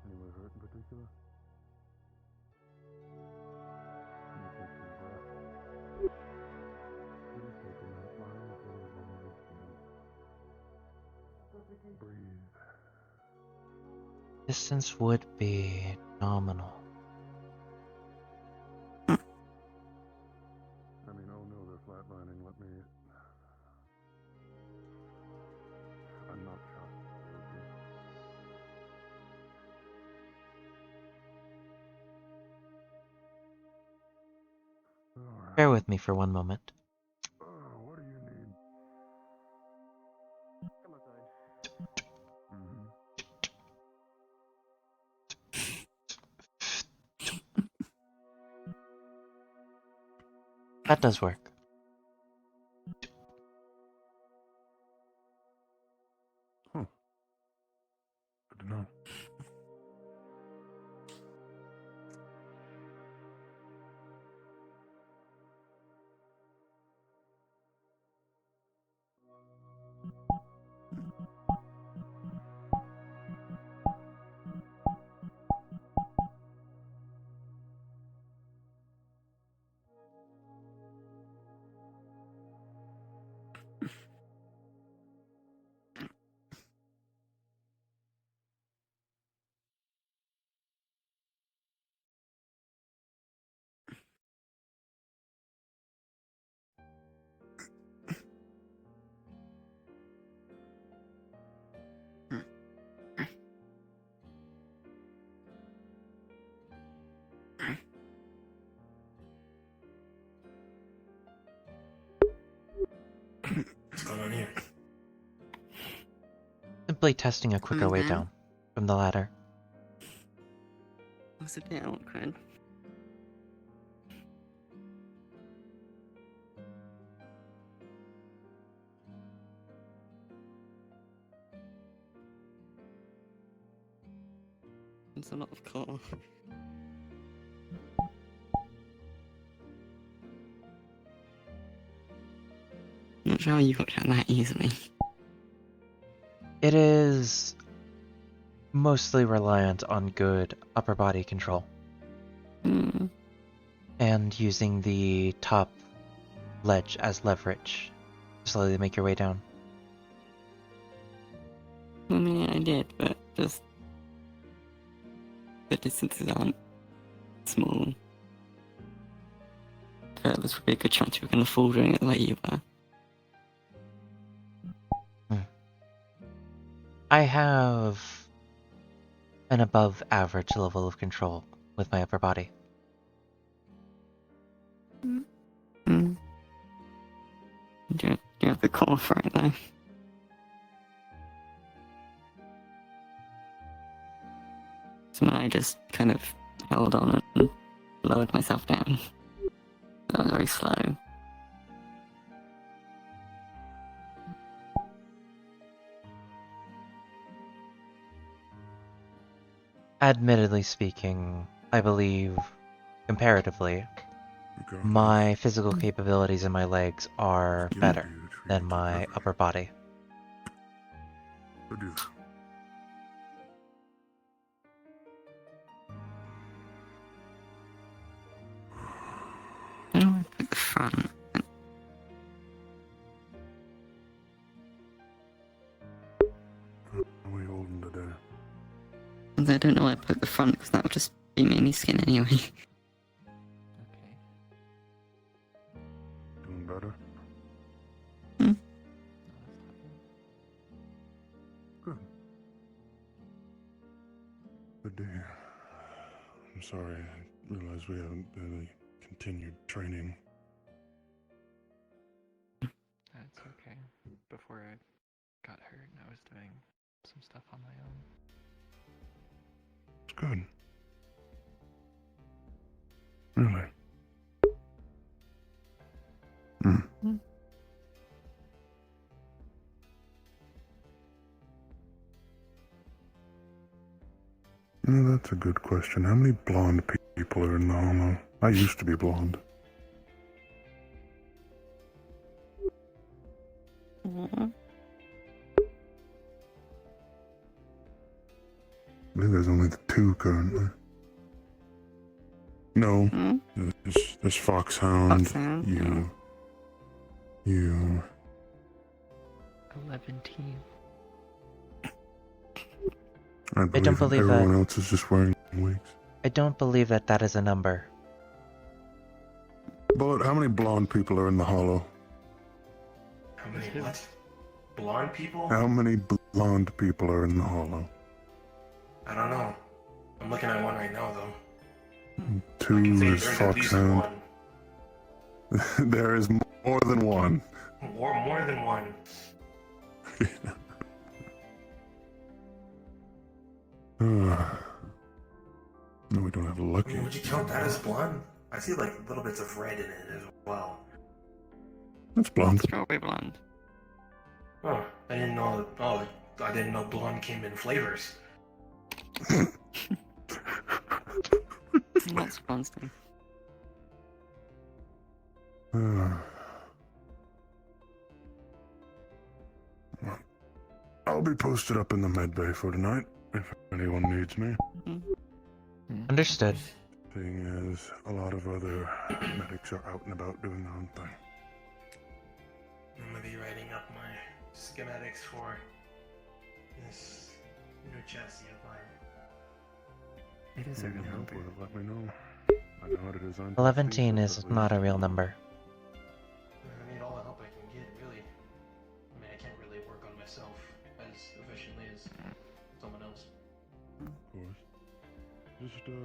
Speaker 14: Anywhere hurt in particular? Can you take some breath? You just take a minute, line as well as long as you can. Breathe.
Speaker 2: Distance would be nominal.
Speaker 14: I mean, oh no, they're flatlining. Let me... I'm not shocked. Okay. Alright.
Speaker 2: Bear with me for one moment.
Speaker 14: What do you need?
Speaker 5: Come outside.
Speaker 2: That does work.
Speaker 14: Huh. Good to know.
Speaker 10: What's going on here?
Speaker 2: Simply testing a quicker way down from the ladder.
Speaker 9: What's it down, Cred? It's a lot of core. Not sure how you got down that easily.
Speaker 2: It is mostly reliant on good upper body control. And using the top ledge as leverage to slowly make your way down.
Speaker 9: I mean, I did, but just the distances aren't small. There's probably a good chance you were going to fall doing it the way you were.
Speaker 2: I have an above average level of control with my upper body.
Speaker 9: the cough right now. So I just kind of held on and lowered myself down. That was very slow.
Speaker 2: Admittedly speaking, I believe, comparatively, my physical capabilities in my legs are better than my upper body.
Speaker 14: Adieu.
Speaker 9: I don't want to pick the front.
Speaker 14: Are we holding today?
Speaker 9: I don't know why I put the front because that would just be mainly skin anyway.
Speaker 14: Doing better?
Speaker 9: Hmm?
Speaker 14: Good. Good to hear. I'm sorry, I realize we haven't really continued training.
Speaker 19: That's okay. Before I got hurt, I was doing some stuff on my own.
Speaker 14: It's good. Really? Hmm. That's a good question. How many blonde people are in the Hollow? I used to be blonde. I think there's only the two currently. No, there's Foxhound,
Speaker 9: Foxhound,
Speaker 14: you.
Speaker 19: 11 team.
Speaker 14: I
Speaker 2: don't believe
Speaker 14: everyone
Speaker 2: that.
Speaker 14: else is just wearing wigs.
Speaker 2: I don't believe that that is a number.
Speaker 14: Bullet, how many blonde people are in the Hollow?
Speaker 10: How many what? Blonde people?
Speaker 14: How many blonde people are in the Hollow?
Speaker 10: I don't know. I'm looking at one right now, though.
Speaker 14: Two is
Speaker 10: there's at least
Speaker 14: Foxhound.
Speaker 10: one.
Speaker 14: There is more than one.
Speaker 10: More than one.
Speaker 14: No, we don't have lucky.
Speaker 10: Would you count that as blonde? I see like little bits of red in it as well.
Speaker 14: That's blonde.
Speaker 9: Strawberry blonde.
Speaker 10: Oh, I didn't know. Oh, I didn't know blonde came in flavors.
Speaker 9: That's constant.
Speaker 14: I'll be posted up in the med bay for tonight if anyone needs me.
Speaker 2: Understood.
Speaker 14: Seeing as a lot of other medics are out and about doing their own thing.
Speaker 10: I'm gonna be writing up my schematics for this new chassis of mine.
Speaker 19: It is a real number.
Speaker 14: Let me know. I know how to design.
Speaker 2: 11 is not a real number.
Speaker 10: I need all the help I can get, really. I mean, I can't really work on myself as efficiently as someone else.
Speaker 14: Of course. Just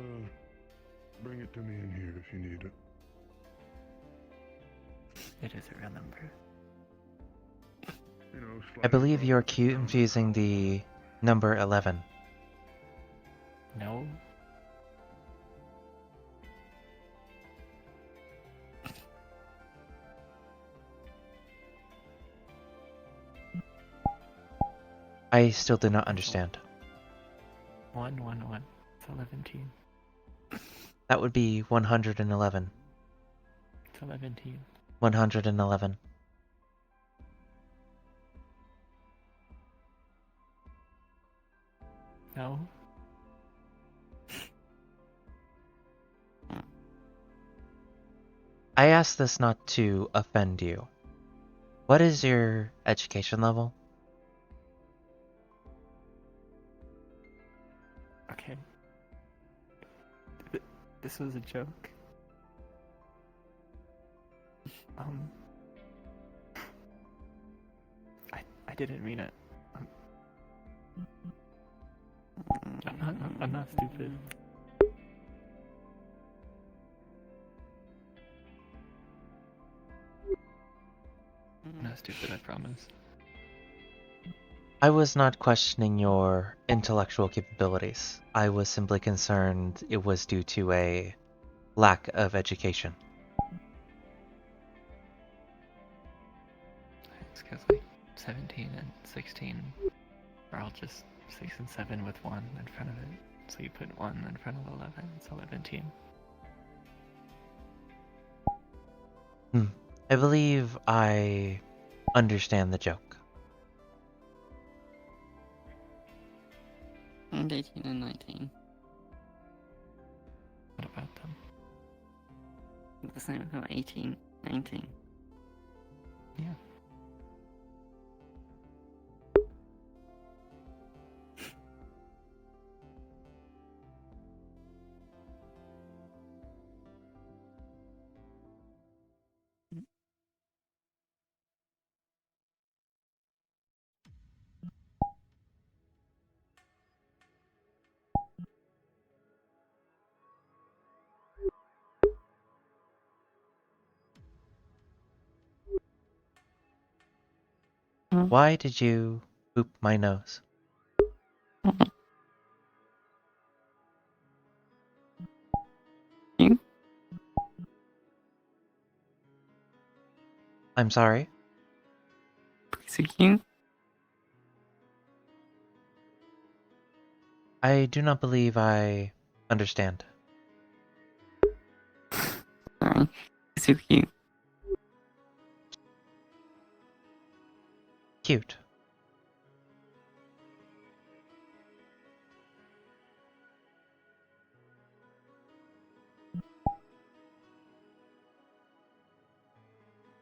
Speaker 14: bring it to me in here if you need it.
Speaker 19: It is a real number.
Speaker 14: You know,
Speaker 2: I believe you're confusing the number 11.
Speaker 19: No.
Speaker 2: I still do not understand.
Speaker 19: 1, 1, 1. It's 11 team.
Speaker 2: That would be 111.
Speaker 19: It's 11 team.
Speaker 2: 111.
Speaker 19: No.
Speaker 2: I ask this not to offend you. What is your education level?
Speaker 19: Okay. This was a joke. I didn't mean it. I'm not stupid. Not stupid, I promise.
Speaker 2: I was not questioning your intellectual capabilities. I was simply concerned it was due to a lack of education.
Speaker 19: It's because like 17 and 16 are all just 6 and 7 with 1 in front of it. So you put 1 in front of 11, it's 11.
Speaker 2: I believe I understand the joke.
Speaker 20: And 18 and 19.
Speaker 19: What about them?
Speaker 20: The same as 18, 19.
Speaker 19: Yeah.
Speaker 2: Why did you boop my nose?
Speaker 20: You?
Speaker 2: I'm sorry?
Speaker 20: So you?
Speaker 2: I do not believe I understand.
Speaker 20: Sorry. So you?
Speaker 2: Cute.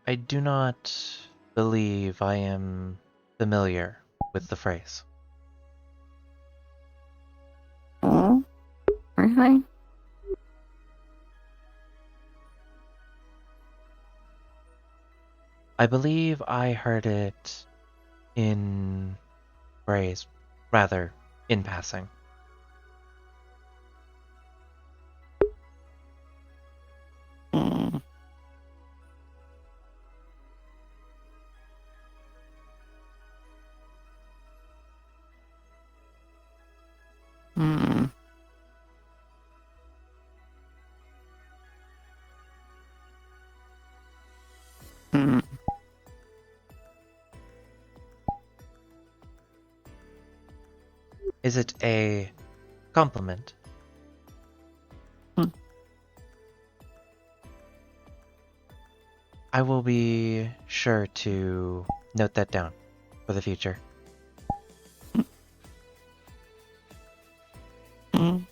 Speaker 2: I do not believe I am familiar with the phrase.
Speaker 20: Oh? Really?
Speaker 2: I believe I heard it in phrase, rather, in passing.
Speaker 20: Mm. Hmm. Hmm.
Speaker 2: Is it a compliment? I will be sure to note that down for the future.
Speaker 20: Mm.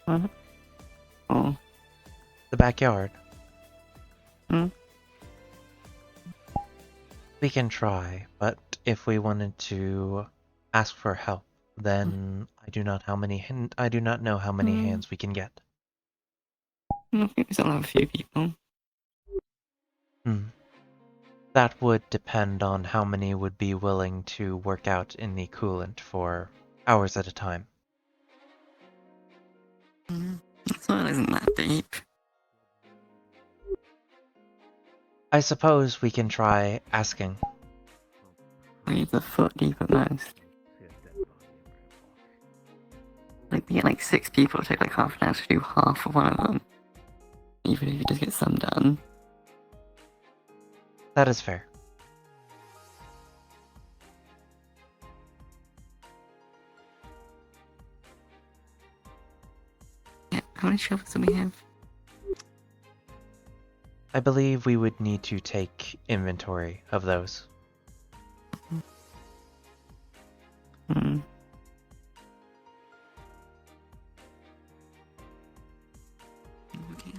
Speaker 20: What? Oh.
Speaker 2: The backyard.
Speaker 20: Hmm?
Speaker 2: We can try, but if we wanted to ask for help, then I do not know how many hands we can get.
Speaker 20: I think we still have a few people.
Speaker 2: That would depend on how many would be willing to work out in the coolant for hours at a time.
Speaker 20: This one isn't that deep.
Speaker 2: I suppose we can try asking.
Speaker 20: It's a foot deep at most. Like, we get like 6 people, it'll take like half an hour to do half of one of them. Even if you just get some done.
Speaker 2: That is fair.
Speaker 20: Yeah, how many shovels do we have?
Speaker 2: I believe we would need to take inventory of those.
Speaker 20: Hmm. Okay.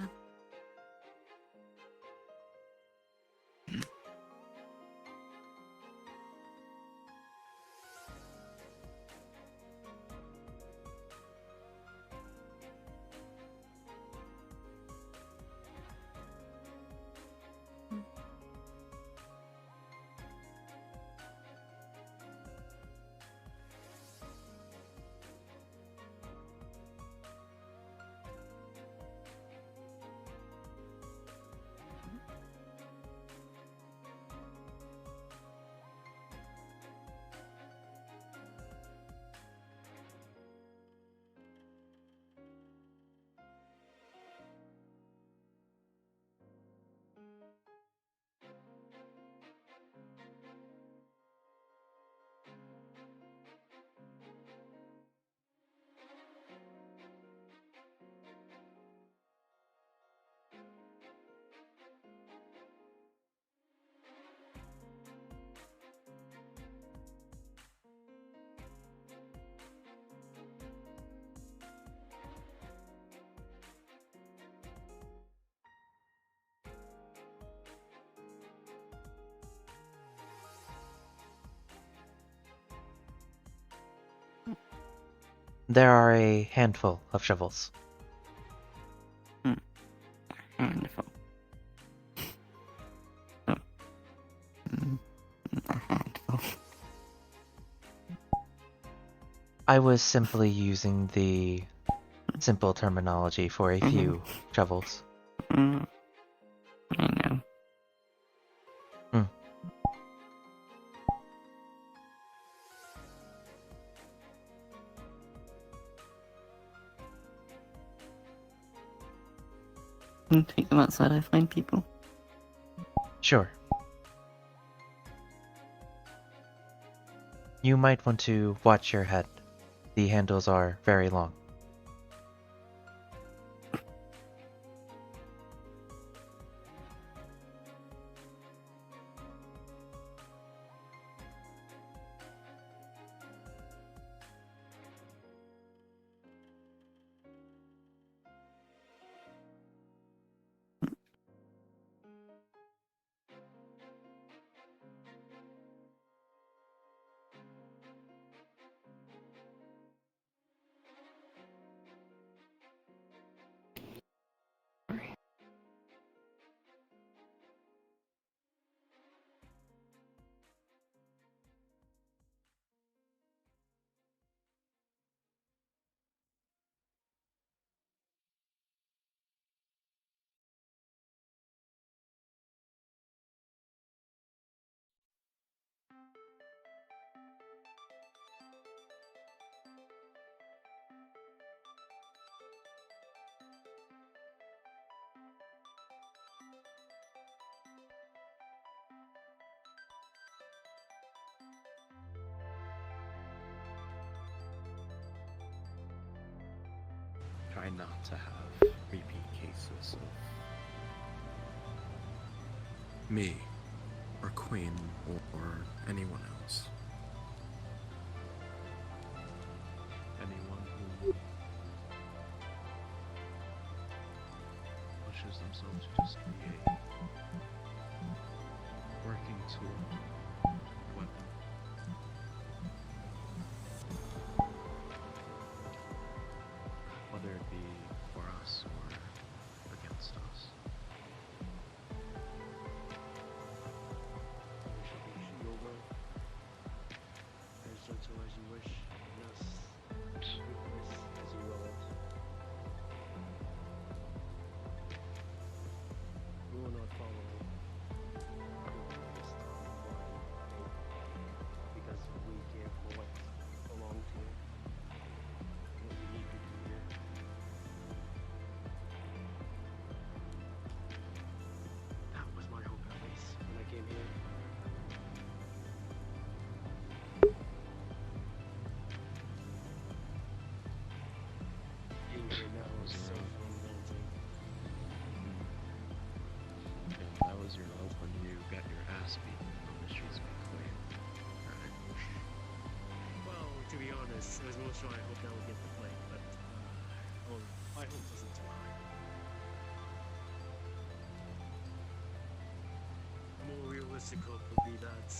Speaker 2: There are a handful of shovels.
Speaker 20: Wonderful. Oh. A handful.
Speaker 2: I was simply using the simple terminology for a few shovels.
Speaker 20: I know. Take them outside, I find people.
Speaker 2: Sure. You might want to watch your head. The handles are very long.
Speaker 7: Try not to have repeat cases of me, or Queen, or anyone else. Anyone who pushes themselves to just be a working tool, weapon. Whether it be for us or against us.
Speaker 5: Your will. As gentle as you wish, and as ruthless as you will it. We will not follow your waste on blind faith, because we care for what belongs to you. What you need to do here. That was my hope at least when I came here. Being here now is so romantic.
Speaker 7: Yeah, that was your hope when you got your ass beaten on the streets by Queen. Right?
Speaker 5: Well, to be honest, I was more sure I hoped I would get the plate, but well, my hopes wasn't too high. A more realistic hope would be that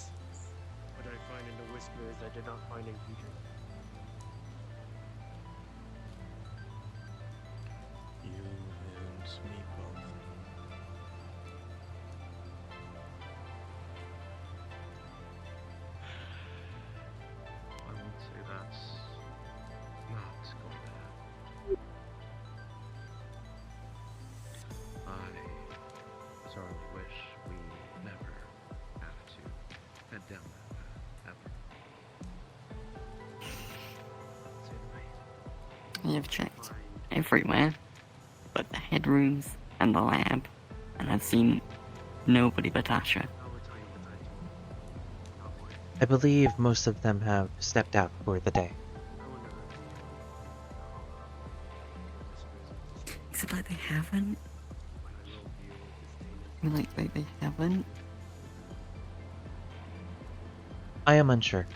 Speaker 5: what I find in the Whispers I did not find in Peter.
Speaker 7: You and me both. I would say that's not going to happen. I sorely wish we never have to head down that path, ever.
Speaker 20: You've checked everywhere but the headrooms and the lab, and I've seen nobody but Asha.
Speaker 2: I believe most of them have stepped out for the day.
Speaker 20: Is it like they haven't? Like they haven't?
Speaker 2: I am unsure.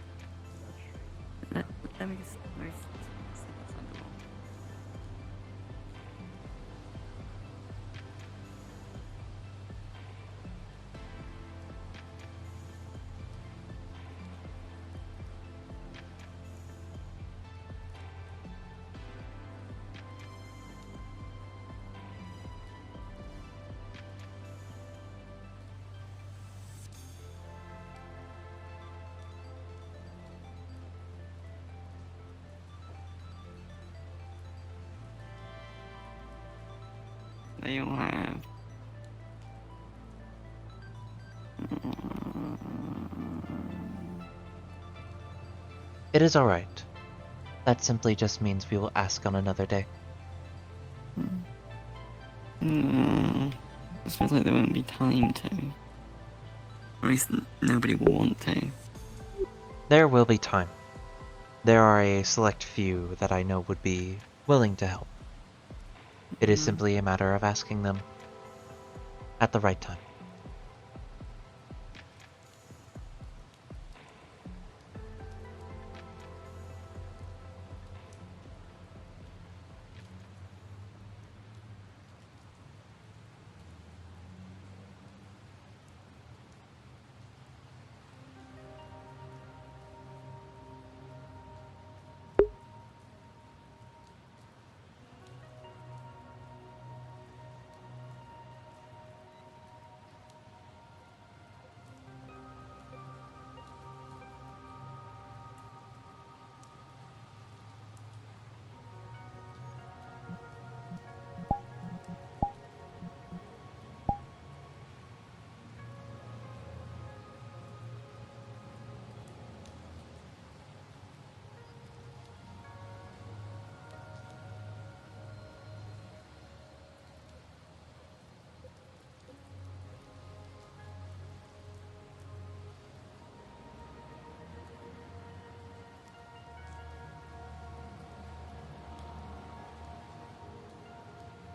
Speaker 20: Let me just... they all have.
Speaker 2: It is alright. That simply just means we will ask on another day.
Speaker 20: It feels like there won't be time to. Or at least nobody will want to.
Speaker 2: There will be time. There are a select few that I know would be willing to help. It is simply a matter of asking them at the right time.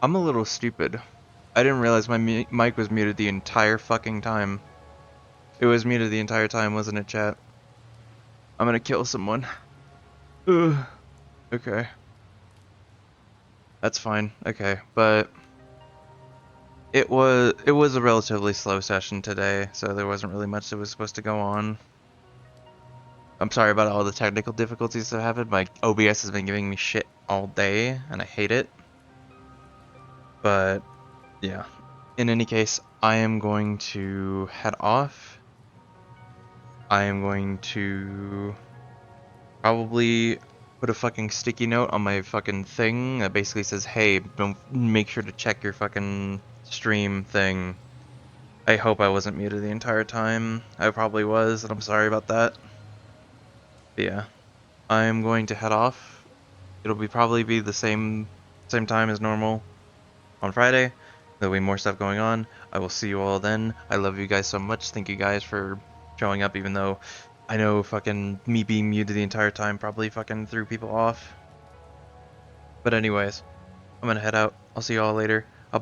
Speaker 2: I'm a little stupid. I didn't realize my mic was muted the entire fucking time. It was muted the entire time, wasn't it, chat? I'm gonna kill someone. Ugh. Okay. That's fine. Okay, but it was a relatively slow session today, so there wasn't really much that was supposed to go on. I'm sorry about all the technical difficulties that happened. My OBS has been giving me shit all day, and I hate it. But yeah. In any case, I am going to head off. I am going to probably put a fucking sticky note on my fucking thing that basically says, hey, don't make sure to check your fucking stream thing. I hope I wasn't muted the entire time. I probably was, and I'm sorry about that. But yeah, I'm going to head off. It'll probably be the same time as normal on Friday. There'll be more stuff going on. I will see you all then. I love you guys so much. Thank you guys for showing up, even though I know fucking me being muted the entire time probably fucking threw people off. But anyways, I'm gonna head out. I'll see you all later. Bye.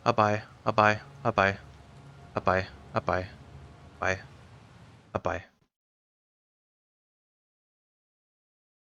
Speaker 2: Bye. Bye. Bye. Bye. Bye. Bye. Bye. Bye.